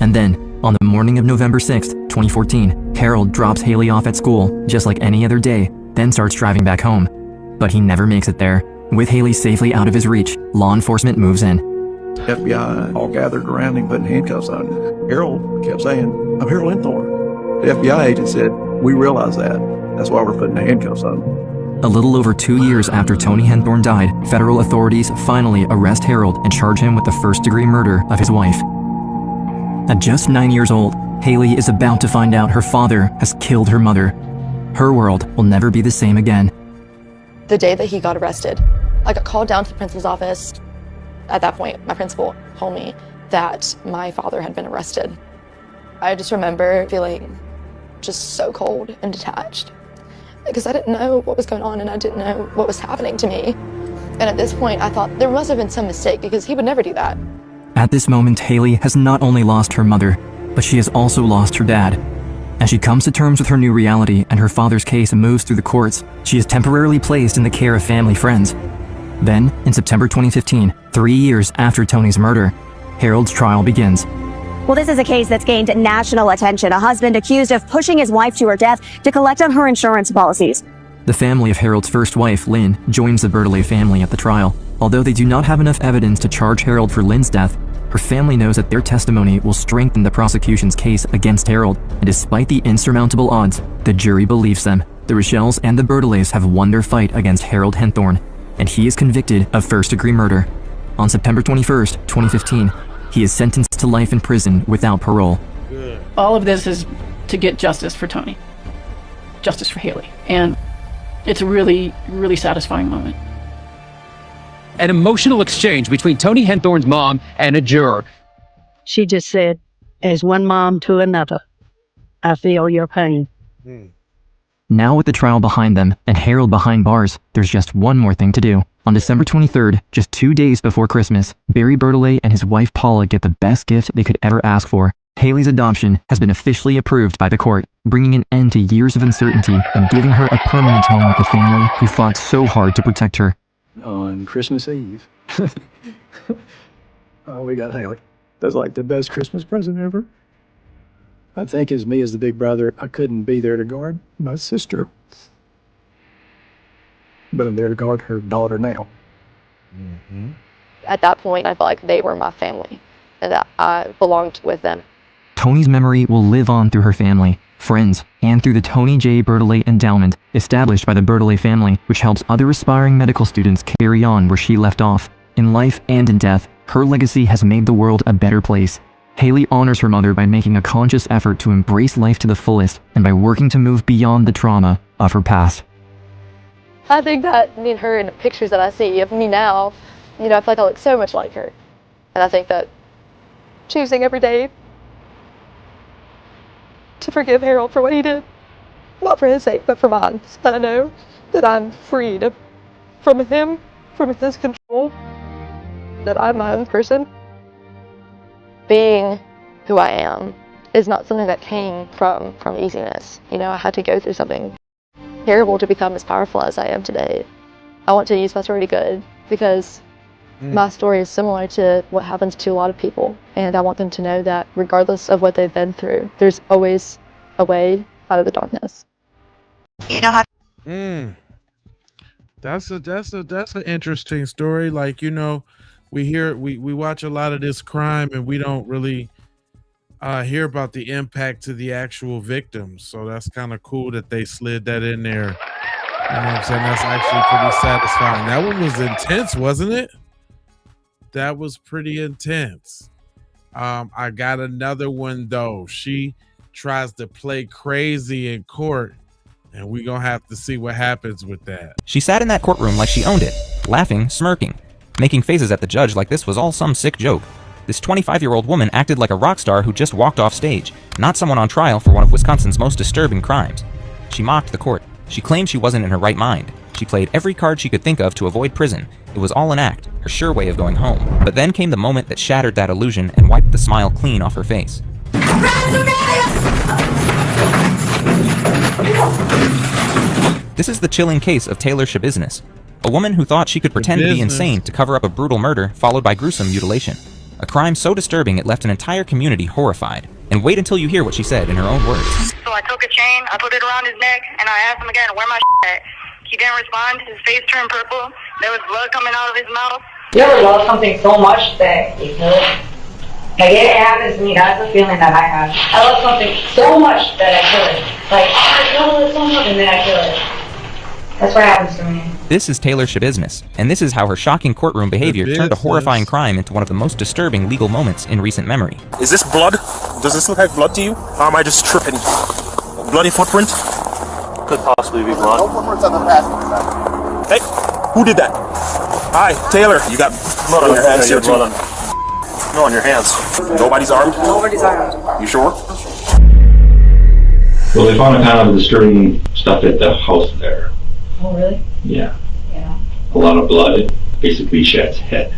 And then, on the morning of November 6th, 2014, Harold drops Haley off at school just like any other day, then starts driving back home. But he never makes it there. With Haley safely out of his reach, law enforcement moves in. FBI all gathered around him, putting handcuffs on him. Harold kept saying, "I'm Harold Henthorn." The FBI agent said, "We realize that. That's why we're putting the handcuffs on him." A little over 2 years after Tony Henthorne died, federal authorities finally arrest Harold and charge him with the first-degree murder of his wife. At just 9 years old, Haley is about to find out her father has killed her mother. Her world will never be the same again. The day that he got arrested, I got called down to the principal's office. At that point, my principal told me that my father had been arrested. I just remember feeling just so cold and detached because I didn't know what was going on and I didn't know what was happening to me. And at this point, I thought there must have been some mistake because he would never do that. At this moment, Haley has not only lost her mother, but she has also lost her dad. As she comes to terms with her new reality and her father's case moves through the courts, she is temporarily placed in the care of family friends. Then, in September 2015, 3 years after Tony's murder, Harold's trial begins. Well, this is a case that's gained national attention. A husband accused of pushing his wife to her death to collect on her insurance policies. The family of Harold's first wife, Lynn, joins the Bertollet family at the trial. Although they do not have enough evidence to charge Harold for Lynn's death, her family knows that their testimony will strengthen the prosecution's case against Harold, and despite the insurmountable odds, the jury believes them. The Rochelles and the Bertolets have won their fight against Harold Henthorne, and he is convicted of first-degree murder. On September 21st, 2015, he is sentenced to life in prison without parole. All of this is to get justice for Tony, justice for Haley, and it's a really, really satisfying moment. An emotional exchange between Tony Henthorne's mom and a juror. She just said, as one mom to another, I feel your pain. Now with the trial behind them and Harold behind bars, there's just one more thing to do. On December 23rd, just 2 days before Christmas, Barry Bertollet and his wife Paula get the best gift they could ever ask for. Haley's adoption has been officially approved by the court, bringing an end to years of uncertainty and giving her a permanent home with the family who fought so hard to protect her. On Christmas Eve, oh, we got Haley. That's like the best Christmas present ever. I think as me as the big brother, I couldn't be there to guard my sister. But I'm there to guard her daughter now. At that point, I felt like they were my family and that I belonged with them. Tony's memory will live on through her family, friends, and through the Tony J. Bertollet Endowment, established by the Bertollet family, which helps other aspiring medical students carry on where she left off. In life and in death, her legacy has made the world a better place. Haley honors her mother by making a conscious effort to embrace life to the fullest and by working to move beyond the trauma of her past. I think that me and her in the pictures that I see of me now, I feel like I look so much like her. And I think that choosing every day to forgive Harold for what he did, not for his sake, but for mine, so that I know that I'm freed from him, from his control, that I'm my own person. Being who I am is not something that came from easiness. I had to go through something terrible to become as powerful as I am today. I want to use my story to good because my story is similar to what happens to a lot of people, and I want them to know that regardless of what they've been through, there's always a way out of the darkness. That's an interesting story. Like, we watch a lot of this crime and we don't really hear about the impact to the actual victims. So that's kind of cool that they slid that in there. You know what I'm saying? That's actually pretty satisfying. That one was intense, wasn't it? That was pretty intense. I got another one though. She tries to play crazy in court, and we're gonna have to see what happens with that. She sat in that courtroom like she owned it, laughing, smirking, making faces at the judge like this was all some sick joke. This 25-year-old woman acted like a rock star who just walked off stage, not someone on trial for one of Wisconsin's most disturbing crimes. She mocked the court. She claimed she wasn't in her right mind. She played every card she could think of to avoid prison. It was all an act, her sure way of going home. But then came the moment that shattered that illusion and wiped the smile clean off her face. This is the chilling case of Taylor Schabusiness, a woman who thought she could pretend to be insane to cover up a brutal murder followed by gruesome mutilation. A crime so disturbing it left an entire community horrified. And wait until you hear what she said in her own words. So I took a chain, I put it around his neck, and I asked him again, where my at? He didn't respond, his face turned purple, there was blood coming out of his mouth. You ever love something so much that you kill it? Like, it happens to me. That's the feeling that I have. I love something so much that I kill it. Like, I love it so much, and then I kill it. That's what happens to me. This is Taylor Schabusiness, and this is how her shocking courtroom behavior turned a horrifying crime into one of the most disturbing legal moments in recent memory. Is this blood? Does this look like blood to you? Or am I just tripping? Bloody footprint? Could possibly be blood. No footprints on the passenger side. Hey, who did that? Hi, Taylor. You got blood on your hands here too. No, on your hands. Nobody's armed? Nobody's armed. You sure? Well, they found a kind of disturbing stuff at the house there. Oh, really? Yeah. Yeah. A lot of blood. Basically Shad's head.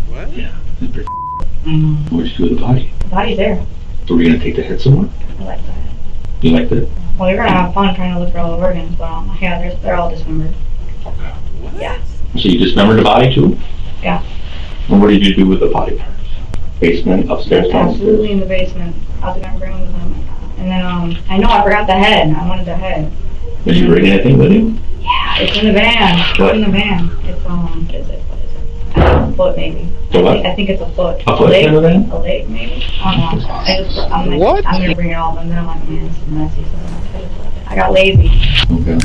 What? Yeah. Where'd you do the body? The body's there. So we're gonna take the head somewhere? I like that. You like that? Well, you're gonna have fun trying to look for all the organs, but yeah, they're all dismembered. Yeah. So you dismembered the body too? Yeah. And what did you do with the body parts? Basement, upstairs, downstairs? Absolutely in the basement. I was gonna bring with him. And then I know I forgot the head. I wanted the head. Did you bring anything with you? Yeah, it's in the van. What? It's in the van. It's what is it? A foot maybe. The what? I think it's a foot. A foot in the van? A leg maybe. I don't know. I'm gonna bring it all, but then I'm like, man, it's messy. So I got lazy.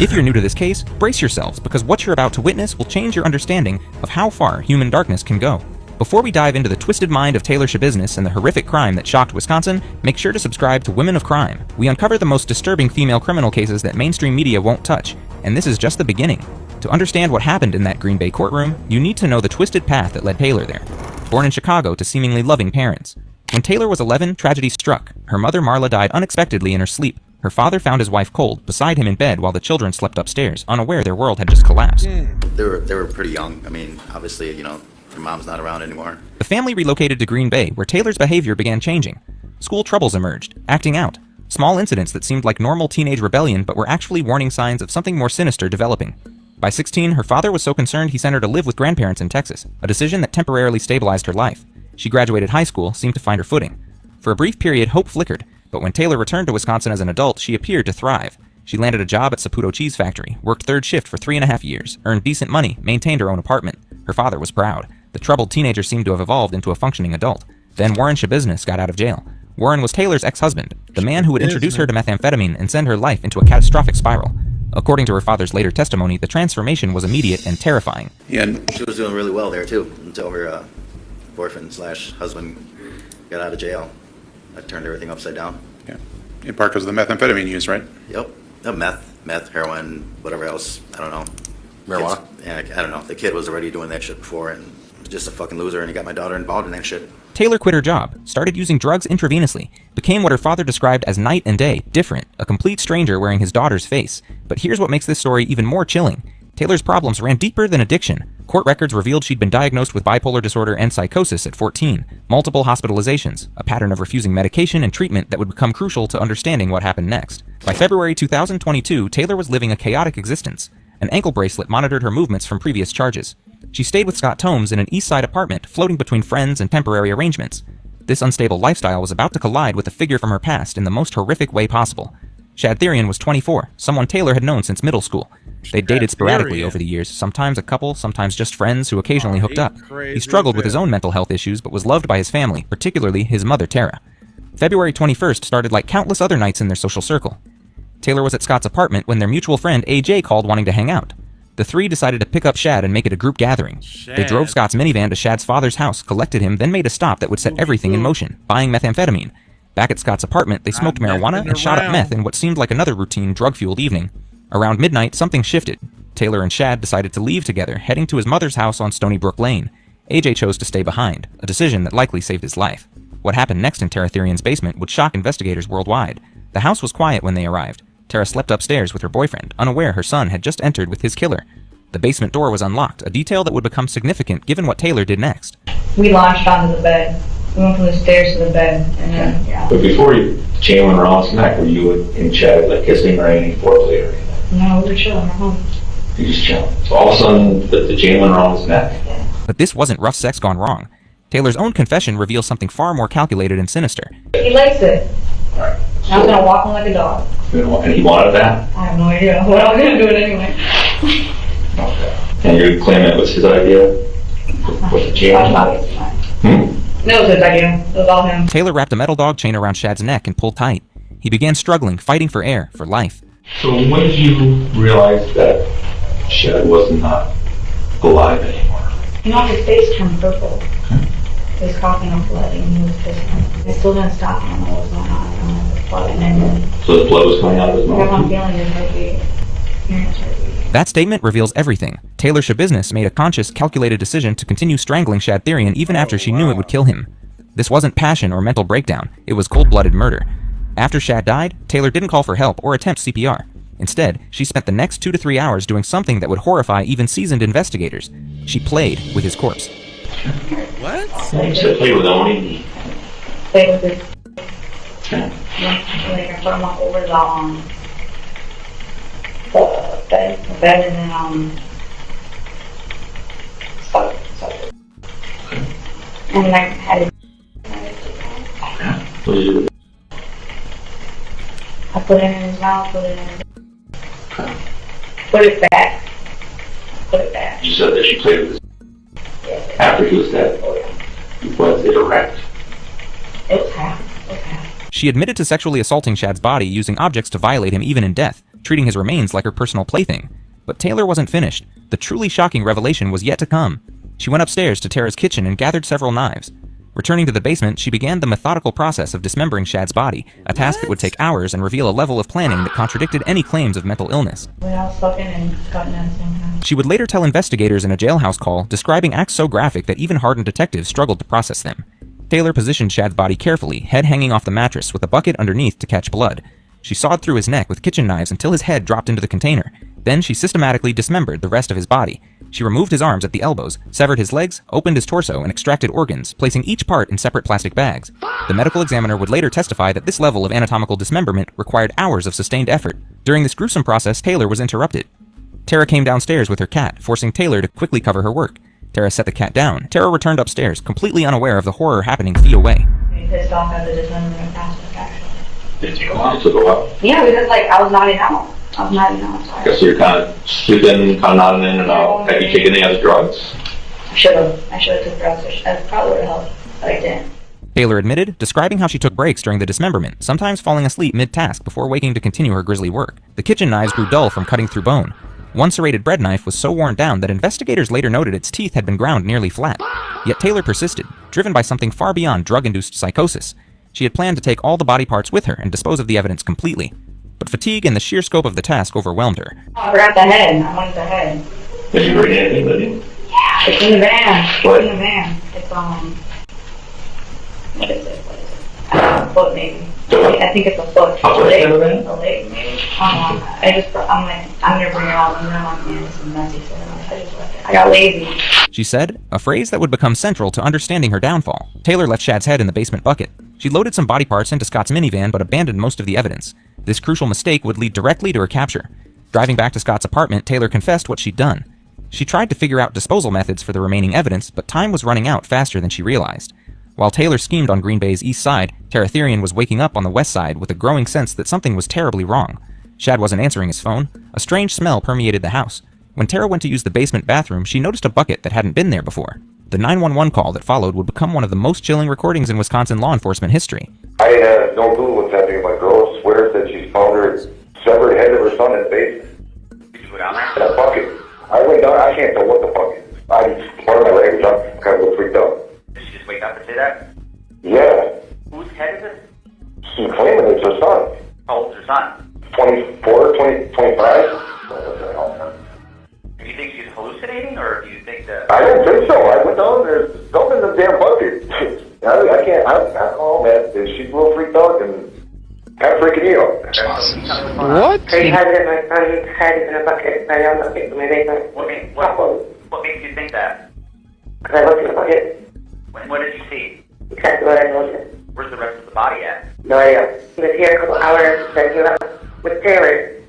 If you're new to this case, brace yourselves, because what you're about to witness will change your understanding of how far human darkness can go. Before we dive into the twisted mind of Taylor Schabusiness and the horrific crime that shocked Wisconsin, make sure to subscribe to Women of Crime. We uncover the most disturbing female criminal cases that mainstream media won't touch, and this is just the beginning. To understand what happened in that Green Bay courtroom, you need to know the twisted path that led Taylor there. Born in Chicago to seemingly loving parents. When Taylor was 11, tragedy struck. Her mother Marla died unexpectedly in her sleep. Her father found his wife cold, beside him in bed while the children slept upstairs, unaware their world had just collapsed. They were pretty young. I mean, obviously, you know, her mom's not around anymore. The family relocated to Green Bay, where Taylor's behavior began changing. School troubles emerged, acting out. Small incidents that seemed like normal teenage rebellion but were actually warning signs of something more sinister developing. By 16, her father was so concerned he sent her to live with grandparents in Texas, a decision that temporarily stabilized her life. She graduated high school, seemed to find her footing. For a brief period, hope flickered, but when Taylor returned to Wisconsin as an adult, she appeared to thrive. She landed a job at Saputo Cheese Factory, worked third shift for 3.5 years, earned decent money, maintained her own apartment. Her father was proud. The troubled teenager seemed to have evolved into a functioning adult. Then Warren Schabusiness got out of jail. Warren was Taylor's ex-husband, the man who would introduce her to methamphetamine and send her life into a catastrophic spiral. According to her father's later testimony, the transformation was immediate and terrifying. Yeah, and she was doing really well there too, until her boyfriend/husband got out of jail. That turned everything upside down. Yeah, in part because of the methamphetamine use, right? Yep. Meth, heroin, whatever else. I don't know. Marijuana? Yeah, I don't know. The kid was already doing that shit before and was just a fucking loser, and he got my daughter involved in that shit. Taylor quit her job, started using drugs intravenously, became what her father described as night and day, different, a complete stranger wearing his daughter's face. But here's what makes this story even more chilling. Taylor's problems ran deeper than addiction. Court records revealed she'd been diagnosed with bipolar disorder and psychosis at 14, multiple hospitalizations, a pattern of refusing medication and treatment that would become crucial to understanding what happened next. By February 2022, Taylor was living a chaotic existence. An ankle bracelet monitored her movements from previous charges. She stayed with Scott Tomes in an East Side apartment, floating between friends and temporary arrangements. This unstable lifestyle was about to collide with a figure from her past in the most horrific way possible. Shad Therian was 24, someone Taylor had known since middle school. They'd dated sporadically over the years, sometimes a couple, sometimes just friends who occasionally hooked up. He struggled with his own mental health issues, but was loved by his family, particularly his mother, Tara. February 21st started like countless other nights in their social circle. Taylor was at Scott's apartment when their mutual friend AJ called wanting to hang out. The three decided to pick up Shad and make it a group gathering. They drove Scott's minivan to Shad's father's house, collected him, then made a stop that would set everything in motion, buying methamphetamine. Back at Scott's apartment, they smoked marijuana and shot up meth in what seemed like another routine drug-fueled evening. Around midnight, something shifted. Taylor and Shad decided to leave together, heading to his mother's house on Stony Brook Lane. AJ chose to stay behind, a decision that likely saved his life. What happened next in Tara Therian's basement would shock investigators worldwide. The house was quiet when they arrived. Tara slept upstairs with her boyfriend, unaware her son had just entered with his killer. The basement door was unlocked, a detail that would become significant given what Taylor did next. We launched onto the bed. We went from the stairs to the bed, and then, yeah. But before you chain went around his neck, were you in Chad like kissing or any foreplay or anything? No, we were chilling at home. You just chilling. So all of a sudden, the chain went around his neck. But this wasn't rough sex gone wrong. Taylor's own confession reveals something far more calculated and sinister. He likes it. Alright. So, I was gonna walk him like a dog. And he wanted that? I have no idea, but I was gonna do it anyway. Okay. And you claim it was his idea? With the chain? No, it was his idea. It was all him. Taylor wrapped a metal dog chain around Shad's neck and pulled tight. He began struggling, fighting for air, for life. So when did you realize that Shad was not alive anymore? You know, his face turned purple. He was coughing up blood and he was pissing. It still didn't stop. I don't know what was going on. I don't know what was blood. And then So the blood was coming out of his I kept on mouth? feeling his heartbeat. Hearing his heartbeat. That statement reveals everything. Taylor Schabusiness made a conscious, calculated decision to continue strangling Shad Therian even after she knew it would kill him. This wasn't passion or mental breakdown. It was cold-blooded murder. After Shad died, Taylor didn't call for help or attempt CPR. Instead, she spent the next 2 to 3 hours doing something that would horrify even seasoned investigators. She played with his corpse. What? You said play with Oni? Play with his... Yeah, like I put him up over the bed and then stuck it. And then I had it. What did you do? I put it in his mouth, put it in his... Put it back. Put it back. You said that she played with his... After he was dead? Was it erect? It was half. It was half. She admitted to sexually assaulting Shad's body using objects to violate him even in death, treating his remains like her personal plaything. But Taylor wasn't finished. The truly shocking revelation was yet to come. She went upstairs to Tara's kitchen and gathered several knives. Returning to the basement, she began the methodical process of dismembering Shad's body, a task that would take hours and reveal a level of planning that contradicted any claims of mental illness. When I was sucking and cutting at the same time. She would later tell investigators in a jailhouse call, describing acts so graphic that even hardened detectives struggled to process them. Taylor positioned Shad's body carefully, head hanging off the mattress with a bucket underneath to catch blood. She sawed through his neck with kitchen knives until his head dropped into the container. Then she systematically dismembered the rest of his body. She removed his arms at the elbows, severed his legs, opened his torso, and extracted organs, placing each part in separate plastic bags. The medical examiner would later testify that this level of anatomical dismemberment required hours of sustained effort. During this gruesome process, Taylor was interrupted. Tara came downstairs with her cat, forcing Taylor to quickly cover her work. Tara set the cat down. Tara returned upstairs, completely unaware of the horror happening feet away. I was pissed off at the dismemberment process, actually. Did it take a while? It took a while. Yeah, because like I was nodding out. I was nodding out. I guess you're kind of sleeping, kind of nodding in and out. Have you taken any other drugs? I should have took drugs. That probably would have helped, but I didn't. Taylor admitted, describing how she took breaks during the dismemberment, sometimes falling asleep mid-task before waking to continue her grisly work. The kitchen knives grew dull from cutting through bone. One serrated bread knife was so worn down that investigators later noted its teeth had been ground nearly flat. Yet Taylor persisted, driven by something far beyond drug-induced psychosis. She had planned to take all the body parts with her and dispose of the evidence completely. But fatigue and the sheer scope of the task overwhelmed her. Oh, I forgot the head. I wanted the head. Did you bring anything with you? Yeah, it's in the van. What? It's in the van. It's what is it? A foot maybe. I think it's a foot. A foot in the van? A leg maybe. I don't know. I'm like, I'm gonna bring it all. And then I'm like, man, this is messy. So I just left it. I got lazy. She said, a phrase that would become central to understanding her downfall. Taylor left Shad's head in the basement bucket. She loaded some body parts into Scott's minivan but abandoned most of the evidence. This crucial mistake would lead directly to her capture. Driving back to Scott's apartment, Taylor confessed what she'd done. She tried to figure out disposal methods for the remaining evidence, but time was running out faster than she realized. While Taylor schemed on Green Bay's east side, Tara Therian was waking up on the west side with a growing sense that something was terribly wrong. Shad wasn't answering his phone. A strange smell permeated the house. When Tara went to use the basement bathroom, she noticed a bucket that hadn't been there before. The 911 call that followed would become one of the most chilling recordings in Wisconsin law enforcement history. I have no clue what's happening. My girl swears that she's found her severed head of her son in the basement. Did you go down there? That bucket. I went down. I can't tell what the fuck is. I'm part of my language. I'm kind of a little freaked out. Did she just wake up and say that? Yeah. Whose head is it? She's claiming it's her son. How old's her son? 24, 20, 25. Do you think she's hallucinating, or do you think that... I don't think so. I went down there. There's something in the damn bucket. I can't. I don't know, man. She's a little freaked out and kind of freaking me out. What? He has it in my son's head in a bucket. I don't know if maybe What makes you think that? because I looked in the bucket. What did you see? Exactly what I noticed. Where's the rest of the body at? No idea. He was here a couple hours. Then he left with Taylor,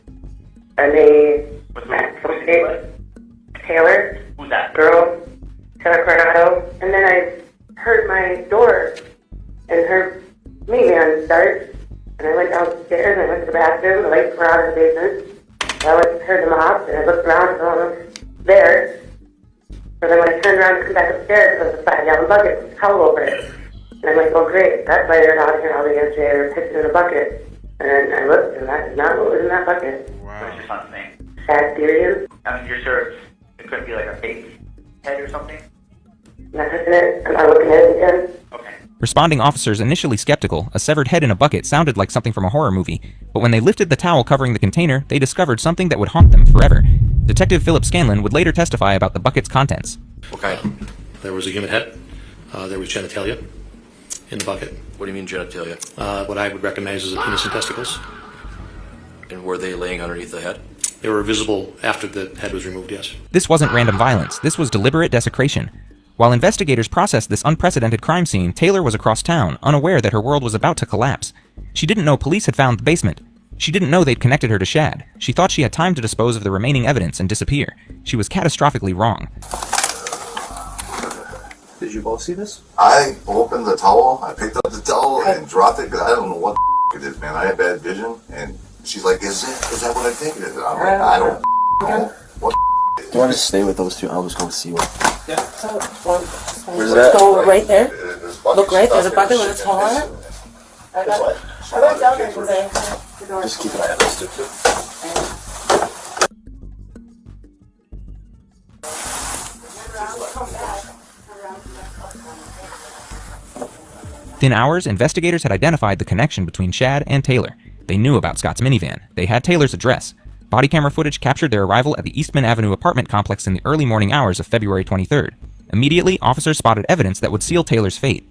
and they Taylor. Who's that? Girl. Taylor Coronado. And then I heard my door and heard minivan start. And I went downstairs and I went to the bathroom. The lights were out in the basement. I went and heard them off and I looked around and no one was there. So then when I turned around to come back upstairs, there was a 5-gallon bucket with a towel over it. And I'm like, oh great, that's why they're out here all the yesterday. They're pissing in a bucket. And I looked, and that is not what was in that bucket. What's your son's name? Sad Syrian. I mean, you're sure it couldn't be like a fake head or something? Not touching it. I'm not looking at it again. Okay. Responding officers, initially skeptical, a severed head in a bucket sounded like something from a horror movie, but when they lifted the towel covering the container, they discovered something that would haunt them forever. Detective Philip Scanlon would later testify about the bucket's contents. Okay. There was a human head. There was genitalia in the bucket. What do you mean genitalia? What I would recognize as a penis and testicles. And were they laying underneath the head? They were visible after the head was removed, yes. This wasn't random violence, this was deliberate desecration. While investigators processed this unprecedented crime scene, Taylor was across town, unaware that her world was about to collapse. She didn't know police had found the basement. She didn't know they'd connected her to Shad. She thought she had time to dispose of the remaining evidence and disappear. She was catastrophically wrong. Did you both see this? I opened the towel, I picked up the towel and dropped it because I don't know what it is, man. I have bad vision, and she's like, is that what I think it is? I'm like, I don't know what Do you want to stay with those two? I'll just go see what. Yeah. Where's that? Go right there. Look right, there's a bucket with its hole on it. I went down there because I had the door. Just keep an eye on those two. Within hours, investigators had identified the connection between Shad and Taylor. They knew about Scott's minivan. They had Taylor's address. Body camera footage captured their arrival at the Eastman Avenue apartment complex in the early morning hours of February 23rd. Immediately, officers spotted evidence that would seal Taylor's fate.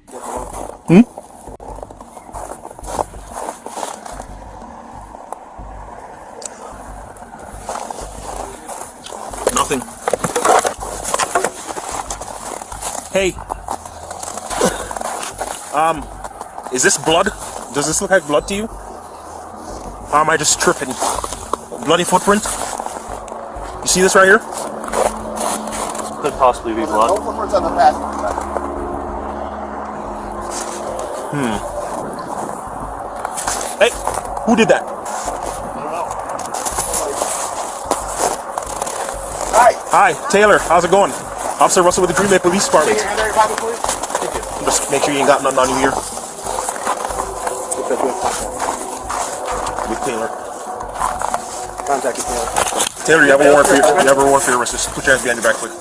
Nothing. Hey. Is this blood? Does this look like blood to you? Or am I just tripping? Bloody footprint? You see this right here? Could possibly be blood. No footprints on the passenger side. Hey, who did that? Hi, Taylor. How's it going? Officer Russell with the Green Bay Police Department. Just make sure you ain't got nothing on you here. With Taylor. Contact with Taylor. Taylor, you have a warrant for your arrest. Just put your hands behind your back, quick.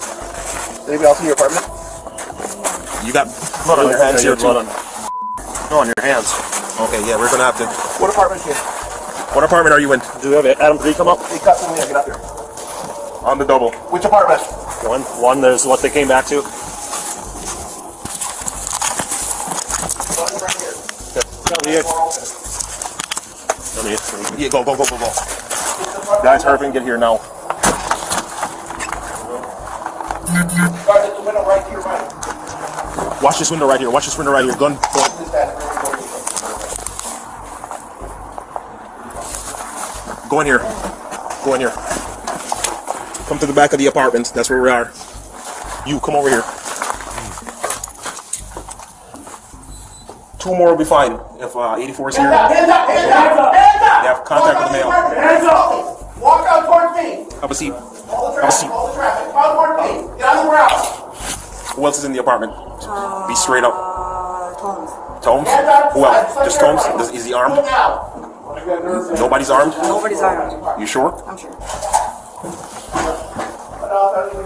Anybody else in your apartment? You got blood on your hands here, too. No, on your hands. Okay, yeah, we're gonna have to. What apartment here? What apartment are you in? Do we have Adam 3 come up? He cut something, get up here. On the double. Which apartment? One, there's what they came back to. Yeah, go. Guys, hurry and get here now. Watch this window right here. Gun point. Go in here. Come to the back of the apartment. That's where we are. You, come over here. 2 more will be fine. If 84 is here. Hands up! You have contact with the male. Hands up! Walk out towards me! Have a seat. All the traffic. Out towards me! Get on the ground! Who else is in the apartment? Be straight up. Tomes? Hands up! Who else? Just Tomes? Is he armed? Look out! Nobody's armed? Nobody's armed. You sure? I'm sure.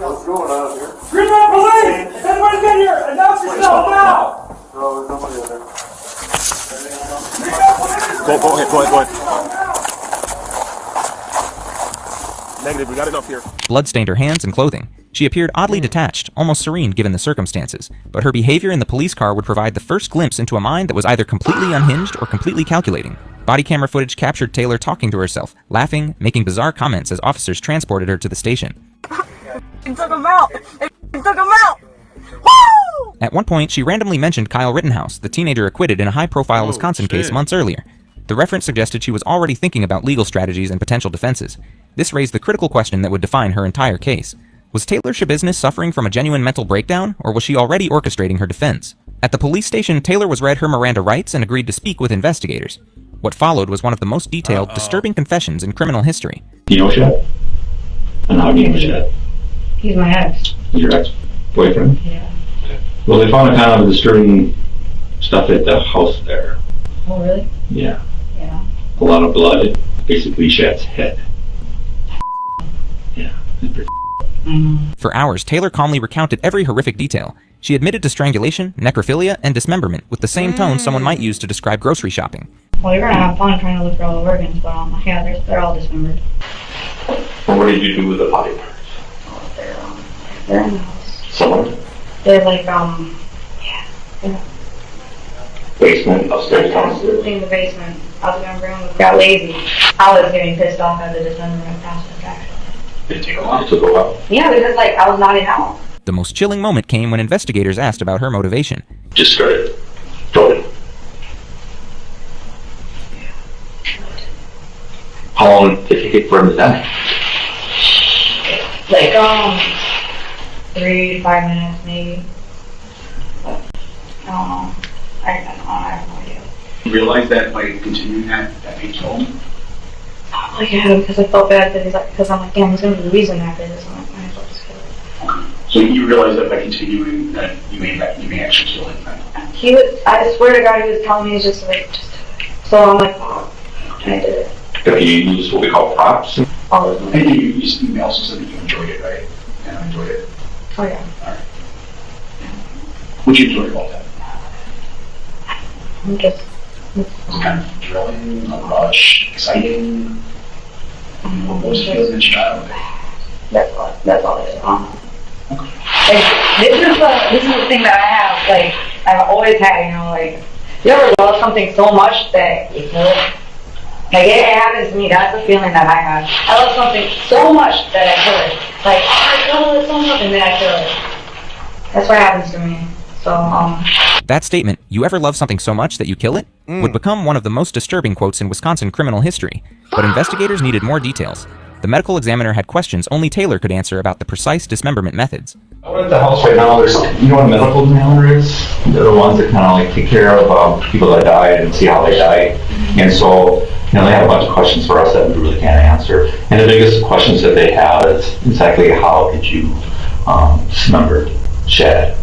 What's going on here? Green Bay Police! Everybody get here! Announce yourself now! No, there's nobody in there. Go ahead. Negative, we got enough here. Blood stained her hands and clothing. She appeared oddly detached, almost serene given the circumstances, but her behavior in the police car would provide the first glimpse into a mind that was either completely unhinged or completely calculating. Body camera footage captured Taylor talking to herself, laughing, making bizarre comments as officers transported her to the station. He took him out! Woo! At one point, she randomly mentioned Kyle Rittenhouse, the teenager acquitted in a high-profile Wisconsin case months earlier. The reference suggested she was already thinking about legal strategies and potential defenses. This raised the critical question that would define her entire case. Was Taylor Schabusiness suffering from a genuine mental breakdown, or was she already orchestrating her defense? At the police station, Taylor was read her Miranda rights and agreed to speak with investigators. What followed was one of the most detailed, disturbing confessions in criminal history. Do you know Shad? And how do you know Shad? He's my ex. Your ex-boyfriend? Yeah. Well, they found a kind of a disturbing stuff at the house there. Oh, really? Yeah. Yeah. A lot of blood. Basically Shad's head. Yeah. For hours, Taylor calmly recounted every horrific detail. She admitted to strangulation, necrophilia, and dismemberment with the same tone someone might use to describe grocery shopping. Well, you're gonna have fun trying to look for all the organs, but yeah, they're all dismembered. And what did you do with the body parts? They're in the house. Somewhere? They're like, Basement, upstairs, downstairs? in the basement. I was gonna bring them, got lazy. I was getting pissed off at the dismemberment process, actually. Did it take a while to go up? Yeah, because like, I was nodding out. The most chilling moment came when investigators asked about her motivation. Just started going. How long did it take for him to die? Like, 3 to 5 minutes, maybe. But, I don't know. I have no idea. You realize that by continuing that he killed him? Oh, yeah, because I felt bad because I'm like, damn, he's gonna be the reason after this. I'm like, might as well just kill him. So you realize that by continuing that you may actually kill him then? I swear to God, he was telling me just do it. So I'm like, oh, and I did it. Have you used what we call props? All of them. And you also said that you enjoyed it, right? Yeah, I enjoyed it. Oh, yeah. Alright. What'd you enjoy about that? I'm just... Was it kind of thrilling, a rush, exciting? What was the feeling that you got out of it? That's all it is. Like, this is the thing that I have, like, I've always had, you know, like, you ever love something so much that you kill it? Like, it happens to me, that's the feeling that I have. I love something so much that I kill it. Like, oh, I love it so much, and then I kill it. That's what happens to me. So, That statement, "you ever love something so much that you kill it," would become one of the most disturbing quotes in Wisconsin criminal history. But investigators needed more details. The medical examiner had questions only Taylor could answer about the precise dismemberment methods. Out at the house right now, there's, you know what a medical examiner is? They're the ones that kind of like take care of people that died and see how they died. And so, you know, they have a bunch of questions for us that we really can't answer. And the biggest questions that they have is exactly how did you dismember Shad?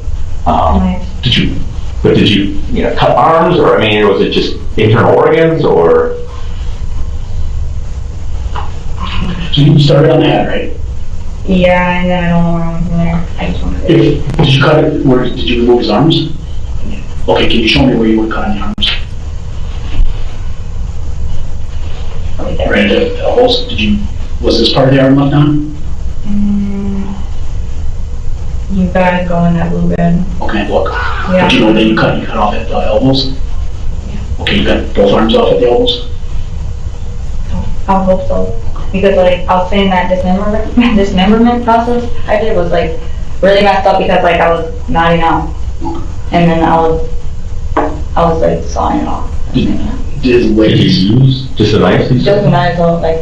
Did you know, cut arms, or I mean, was it just internal organs, or? So you started on that, right? yeah, and then I don't know where I'm from there. I just want to... Did you cut it, did you remove his arms? Yeah. Okay, can you show me where you would cut on the arms? Right there. Right at the elbows? Was this part of the arm left on? You gotta go in that blue bed. Okay, look. Yeah. But you know that you cut off at the elbows? Yeah. Okay, you cut both arms off at the elbows? I hope so. Because like, I was saying that dismemberment process I did was like really messed up because like I was nodding out. And then I was like sawing it off. Did he use just a knife? Just a knife, so like,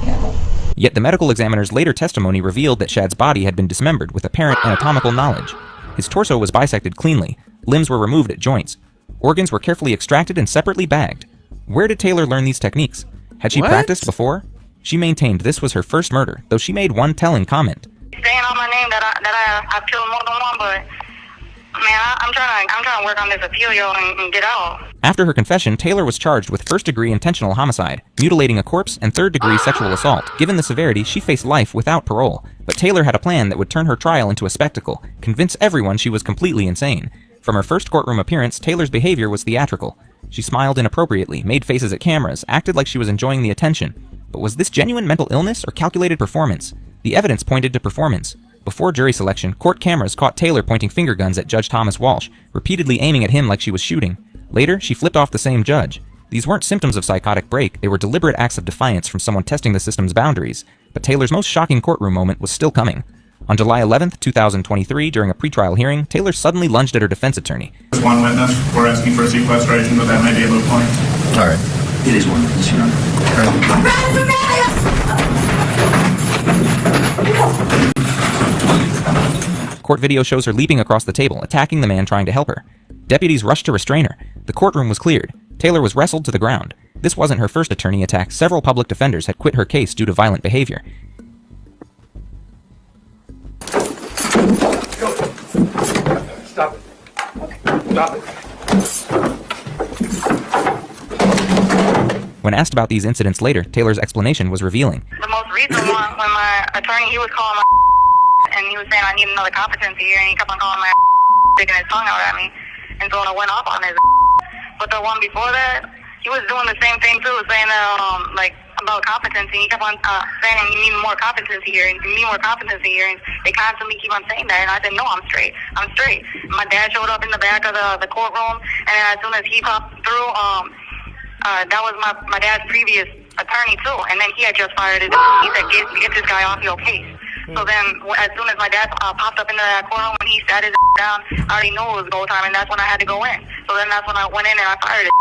yeah. Yet the medical examiner's later testimony revealed that Shad's body had been dismembered with apparent anatomical knowledge. His torso was bisected cleanly, limbs were removed at joints, organs were carefully extracted and separately bagged. Where did Taylor learn these techniques? Had she practiced before? She maintained this was her first murder, though she made one telling comment. Saying on my name that I killed more than one, but man, I'm trying to work on this appeal, yo, and get out. After her confession, Taylor was charged with first-degree intentional homicide, mutilating a corpse, and third-degree sexual assault. Given the severity, she faced life without parole. But Taylor had a plan that would turn her trial into a spectacle, convince everyone she was completely insane. From her first courtroom appearance, Taylor's behavior was theatrical. She smiled inappropriately, made faces at cameras, acted like she was enjoying the attention. But was this genuine mental illness or calculated performance? The evidence pointed to performance. Before jury selection, court cameras caught Taylor pointing finger guns at Judge Thomas Walsh, repeatedly aiming at him like she was shooting. Later, she flipped off the same judge. These weren't symptoms of psychotic break, they were deliberate acts of defiance from someone testing the system's boundaries. But Taylor's most shocking courtroom moment was still coming. On July 11th, 2023, during a pretrial hearing, Taylor suddenly lunged at her defense attorney. There's one witness. We're asking for sequestration, but that may be a moot point. All right. It is one witness, Your Honor. Court video shows her leaping across the table, attacking the man trying to help her. Deputies rushed to restrain her. The courtroom was cleared. Taylor was wrestled to the ground. This wasn't her first attorney attack. Several public defenders had quit her case due to violent behavior. Stop it. Stop it. When asked about these incidents later, Taylor's explanation was revealing. The most recent one, when my attorney, he was calling my and he was saying I need another competency here, and he kept on calling my sticking his tongue out at me, and so I went off on his. But the one before that, he was doing the same thing too, saying like about competency. He kept on saying you need more competency here, and you need more competency here, and they constantly keep on saying that. And I said, no, I'm straight. I'm straight. My dad showed up in the back of the courtroom, and then as soon as he popped through, that was my dad's previous attorney too, and then he had just fired it. He said, get this guy off your case. So then, as soon as my dad popped up into that courtroom, when he sat his down, I already knew it was go time, and that's when I had to go in. So then that's when I went in and I fired it.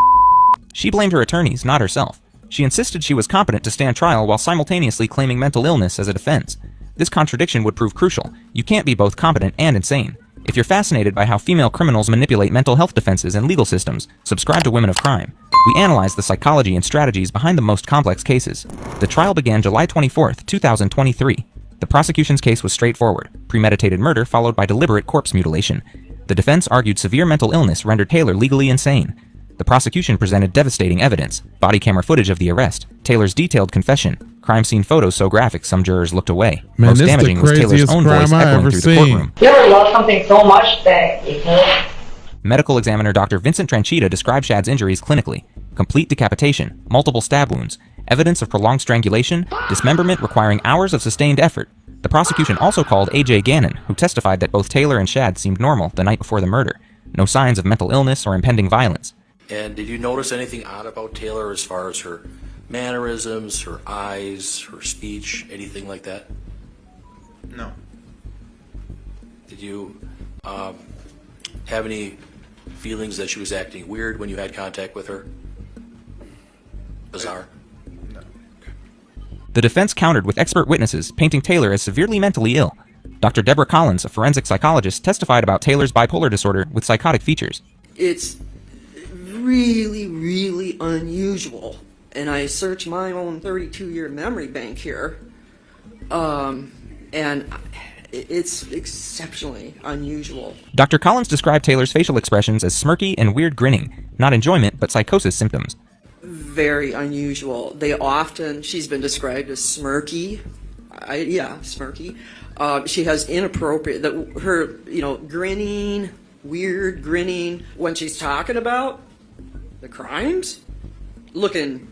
She blamed her attorneys, not herself. She insisted she was competent to stand trial while simultaneously claiming mental illness as a defense. This contradiction would prove crucial. You can't be both competent and insane. If you're fascinated by how female criminals manipulate mental health defenses and legal systems, subscribe to Women of Crime. We analyze the psychology and strategies behind the most complex cases. The trial began July 24th, 2023. The prosecution's case was straightforward: premeditated murder followed by deliberate corpse mutilation. The defense argued severe mental illness rendered Taylor legally insane. The prosecution presented devastating evidence: body camera footage of the arrest, Taylor's detailed confession, crime scene photos so graphic some jurors looked away. Man, Most this damaging the was Taylor's craziest own crime voice I echoing ever through seen. the courtroom. You ever love something so much that you know? Medical examiner Dr. Vincent Tranchita described Shad's injuries clinically: complete decapitation, multiple stab wounds, evidence of prolonged strangulation, dismemberment requiring hours of sustained effort. The prosecution also called A.J. Gannon, who testified that both Taylor and Shad seemed normal the night before the murder. No signs of mental illness or impending violence. And did you notice anything odd about Taylor as far as her mannerisms, her eyes, her speech, anything like that? No. Did you have any feelings that she was acting weird when you had contact with her? Bizarre? The defense countered with expert witnesses, painting Taylor as severely mentally ill. Dr. Deborah Collins, a forensic psychologist, testified about Taylor's bipolar disorder with psychotic features. It's really, really unusual. And I searched my own 32-year memory bank here, and it's exceptionally unusual. Dr. Collins described Taylor's facial expressions as smirky and weird grinning, not enjoyment, but psychosis symptoms. Very unusual. She's been described as smirky. Smirky. She has inappropriate, grinning, weird grinning. When she's talking about the crimes,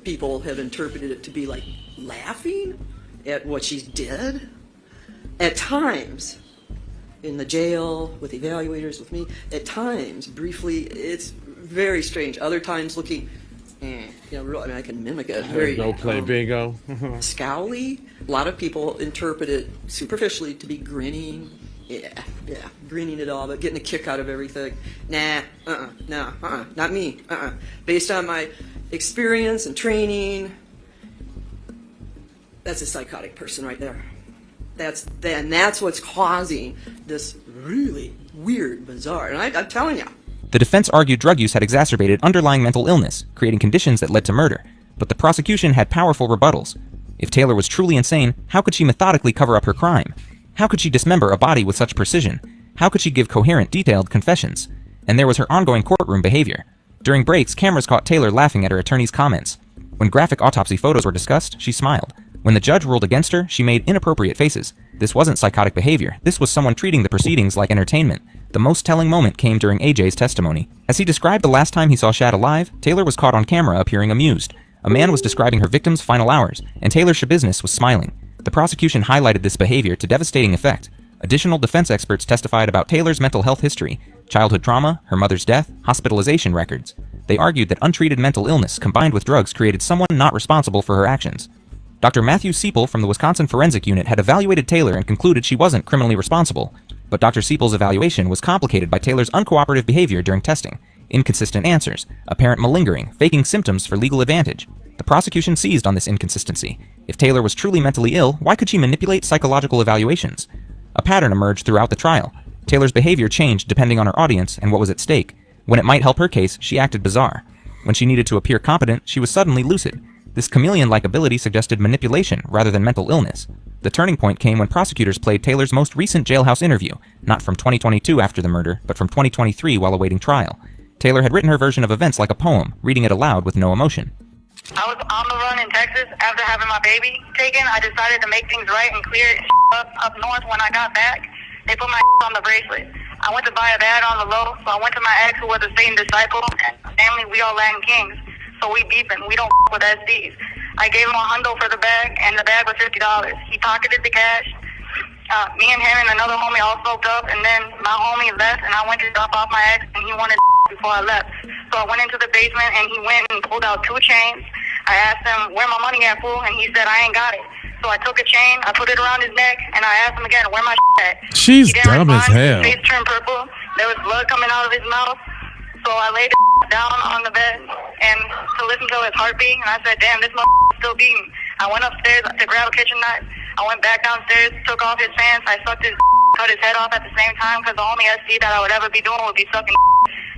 people have interpreted it to be like laughing at what she did. At times, in the jail, with evaluators, with me, at times, briefly, it's very strange. Other times looking, I can mimic it. Very, go play bingo. Scowly. A lot of people interpret it superficially to be grinning. Grinning it all, but getting a kick out of everything. Not me. Based on my experience and training, that's a psychotic person right there. That's what's causing this really weird, bizarre. And I'm telling you. The defense argued drug use had exacerbated underlying mental illness, creating conditions that led to murder. But the prosecution had powerful rebuttals. If Taylor was truly insane, how could she methodically cover up her crime? How could she dismember a body with such precision? How could she give coherent, detailed confessions? And there was her ongoing courtroom behavior. During breaks, cameras caught Taylor laughing at her attorney's comments. When graphic autopsy photos were discussed, she smiled. When the judge ruled against her, she made inappropriate faces. This wasn't psychotic behavior. This was someone treating the proceedings like entertainment. The most telling moment came during AJ's testimony. As he described the last time he saw Shad alive, Taylor was caught on camera appearing amused. A man was describing her victim's final hours, and Taylor Schabusiness was smiling. The prosecution highlighted this behavior to devastating effect. Additional defense experts testified about Taylor's mental health history, childhood trauma, her mother's death, hospitalization records. They argued that untreated mental illness combined with drugs created someone not responsible for her actions. Dr. Matthew Siepel from the Wisconsin Forensic Unit had evaluated Taylor and concluded she wasn't criminally responsible. But Dr. Siepel's evaluation was complicated by Taylor's uncooperative behavior during testing, inconsistent answers, apparent malingering, faking symptoms for legal advantage. The prosecution seized on this inconsistency. If Taylor was truly mentally ill, why could she manipulate psychological evaluations? A pattern emerged throughout the trial. Taylor's behavior changed depending on her audience and what was at stake. When it might help her case, she acted bizarre. When she needed to appear competent, she was suddenly lucid. This chameleon-like ability suggested manipulation rather than mental illness. The turning point came when prosecutors played Taylor's most recent jailhouse interview, not from 2022 after the murder, but from 2023 while awaiting trial. Taylor had written her version of events like a poem, reading it aloud with no emotion. I was on the run in Texas after having my baby taken. I decided to make things right and clear it up north. When I got back, they put my on the bracelet. I went to buy a bag on the low, so I went to my ex who was a Satan disciple, and family, we all Latin kings, so we beefing. We don't with SDs. I gave him $100 for the bag, and the bag was $50. He pocketed the cash. Me and him and another homie all smoked up, and then my homie left, and I went to drop off my ex, and he wanted before I left. So I went into the basement, and he went and pulled out 2 chains. I asked him, where my money at, fool? And he said, I ain't got it. So I took a chain, I put it around his neck, and I asked him again, where my at? She's dumb as hell. His face turned purple. There was blood coming out of his mouth. So I laid down on the bed and to listen to his heartbeat, and I said, damn, this motherfucker's still beating. I went upstairs to grab a kitchen knife. I went back downstairs, took off his pants. I sucked his cut his head off at the same time, because the only SD that I would ever be doing would be sucking.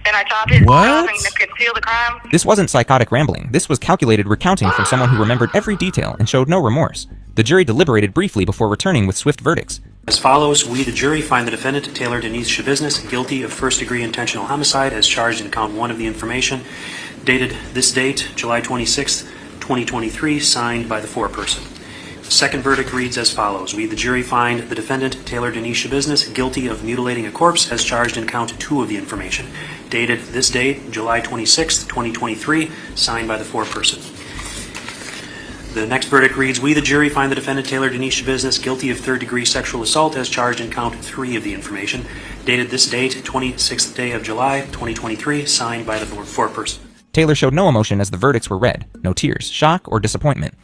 Then I chopped his off and concealed the crime. This wasn't psychotic rambling. This was calculated recounting from someone who remembered every detail and showed no remorse. The jury deliberated briefly before returning with swift verdicts. As follows, we, the jury, find the defendant, Taylor Denise Shabiznis, guilty of first-degree intentional homicide as charged in count 1 of the information, dated this date, July 26, 2023, signed by the foreperson. The second verdict reads as follows. We, the jury, find the defendant, Taylor Denise Shabiznis, guilty of mutilating a corpse as charged in count 2 of the information, dated this date, July 26, 2023, signed by the foreperson. The next verdict reads, we, the jury, find the defendant, Taylor Denise Shabiznis, guilty of third-degree sexual assault as charged in count 3 of the information, dated this date, 26th day of July, 2023, signed by the foreperson. Taylor showed no emotion as the verdicts were read, no tears, shock, or disappointment.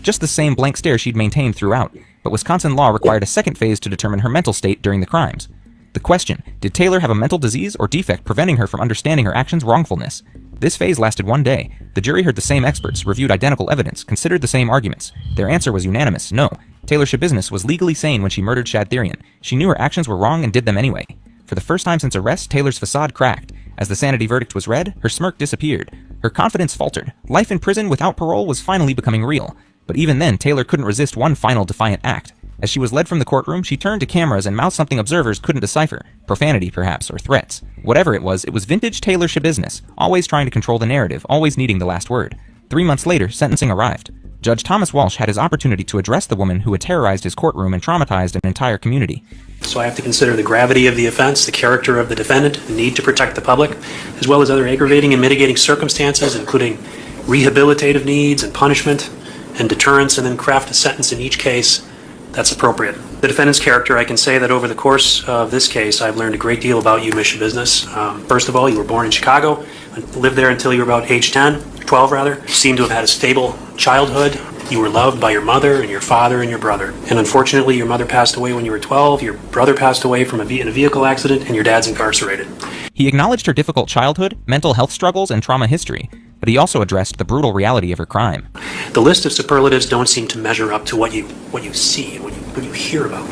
Just the same blank stare she'd maintained throughout, but Wisconsin law required a second phase to determine her mental state during the crimes. The question, did Taylor have a mental disease or defect preventing her from understanding her actions' wrongfulness? This phase lasted 1 day. The jury heard the same experts, reviewed identical evidence, considered the same arguments. Their answer was unanimous, no. Taylor Shabiznis was legally sane when she murdered Shad Therian. She knew her actions were wrong and did them anyway. For the first time since arrest, Taylor's facade cracked. As the sanity verdict was read, her smirk disappeared. Her confidence faltered. Life in prison without parole was finally becoming real. But even then, Taylor couldn't resist one final defiant act. As she was led from the courtroom, she turned to cameras and mouthed something observers couldn't decipher. Profanity, perhaps, or threats. Whatever it was vintage Taylor Shabiznis, always trying to control the narrative, always needing the last word. 3 months later, sentencing arrived. Judge Thomas Walsh had his opportunity to address the woman who had terrorized his courtroom and traumatized an entire community. So I have to consider the gravity of the offense, the character of the defendant, the need to protect the public, as well as other aggravating and mitigating circumstances, including rehabilitative needs and punishment and deterrence, and then craft a sentence in each case that's appropriate. The defendant's character, I can say that over the course of this case, I've learned a great deal about you, Miss Shabiznis. First of all, you were born in Chicago, lived there until you were about age 12 rather. You seem to have had a stable childhood. You were loved by your mother and your father and your brother. And unfortunately, your mother passed away when you were 12, your brother passed away in a vehicle accident, and your dad's incarcerated. He acknowledged her difficult childhood, mental health struggles, and trauma history, but he also addressed the brutal reality of her crime. The list of superlatives don't seem to measure up to what you see and what you hear about,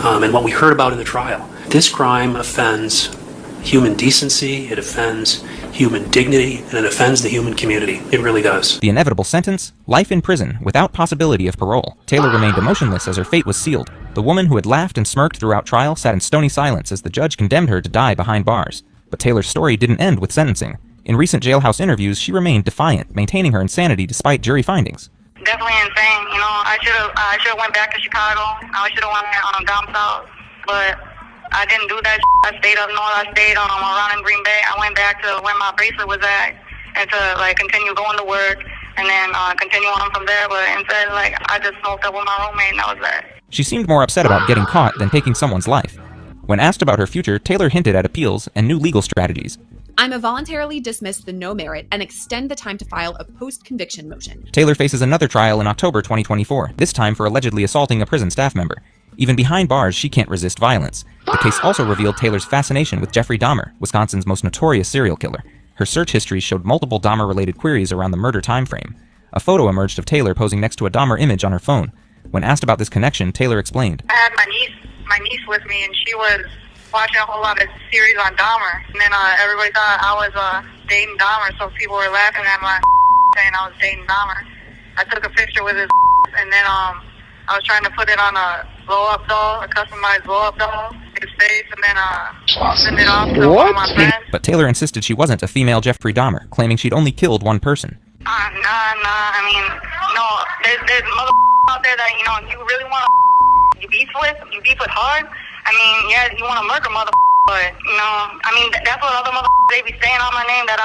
and what we heard about in the trial. This crime offends human decency, it offends human dignity, and it offends the human community. It really does. The inevitable sentence? Life in prison, without possibility of parole. Taylor remained emotionless as her fate was sealed. The woman who had laughed and smirked throughout trial sat in stony silence as the judge condemned her to die behind bars. But Taylor's story didn't end with sentencing. In recent jailhouse interviews, she remained defiant, maintaining her insanity despite jury findings. Definitely insane. You know, I should have went back to Chicago. I should have went down south, but I didn't do that. I stayed up north. I stayed around in Green Bay. I went back to where my bracelet was at, and to continue going to work, and then continue on from there. But instead, I just smoked up with my roommate, and that was that. She seemed more upset about getting caught than taking someone's life. When asked about her future, Taylor hinted at appeals and new legal strategies. I'm a voluntarily dismiss the no merit and extend the time to file a post-conviction motion. Taylor faces another trial in October 2024, this time for allegedly assaulting a prison staff member. Even behind bars, she can't resist violence. The case also revealed Taylor's fascination with Jeffrey Dahmer, Wisconsin's most notorious serial killer. Her search history showed multiple Dahmer-related queries around the murder timeframe. A photo emerged of Taylor posing next to a Dahmer image on her phone. When asked about this connection, Taylor explained. I had my niece with me, and she was watching a whole lot of series on Dahmer. And then everybody thought I was dating Dahmer, so people were laughing at my saying I was dating Dahmer. I took a picture with his and then I was trying to put it on a blow-up doll, a customized blow-up doll, his face. case and then send it off to one of my friends. But Taylor insisted she wasn't a female Jeffrey Dahmer, claiming she'd only killed one person. Nah. I mean, no, there's mother out there that, you know, you really want to you beef with hard. I mean, yeah, you want to murder mother, but, you know, I mean, that's what other mother they be saying on my name, that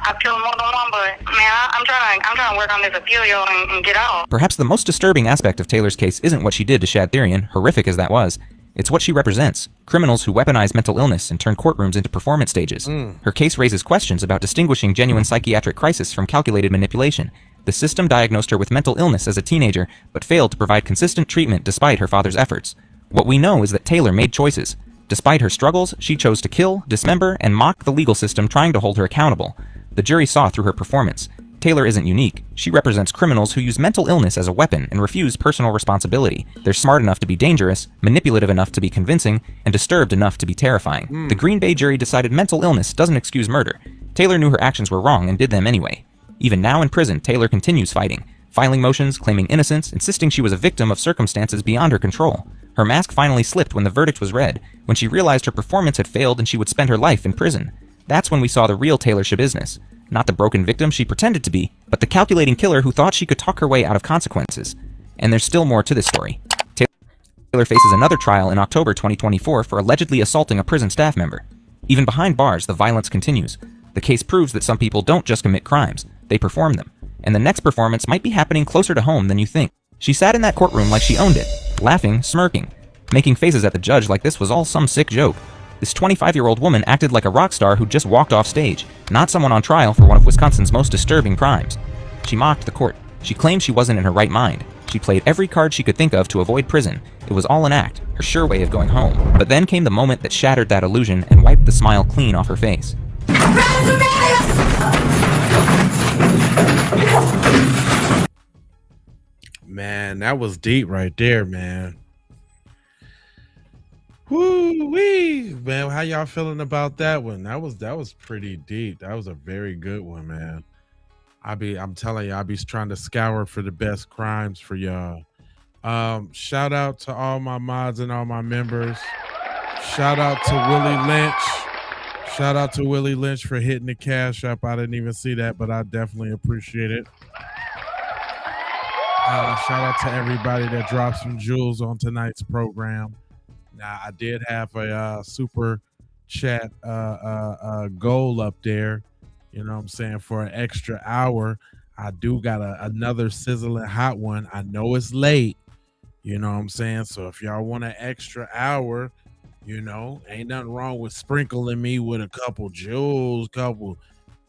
I've killed more than one, but, man, I'm trying to work on this appeal, yo, and get out. Perhaps the most disturbing aspect of Taylor's case isn't what she did to Shad Therian, horrific as that was. It's what she represents, criminals who weaponize mental illness and turn courtrooms into performance stages. Her case raises questions about distinguishing genuine psychiatric crisis from calculated manipulation. The system diagnosed her with mental illness as a teenager, but failed to provide consistent treatment despite her father's efforts. What we know is that Taylor made choices. Despite her struggles, she chose to kill, dismember, and mock the legal system trying to hold her accountable. The jury saw through her performance. Taylor isn't unique. She represents criminals who use mental illness as a weapon and refuse personal responsibility. They're smart enough to be dangerous, manipulative enough to be convincing, and disturbed enough to be terrifying. The Green Bay jury decided mental illness doesn't excuse murder. Taylor knew her actions were wrong and did them anyway. Even now in prison, Taylor continues fighting, filing motions, claiming innocence, insisting she was a victim of circumstances beyond her control. Her mask finally slipped when the verdict was read, when she realized her performance had failed and she would spend her life in prison. That's when we saw the real Taylor Schabusiness. Not the broken victim she pretended to be, but the calculating killer who thought she could talk her way out of consequences. And there's still more to this story. Taylor faces another trial in October 2024 for allegedly assaulting a prison staff member. Even behind bars, the violence continues. The case proves that some people don't just commit crimes, they perform them. And the next performance might be happening closer to home than you think. She sat in that courtroom like she owned it, laughing, smirking, making faces at the judge like this was all some sick joke. This 25-year-old woman acted like a rock star who just walked off stage, not someone on trial for one of Wisconsin's most disturbing crimes. She mocked the court. She claimed she wasn't in her right mind. She played every card she could think of to avoid prison. It was all an act, her sure way of going home. But then came the moment that shattered that illusion and wiped the smile clean off her face. Man, that was deep right there, man. Woo-wee, man. How y'all feeling about that one? That was pretty deep. That was a very good one, man. I'm telling you, I'll be trying to scour for the best crimes for y'all. Shout out to all my mods and all my members. Shout out to Willie Lynch. Shout out to Willie Lynch for hitting the cash up. I didn't even see that, but I definitely appreciate it. Shout out to everybody that dropped some jewels on tonight's program. Now, I did have a super chat goal up there, you know what I'm saying, for an extra hour. I do got another sizzling hot one. I know it's late, you know what I'm saying? So if y'all want an extra hour, you know, ain't nothing wrong with sprinkling me with a couple jewels, couple,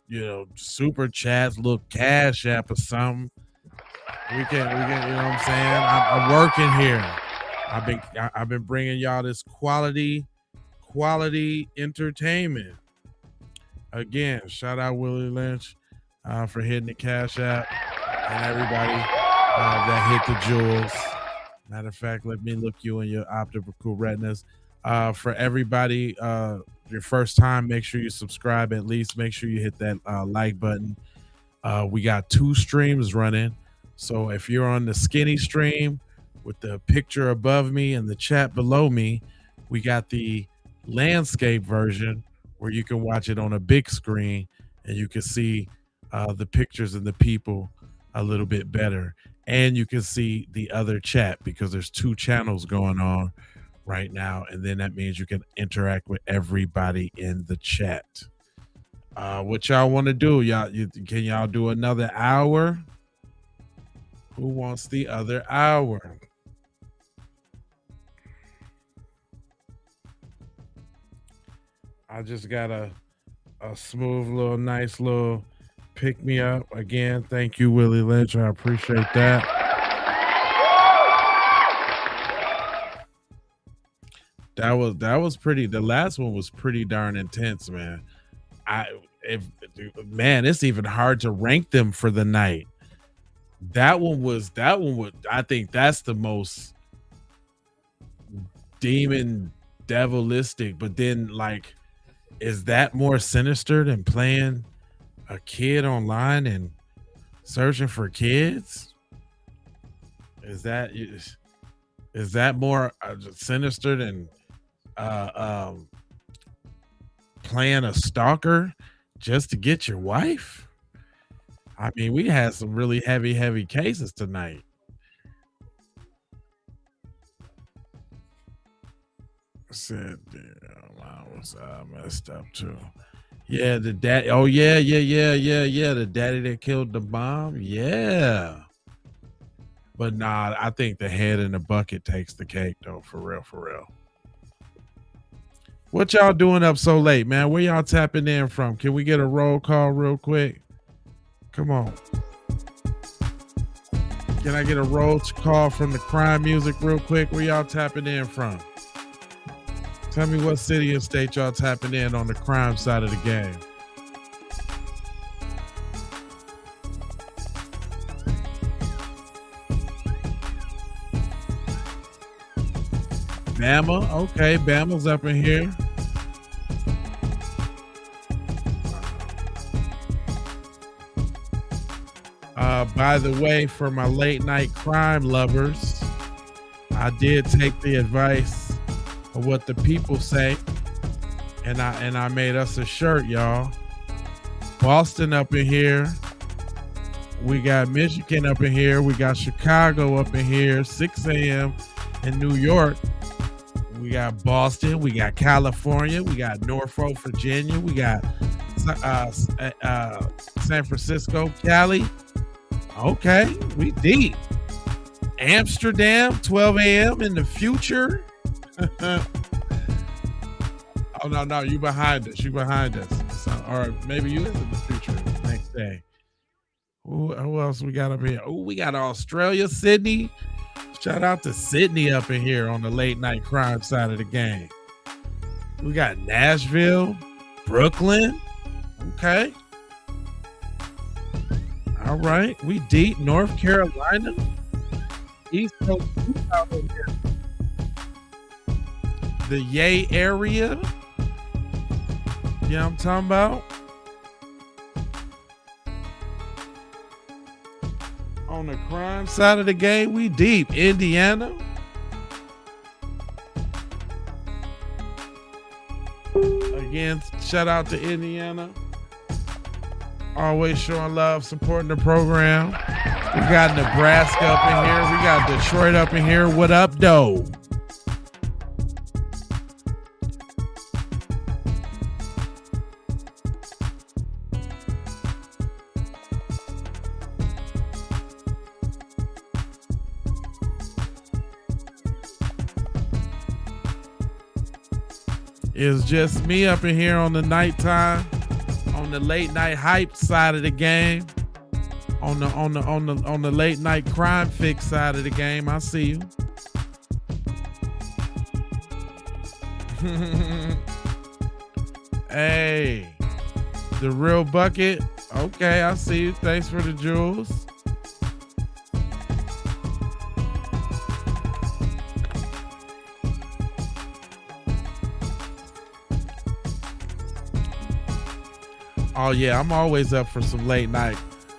you know, super chats, little cash app or something. We can, you know what I'm saying? I'm working here. I've been bringing y'all this quality entertainment. Again, shout out Willie Lynch for hitting the cash app and everybody that hit the jewels. Matter of fact, let me look you in your optical retinas. For everybody, your first time, make sure you subscribe at least. Make sure you hit that like button. We got 2 streams running. So if you're on the skinny stream with the picture above me and the chat below me, we got the landscape version where you can watch it on a big screen and you can see the pictures and the people a little bit better. And you can see the other chat because there's 2 channels going on right now. And then that means you can interact with everybody in the chat. What y'all want to do? Can y'all do another hour? Who wants the other hour? I just got a smooth little, nice little pick me up. Again, thank you, Willie Lynch. I appreciate that. That was pretty. The last one was pretty darn intense, man. It's even hard to rank them for the night. That one would, I think that's the most demon devilistic, but then like, is that more sinister than playing a kid online and searching for kids? Is that more sinister than playing a stalker just to get your wife? I mean, we had some really heavy cases tonight. Said, damn, I was messed up too. Yeah, the dad. Oh yeah. The daddy that killed the mom. Yeah. But nah, I think the head in the bucket takes the cake though. For real. What y'all doing up so late, man? Where y'all tapping in from? Can we get a roll call real quick? Come on. Can I get a roll call from the crime music real quick? Where y'all tapping in from? Tell me what city and state y'all tapping in on the crime side of the game. Bama, okay, Bama's up in here. By the way, for my late night crime lovers, I did take the advice of what the people say, and I made us a shirt, y'all. Boston up in here. We got Michigan up in here. We got Chicago up in here. 6 a.m. in New York. We got Boston. We got California. We got Norfolk, Virginia. We got San Francisco, Cali. Okay, we deep. Amsterdam, 12 a.m. in the future. Oh no, you behind us. So, or maybe you is in the future next day. Who else we got up here? Oh, we got Australia, Sydney. Shout out to Sydney up in here on the late night crime side of the game. We got Nashville, Brooklyn. Okay. All right, we deep. North Carolina, East Coast, Utah over here. The Yay area. You know what I'm talking about? On the crime side of the game, we deep. Indiana. Again, shout out to Indiana. Always showing love, supporting the program. We got Nebraska up in here. We got Detroit up in here. What up, though? It's just me up in here on the nighttime, on the late night hype side of the game, on the late night crime fix side of the game. I see you. Hey, the real bucket. Okay, I see you. Thanks for the jewels. Oh yeah, I'm always up for some late night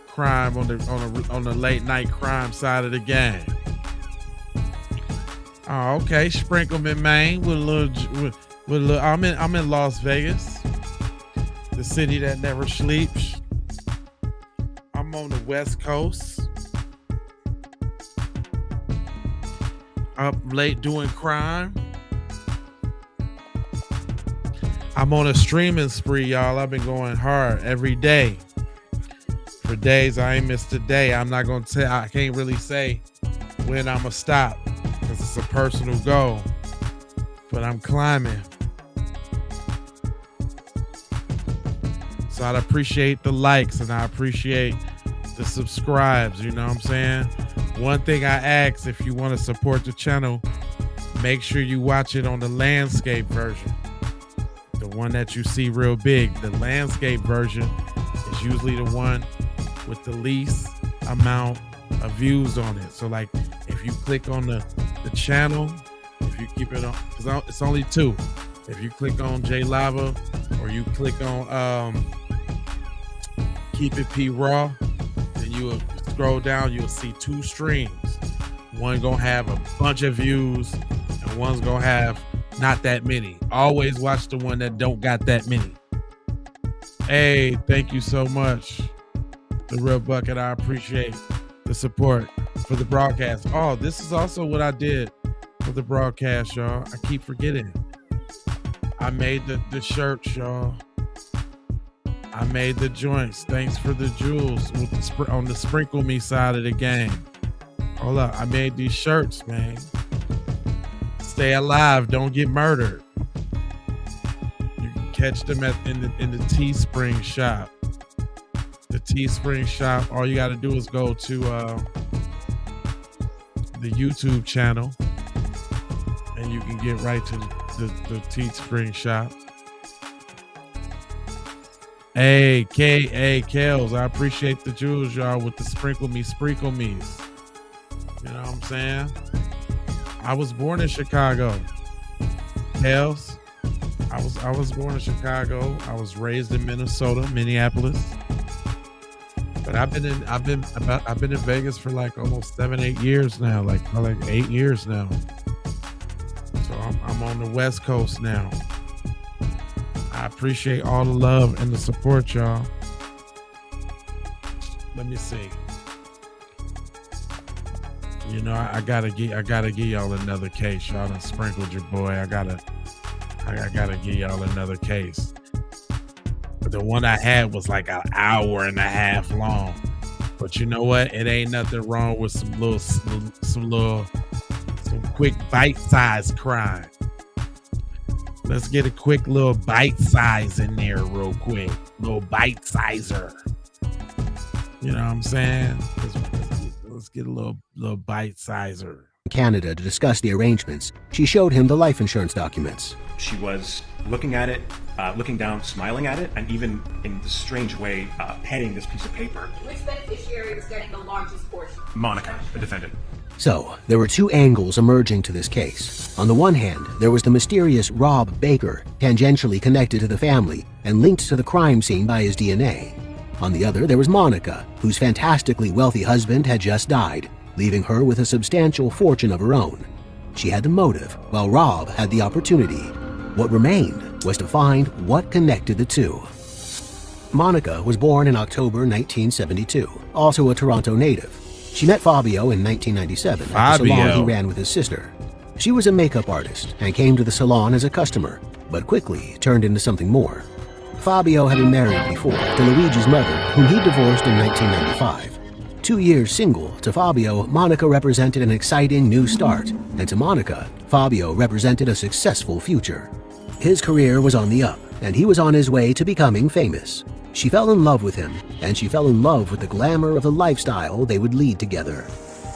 crime on the late night crime side of the game. Oh, okay, Sprinkleman, Maine, with a little. I'm in Las Vegas, the city that never sleeps. I'm on the West Coast, up late doing crime. I'm on a streaming spree, y'all. I've been going hard every day. For days, I ain't missed a day. I'm not going to tell, I can't really say when I'm going to stop because it's a personal goal. But I'm climbing. So I'd appreciate the likes and I appreciate the subscribes, you know what I'm saying? One thing I ask, if you want to support the channel, make sure you watch it on the landscape version. The one that you see real big. The landscape version is usually the one with the least amount of views on it. So like if you click on the channel, if you keep it on, it's only two. If you click on J Lava or you click on Keep It P Raw, then you will scroll down, you'll see two streams. One gonna have a bunch of views and one's gonna have not that many. Always watch the one that don't got that many. Hey, thank you so much. The Real Bucket, I appreciate the support for the broadcast. Oh, this is also what I did for the broadcast, y'all. I keep forgetting. I made the shirts, y'all. I made the joints. Thanks for the jewels with on the Sprinkle Me side of the game. Hold up. I made these shirts, man. Stay alive. Don't get murdered. You can catch them in the Teespring shop. The Teespring shop. All you got to do is go to the YouTube channel, and you can get right to the Teespring shop. Hey, Kels, I appreciate the jewels, y'all, with the Sprinkle Me's. You know what I'm saying? I was born in Chicago. Kels, I was born in Chicago. I was raised in Minnesota, Minneapolis. But I've been in Vegas for like almost 7-8 years now, like 8 years now. So I'm on the West Coast now. I appreciate all the love and the support, y'all. Let me see. You know, I gotta give y'all another case. Y'all done sprinkled your boy. I gotta give y'all another case. But the one I had was like an hour and a half long. But you know what? It ain't nothing wrong with some quick bite-sized crime. Let's get a quick little bite size in there real quick. Little bite sizer. You know what I'm saying? Let's get a little bite sizer. Canada to discuss the arrangements. She showed him the life insurance documents. She was looking at it, looking down, smiling at it, and even in this strange way, petting this piece of paper. Which beneficiary was getting the largest portion? Monica, the defendant. So, there were two angles emerging to this case. On the one hand, there was the mysterious Rob Baker, tangentially connected to the family and linked to the crime scene by his DNA. On the other, there was Monica, whose fantastically wealthy husband had just died, leaving her with a substantial fortune of her own. She had the motive, while Rob had the opportunity. What remained was to find what connected the two. Monica was born in October 1972, also a Toronto native. She met Fabio in 1997 at the salon he ran with his sister. She was a makeup artist and came to the salon as a customer, but quickly turned into something more. Fabio had been married before to Luigi's mother, whom he divorced in 1995. 2 years single, to Fabio, Monica represented an exciting new start, and to Monica, Fabio represented a successful future. His career was on the up, and he was on his way to becoming famous. She fell in love with him, and she fell in love with the glamour of the lifestyle they would lead together.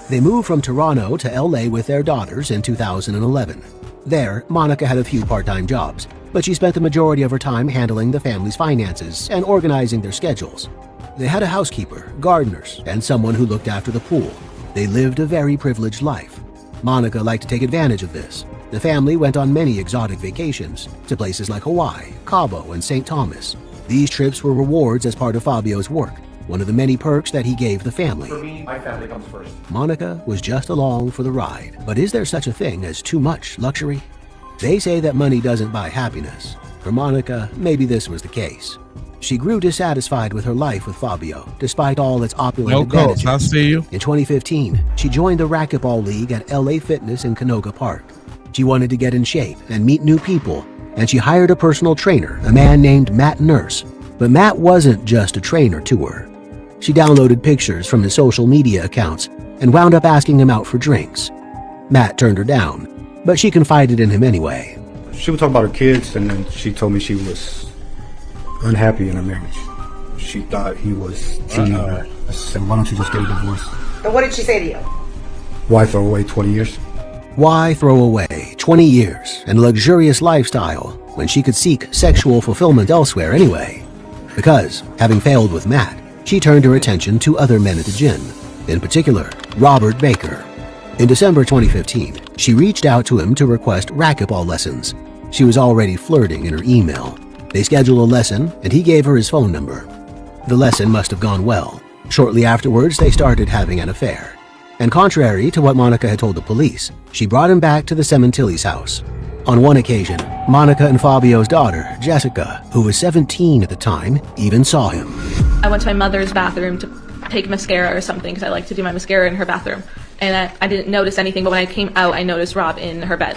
They moved from Toronto to LA with their daughters in 2011. There, Monica had a few part-time jobs, but she spent the majority of her time handling the family's finances and organizing their schedules. They had a housekeeper, gardeners, and someone who looked after the pool. They lived a very privileged life. Monica liked to take advantage of this. The family went on many exotic vacations to places like Hawaii, Cabo, and St. Thomas. These trips were rewards as part of Fabio's work, one of the many perks that he gave the family. For me, my family comes first. Monica was just along for the ride. But is there such a thing as too much luxury? They say that money doesn't buy happiness. For Monica, maybe this was the case. She grew dissatisfied with her life with Fabio, despite all its opulent advantages. I see you. In 2015, she joined the Racquetball League at LA Fitness in Canoga Park. She wanted to get in shape and meet new people, and she hired a personal trainer, a man named Matt Nurse. But Matt wasn't just a trainer to her. She downloaded pictures from his social media accounts and wound up asking him out for drinks. Matt turned her down, but she confided in him anyway. She would talk about her kids, and then she told me she was unhappy in her marriage. She thought he was cheating on her. I said, why don't you just get a divorce? And what did she say to you? Why throw away 20 years? Why throw away 20 years and a luxurious lifestyle when she could seek sexual fulfillment elsewhere anyway? Because, having failed with Matt, she turned her attention to other men at the gym, in particular, Robert Baker. In December 2015, she reached out to him to request racquetball lessons. She was already flirting in her email. They scheduled a lesson, and he gave her his phone number. The lesson must have gone well. Shortly afterwards, they started having an affair. And contrary to what Monica had told the police, she brought him back to the Cementilli's house. On one occasion, Monica and Fabio's daughter, Jessica, who was 17 at the time, even saw him. I went to my mother's bathroom to take mascara or something because I like to do my mascara in her bathroom. And I didn't notice anything, but when I came out, I noticed Rob in her bed.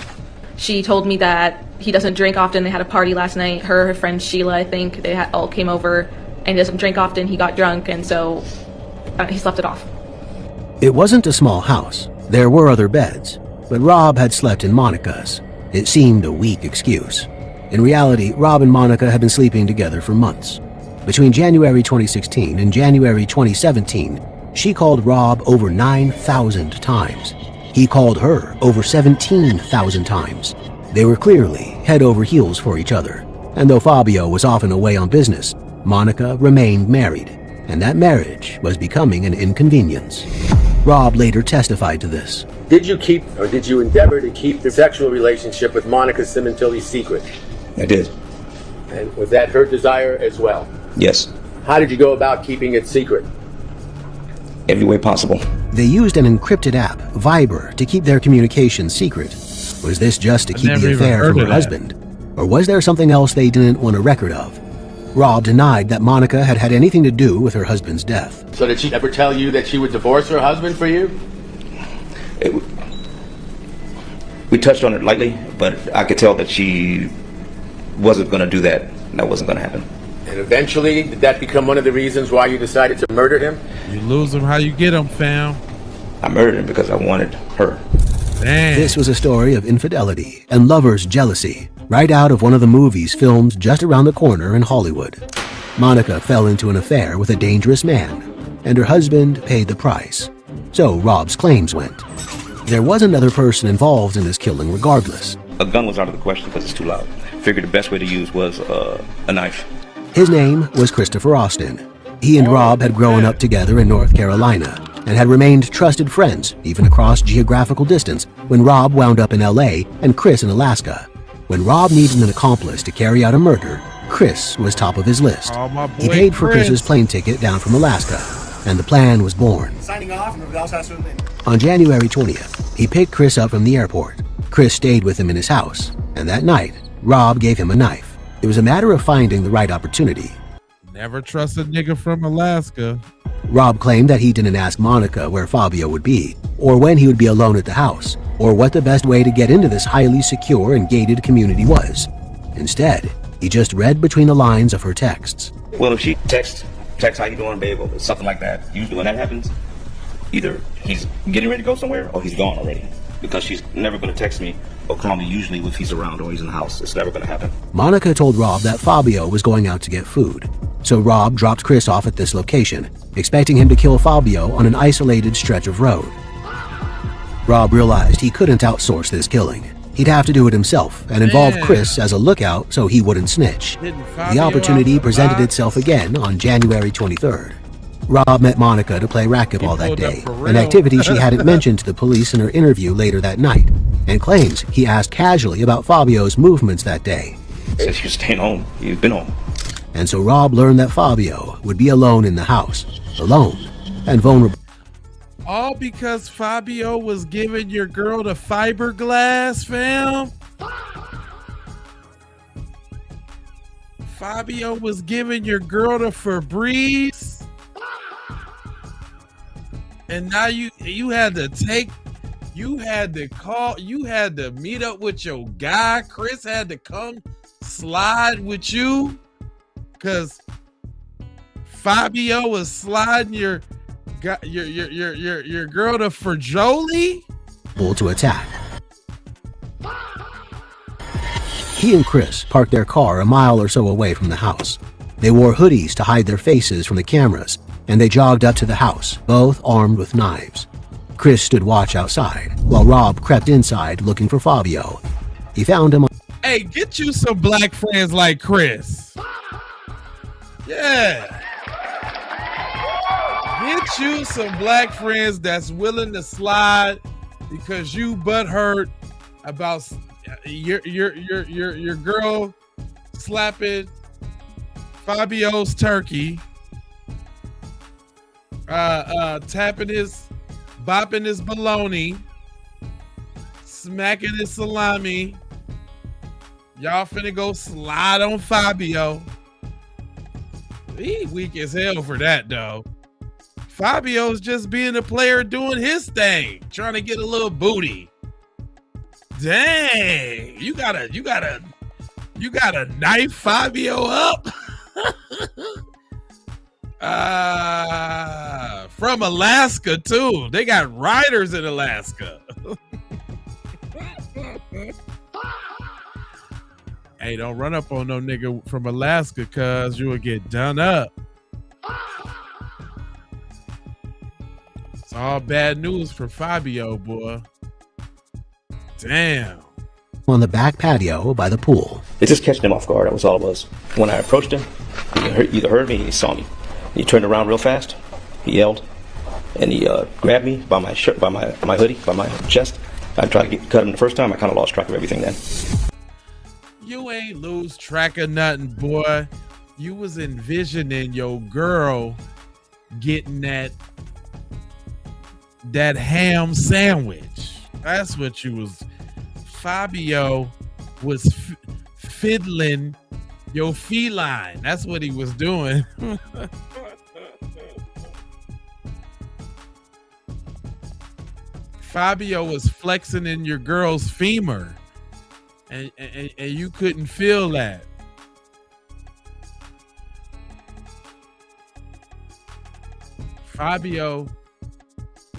She told me that he doesn't drink often. They had a party last night. Her friend Sheila, I think, they all came over, and he doesn't drink often. He got drunk, and so he slept it off. It wasn't a small house. There were other beds, but Rob had slept in Monica's. It seemed a weak excuse. In reality, Rob and Monica had been sleeping together for months. Between January 2016 and January 2017, she called Rob over 9,000 times. He called her over 17,000 times. They were clearly head over heels for each other. And though Fabio was often away on business, Monica remained married, and that marriage was becoming an inconvenience. Rob later testified to this. Did you keep, or did you endeavor to keep the sexual relationship with Monica Simontilli secret? I did. And was that her desire as well? Yes. How did you go about keeping it secret? Every way possible. They used an encrypted app, Viber, to keep their communications secret. Was this just to keep the affair from her husband? Or was there something else they didn't want a record of? Rob denied that Monica had had anything to do with her husband's death. So did she ever tell you that she would divorce her husband for you? We touched on it lightly, but I could tell that she wasn't going to do that. That wasn't going to happen. And eventually, did that become one of the reasons why you decided to murder him? You lose him, how you get him, fam? I murdered him because I wanted her. Damn. This was a story of infidelity and lovers' jealousy, right out of one of the movies filmed just around the corner in Hollywood. Monica fell into an affair with a dangerous man, and her husband paid the price. So Rob's claims went. There was another person involved in this killing regardless. A gun was out of the question because it's too loud. Figured the best way to use was a knife. His name was Christopher Austin. He and Rob had grown up together in North Carolina and had remained trusted friends, even across geographical distance, when Rob wound up in LA and Chris in Alaska. When Rob needed an accomplice to carry out a murder, Chris was top of his list. He paid for Chris's plane ticket down from Alaska, and the plan was born. Signing off. On January 20th, he picked Chris up from the airport. Chris stayed with him in his house, and that night, Rob gave him a knife. It was a matter of finding the right opportunity. Never trust a nigga from Alaska. Rob claimed that he didn't ask Monica where Fabio would be, or when he would be alone at the house, or what the best way to get into this highly secure and gated community was. Instead, he just read between the lines of her texts. Well, if she texts how you doing, babe, or something like that, usually when that happens, either he's getting ready to go somewhere or he's gone already. Because she's never going to text me or call me usually if he's around or he's in the house. It's never going to happen. Monica told Rob that Fabio was going out to get food. So Rob dropped Chris off at this location, expecting him to kill Fabio on an isolated stretch of road. Rob realized he couldn't outsource this killing. He'd have to do it himself and involve Chris as a lookout so he wouldn't snitch. The opportunity presented itself again on January 23rd. Rob met Monica to play racquetball that day, an activity she hadn't mentioned to the police in her interview later that night, and claims he asked casually about Fabio's movements that day. Since he was staying home, he's been home. And so Rob learned that Fabio would be alone in the house, alone and vulnerable. All because Fabio was giving your girl the fiberglass, fam? Fabio was giving your girl the Febreze? And now you had to meet up with your guy. Chris had to come slide with you because Fabio was sliding your girl to Ferjoli to attack. He and Chris parked their car a mile or so away from the house. They wore hoodies to hide their faces from the cameras, and they jogged up to the house, both armed with knives. Chris stood watch outside, while Rob crept inside looking for Fabio. He found him. Hey, get you some black friends like Chris. Yeah. Get you some black friends that's willing to slide because you butthurt about your girl slapping Fabio's turkey, bopping his bologna, smacking his salami, Y'all finna go slide on Fabio. He weak as hell for that, though. Fabio's just being a player doing his thing, trying to get a little booty. Dang, you gotta knife Fabio up. From Alaska too. They got riders in Alaska. Hey, don't run up on no nigga from Alaska, cuz you will get done up. It's all bad news for Fabio, boy. Damn. On the back patio by the pool. It just catching him off guard. That was all it was. When I approached him, he either heard me or he saw me. He turned around real fast. He yelled, and he grabbed me by my shirt, by my hoodie, by my chest. I tried to cut him the first time. I kind of lost track of everything then. You ain't lose track of nothing, boy. You was envisioning your girl getting that ham sandwich. That's what you was. Fabio was fiddling your feline. That's what he was doing. Fabio was flexing in your girl's femur, and you couldn't feel that. Fabio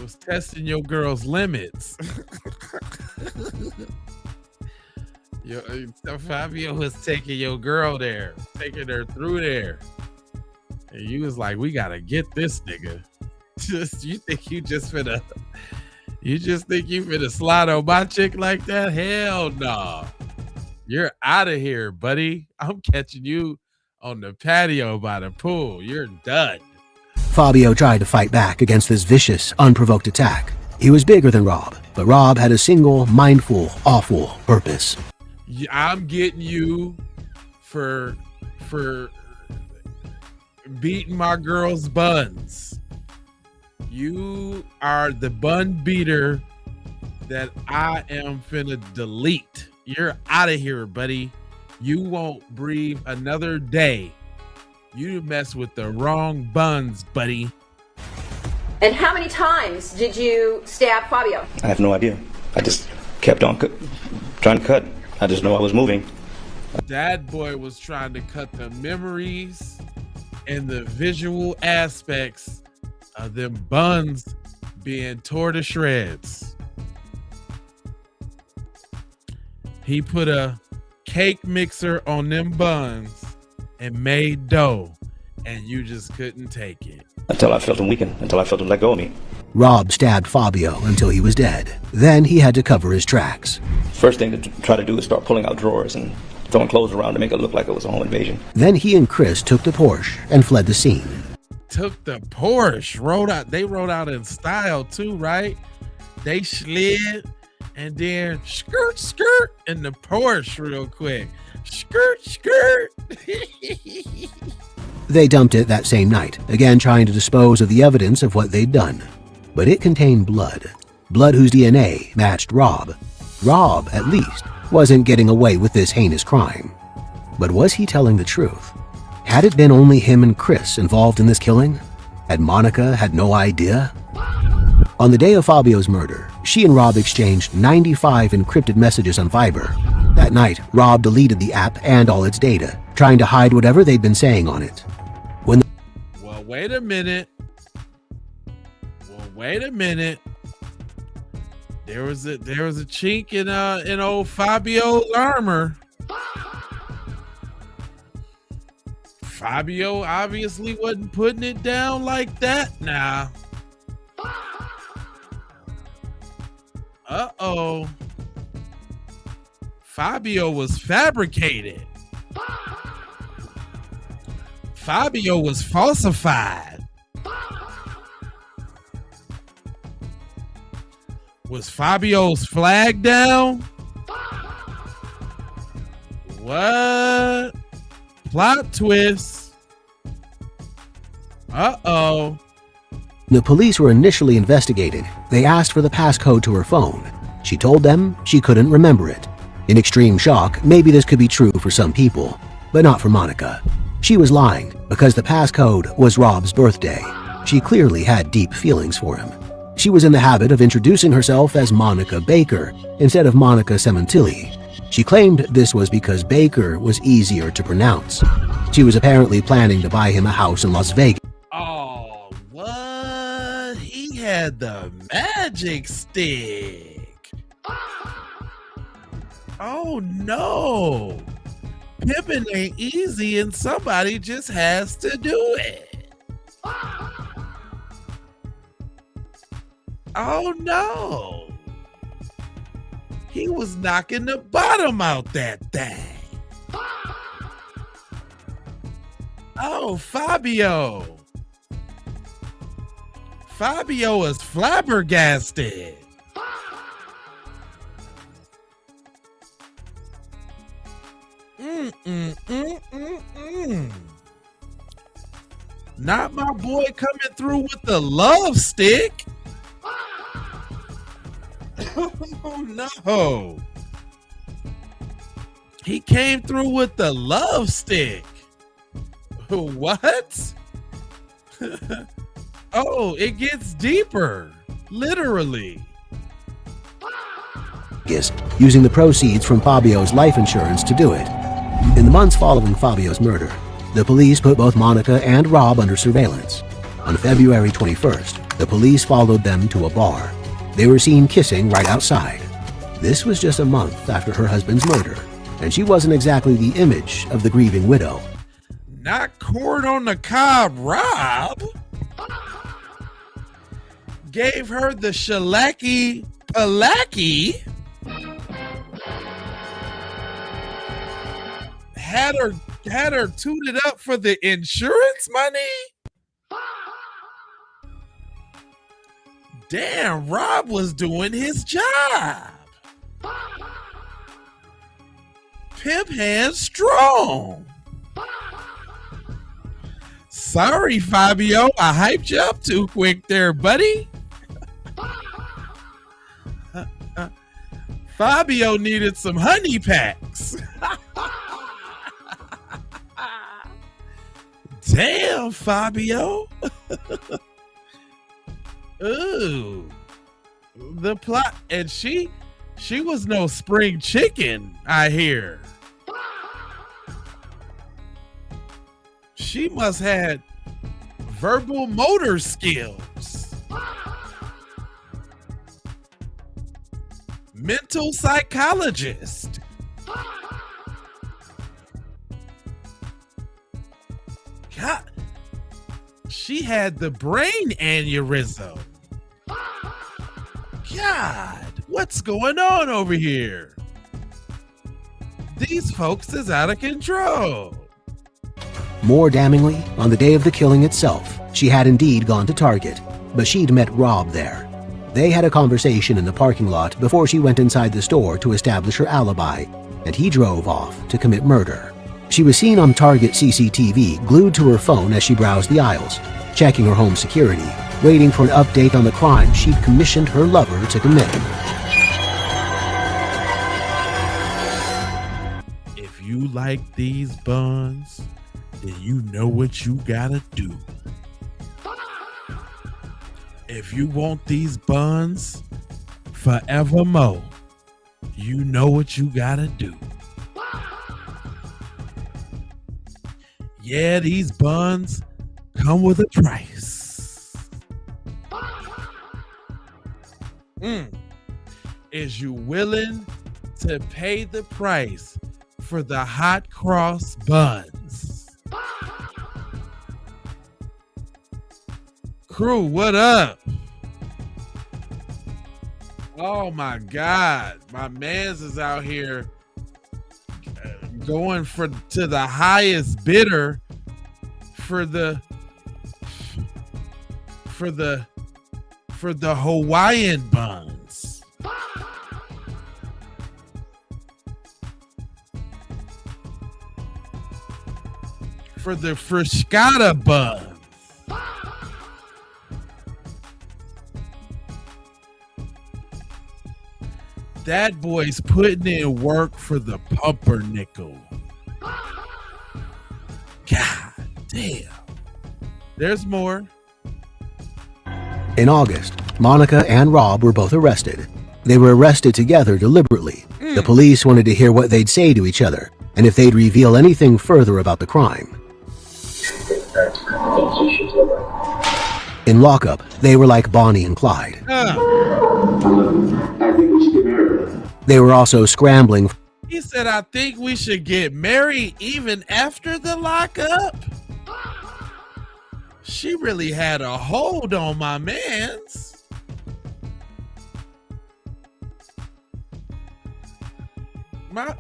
was testing your girl's limits. Fabio was taking your girl there, taking her through there, and you was like, "We gotta get this nigga." You think you finna slide on my chick like that? Hell no. You're out of here, buddy. I'm catching you on the patio by the pool. You're done. Fabio tried to fight back against this vicious, unprovoked attack. He was bigger than Rob, but Rob had a single, mindful, awful purpose. I'm getting you for beating my girl's buns. You are the bun beater that I am finna delete. You're out of here, buddy. You won't breathe another day. You mess with the wrong buns, buddy. And how many times did you stab Fabio? I have no idea. I just kept on trying to cut. I just know I was moving. That boy was trying to cut the memories and the visual aspects of them buns being tore to shreds. He put a cake mixer on them buns and made dough, and you just couldn't take it. Until I felt him weaken, until I felt him let go of me. Rob stabbed Fabio until he was dead. Then he had to cover his tracks. First thing to try to do is start pulling out drawers and throwing clothes around to make it look like it was a home invasion. Then he and Chris took the Porsche and fled the scene. Took the Porsche, rode out. They rode out in style too, right? They slid and then skirt, skirt in the Porsche real quick. Skirt, skirt. They dumped it that same night, again trying to dispose of the evidence of what they'd done. But it contained blood. Blood whose DNA matched Rob. Rob, at least, wasn't getting away with this heinous crime. But was he telling the truth? Had it been only him and Chris involved in this killing? Had Monica had no idea? On the day of Fabio's murder, she and Rob exchanged 95 encrypted messages on Viber. That night, Rob deleted the app and all its data, trying to hide whatever they'd been saying on it. Well, wait a minute. There was a chink in old Fabio's armor. Fabio obviously wasn't putting it down like that now. Uh-oh. Fabio was fabricated. Fabio was falsified. Was Fabio's flag down? What? Plot twist. Uh-oh. The police were initially investigating. They asked for the passcode to her phone. She told them she couldn't remember it. In extreme shock, maybe this could be true for some people, but not for Monica. She was lying because the passcode was Rob's birthday. She clearly had deep feelings for him. She was in the habit of introducing herself as Monica Baker instead of Monica Cementilli. She claimed this was because Baker was easier to pronounce. She was apparently planning to buy him a house in Las Vegas. Oh, what? He had the magic stick. Oh, no. Pimping ain't easy and somebody just has to do it. Oh, no. He was knocking the bottom out that thing. Oh, Fabio. Fabio is flabbergasted. Not my boy coming through with the love stick. Oh no. He came through with the love stick. What? Oh, it gets deeper. Literally. Using the proceeds from Fabio's life insurance to do it. In the months following Fabio's murder, the police put both Monica and Rob under surveillance. On February 21st, the police followed them to a bar. They were seen kissing right outside. This was just a month after her husband's murder, and she wasn't exactly the image of the grieving widow. Not corn on the cob, Rob. Gave her the shellacky palaki. Had her tooted up for the insurance money. Damn, Rob was doing his job. Pimp hands strong. Sorry, Fabio, I hyped you up too quick there, buddy. Fabio needed some honey packs. Damn, Fabio. Ooh. The plot, and she was no spring chicken, I hear. She must had verbal motor skills. Mental psychologist. God, she had the brain aneurysm. God, what's going on over here? These folks is out of control. More damningly, on the day of the killing itself, she had indeed gone to Target, but she'd met Rob there. They had a conversation in the parking lot before she went inside the store to establish her alibi, and he drove off to commit murder. She was seen on Target CCTV glued to her phone as she browsed the aisles, checking her home security, waiting for an update on the crime she'd commissioned her lover to commit. If you like these buns, then you know what you gotta do. If you want these buns forevermore, you know what you gotta do. Yeah, these buns come with a price. Is you willing to pay the price for the hot cross buns? Crew, what up? Oh my God, my mans is out here going to the highest bidder for the Hawaiian buns. For the Frascata buns. That boy's putting in work for the pumpernickel. God damn. There's more. In August, Monica and Rob were both arrested. They were arrested together deliberately. The police wanted to hear what they'd say to each other and if they'd reveal anything further about the crime. In lockup, they were like Bonnie and Clyde. They were also scrambling. He said, I think we should get married even after the lockup. She really had a hold on my mans.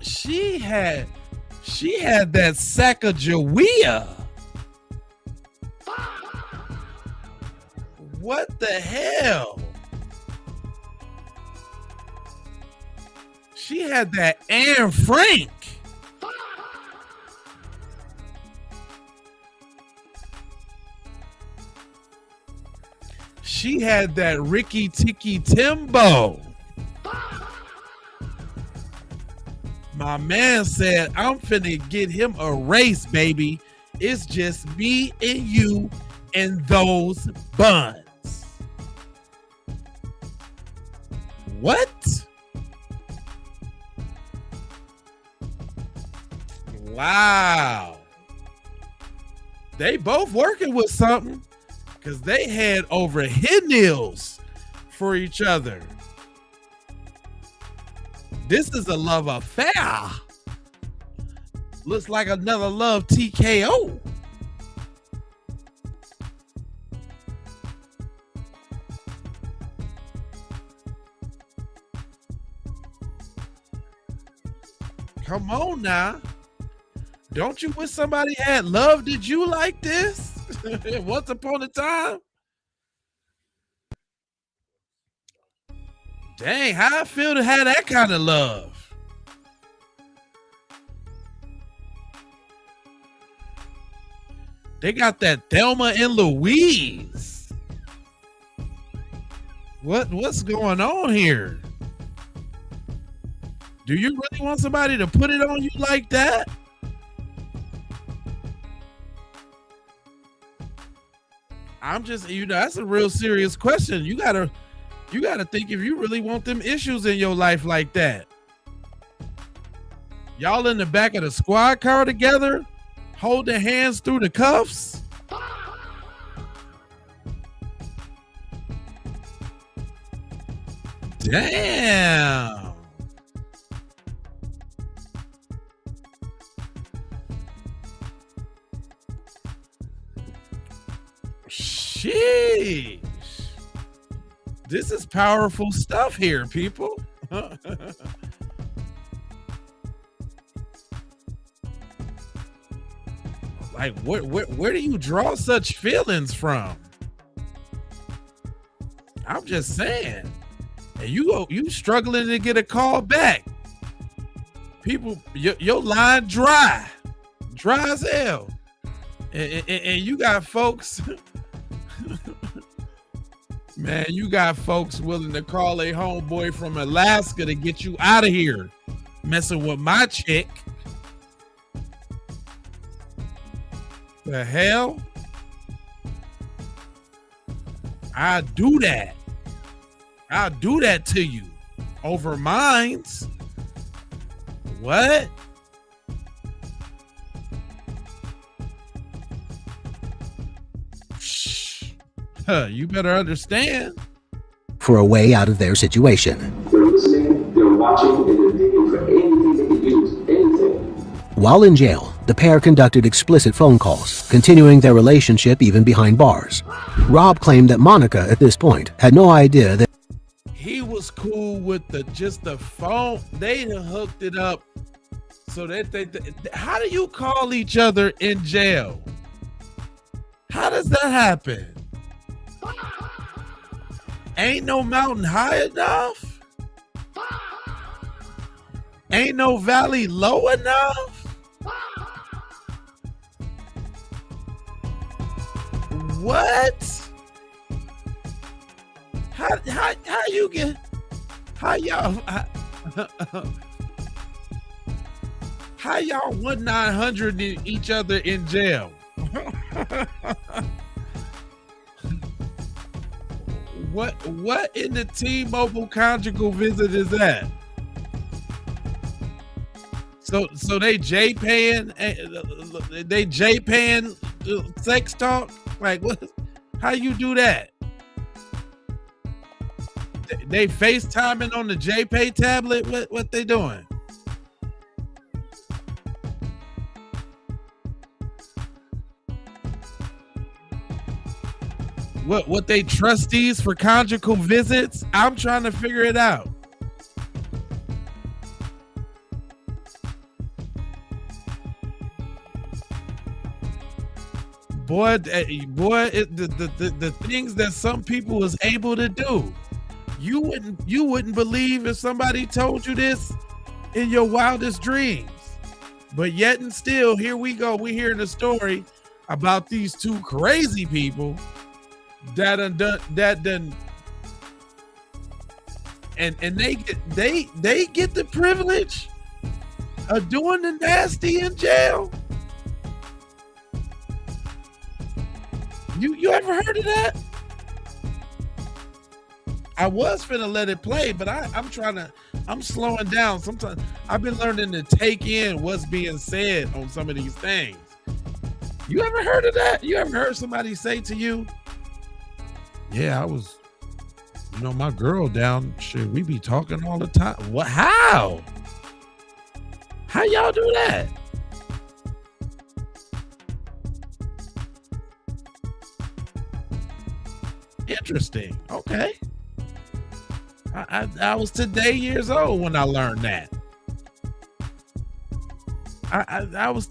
She had that Sacagawea. What the hell? She had that Anne Frank. She had that Ricky Tiki Timbo. My man said, I'm finna get him a race, baby. It's just me and you and those buns. What? Wow. They both working with something because they had over head nails for each other. This is a love affair. Looks like another love TKO. Come on now. Don't you wish somebody had loved you like this? Once upon a time? Dang, how I feel to have that kind of love. They got that Thelma and Louise. What's going on here? Do you really want somebody to put it on you like that? I'm just, that's a real serious question. You gotta think if you really want them issues in your life like that. Y'all in the back of the squad car together, holding hands through the cuffs. Damn. Sheesh. This is powerful stuff here, people. Like, where do you draw such feelings from? I'm just saying. And you struggling to get a call back. People, your line dry as hell. And you got folks, man, you got folks willing to call a homeboy from Alaska to get you out of here, messing with my chick. The hell? I do that. I'll do that to you over mines. What? You better understand. For a way out of their situation. They're listening, they're watching, and they're digging for anything they can use, anything. While in jail, the pair conducted explicit phone calls, continuing their relationship even behind bars. Rob claimed that Monica, at this point, had no idea that he was cool with just the phone. They hooked it up so that how do you call each other in jail? How does that happen? Ain't no mountain high enough? Ain't no valley low enough? What? How How y'all 1-900 each other in jail? What in the T-Mobile conjugal visit is that? So they J-paying sex talk? Like what? How you do that? They FaceTiming on the J-Pay tablet? What they doing? What they trustees for conjugal visits? I'm trying to figure it out. Boy, the things that some people was able to do, you wouldn't believe if somebody told you this in your wildest dreams. But yet and still, here we go. We're hearing a story about these two crazy people that done, and they get the privilege of doing the nasty in jail. You ever heard of that? I was finna let it play, but I'm slowing down. Sometimes I've been learning to take in what's being said on some of these things. You ever heard of that? You ever heard somebody say to you, yeah, I was, my girl down, shit, we be talking all the time. What? How y'all do that? Interesting. Okay. I was today years old when I learned that. I was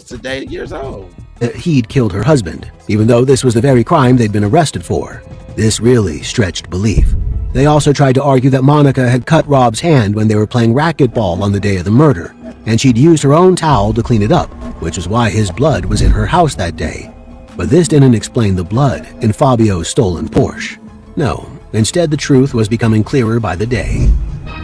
today years old. He'd killed her husband, even though this was the very crime they'd been arrested for. This really stretched belief. They also tried to argue that Monica had cut Rob's hand when they were playing racquetball on the day of the murder, and she'd used her own towel to clean it up, which is why his blood was in her house that day. But this didn't explain the blood in Fabio's stolen Porsche. No, instead the truth was becoming clearer by the day.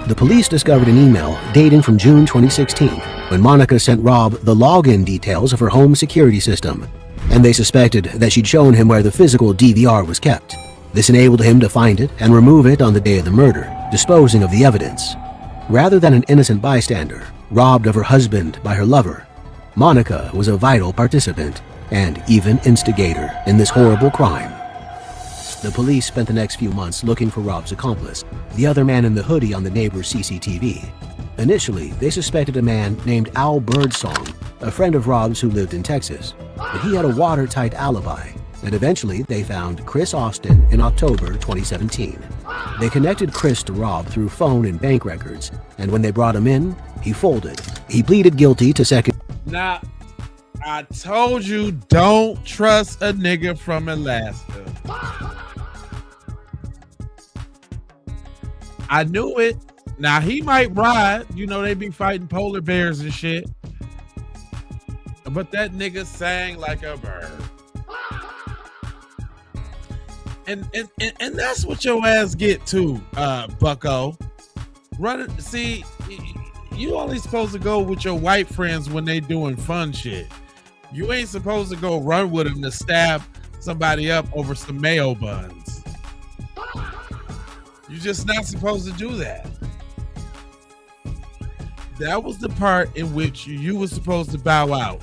The police discovered an email dating from June 2016 when Monica sent Rob the login details of her home security system, and they suspected that she'd shown him where the physical DVR was kept. This enabled him to find it and remove it on the day of the murder, disposing of the evidence. Rather than an innocent bystander, robbed of her husband by her lover, Monica was a vital participant and even instigator in this horrible crime. The police spent the next few months looking for Rob's accomplice, the other man in the hoodie on the neighbor's CCTV. Initially, they suspected a man named Al Birdsong, a friend of Rob's who lived in Texas, but he had a watertight alibi, and eventually they found Chris Austin in October 2017. They connected Chris to Rob through phone and bank records, and when they brought him in, he folded. He pleaded guilty to second. Now, I told you don't trust a nigga from Alaska. I knew it. Now he might ride, they be fighting polar bears and shit. But that nigga sang like a bird. And that's what your ass get too, bucko. See, you only supposed to go with your white friends when they doing fun shit. You ain't supposed to go run with them to stab somebody up over some mayo buns. You're just not supposed to do that. That was the part in which you were supposed to bow out.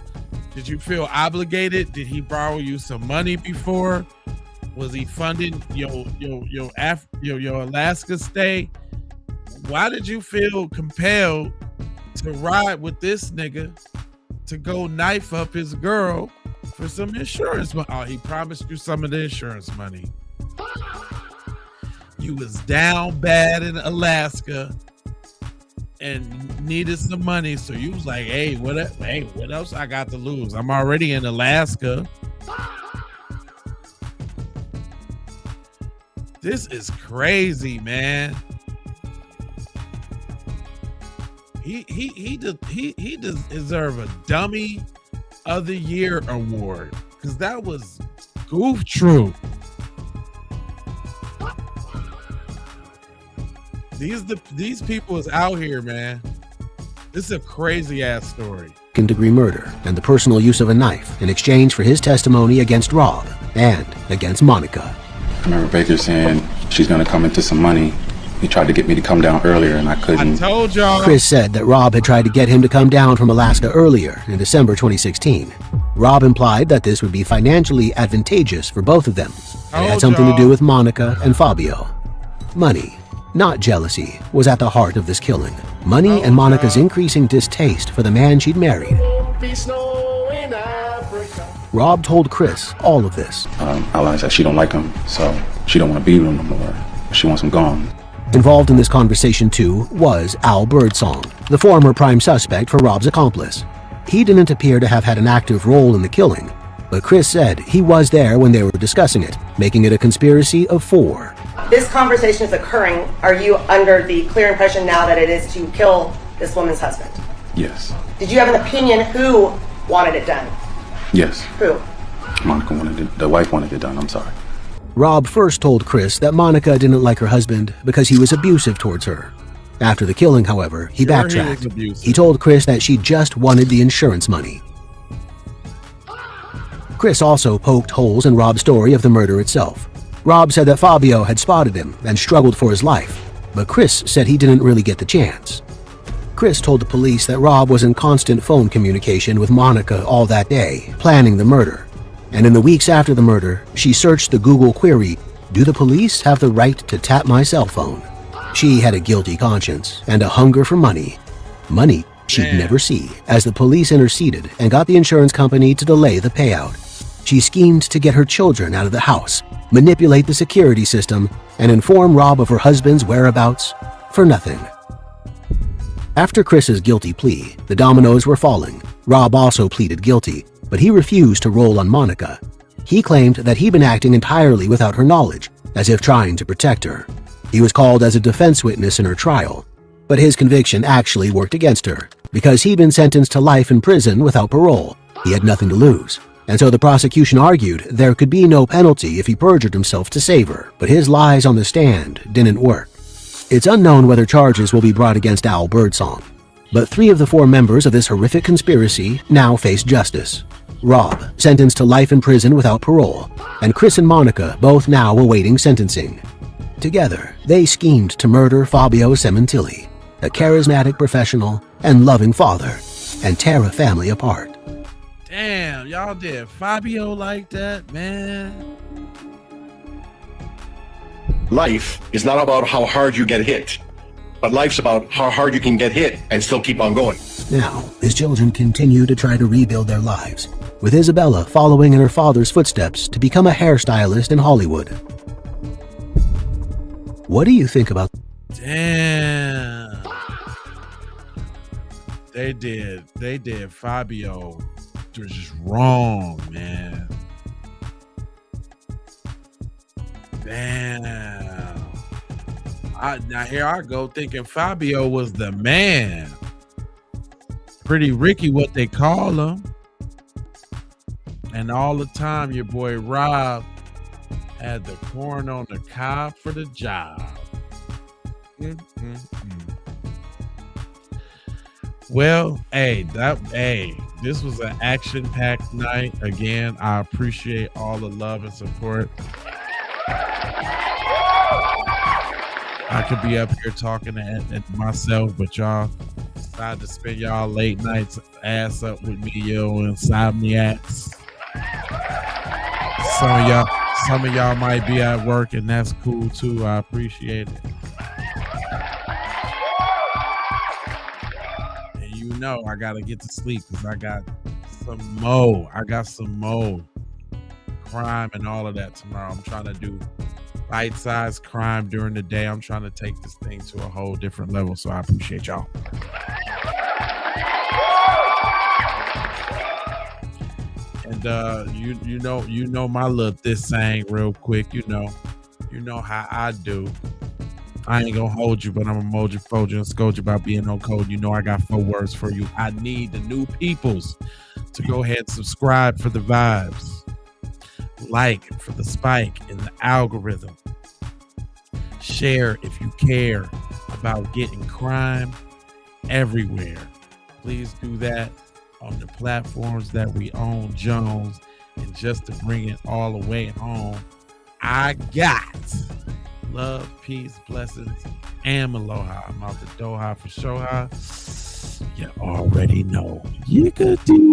Did you feel obligated? Did he borrow you some money before? Was he funding your Alaska stay? Why did you feel compelled to ride with this nigga to go knife up his girl for some insurance money? Oh, he promised you some of the insurance money. You was down bad in Alaska and needed some money, so you was like, hey, what else I got to lose? I'm already in Alaska. This is crazy, man. He does deserve a Dummy of the Year award, because that was goof true. These people is out here, man. This is a crazy ass story. Second-degree murder and the personal use of a knife in exchange for his testimony against Rob and against Monica. I remember Baker saying she's going to come into some money. He tried to get me to come down earlier and I couldn't. I told y'all. Chris said that Rob had tried to get him to come down from Alaska earlier in December 2016. Rob implied that this would be financially advantageous for both of them. It had something to do with Monica and Fabio. Money, not jealousy, was at the heart of this killing. Money and Monica's increasing distaste for the man she'd married. Rob told Chris all of this. I realized that she don't like him, so she don't want to be with him no more. She wants him gone. Involved in this conversation, too, was Al Birdsong, the former prime suspect for Rob's accomplice. He didn't appear to have had an active role in the killing, but Chris said he was there when they were discussing it, making it a conspiracy of 4. This conversation is occurring. Are you under the clear impression now that it is to kill this woman's husband? Yes. Did you have an opinion who wanted it done? Yes. Who? Monica wanted it, the wife wanted it done, I'm sorry. Rob first told Chris that Monica didn't like her husband because he was abusive towards her. After the killing, however, he backtracked. He told Chris that she just wanted the insurance money. Chris also poked holes in Rob's story of the murder itself. Rob said that Fabio had spotted him and struggled for his life, but Chris said he didn't really get the chance. Chris told the police that Rob was in constant phone communication with Monica all that day, planning the murder. And in the weeks after the murder, she searched the Google query, "Do the police have the right to tap my cell phone?" She had a guilty conscience and a hunger for money. Money she'd never see, as the police interceded and got the insurance company to delay the payout. She schemed to get her children out of the house, manipulate the security system, and inform Rob of her husband's whereabouts for nothing. After Chris's guilty plea, the dominoes were falling. Rob also pleaded guilty, but he refused to roll on Monica. He claimed that he'd been acting entirely without her knowledge, as if trying to protect her. He was called as a defense witness in her trial, but his conviction actually worked against her, because he'd been sentenced to life in prison without parole. He had nothing to lose, and so the prosecution argued there could be no penalty if he perjured himself to save her, but his lies on the stand didn't work. It's unknown whether charges will be brought against Al Birdsong, but 3 of the 4 members of this horrific conspiracy now face justice. Rob, sentenced to life in prison without parole, and Chris and Monica both now awaiting sentencing. Together, they schemed to murder Fabio Cementilli, a charismatic professional and loving father, and tear a family apart. Damn, y'all did Fabio like that, man. Life is not about how hard you get hit, but life's about how hard you can get hit and still keep on going. Now, his children continue to try to rebuild their lives, with Isabella following in her father's footsteps to become a hairstylist in Hollywood. What do you think about? Damn. They did Fabio. It was just wrong, man. Damn. Now here I go thinking Fabio was the man. Pretty Ricky, what they call him. And all the time, your boy Rob had the corn on the cob for the job. Well, this was an action-packed night. Again, I appreciate all the love and support. I could be up here talking at myself, but y'all decided to spend y'all late nights ass up with me, yo, insomniacs. Some of y'all might be at work, and that's cool too. I appreciate it. And you know I gotta get to sleep because I got some more crime and all of that tomorrow. I'm trying to do bite-sized crime during the day. I'm trying to take this thing to a whole different level, so I appreciate y'all. And you know my little this saying real quick. You know how I do. I ain't gonna hold you, but I'm gonna mold you, fold you, and scold you about being on code. You know I got 4 words for you. I need the new peoples to go ahead and subscribe for the vibes, like for the spike in the algorithm, share if you care about getting crime everywhere. Please do that on the platforms that we own, Jones. And just to bring it all the way home, I got love, peace, blessings, and aloha. I'm out the Doha for Shoha. You already know. You could do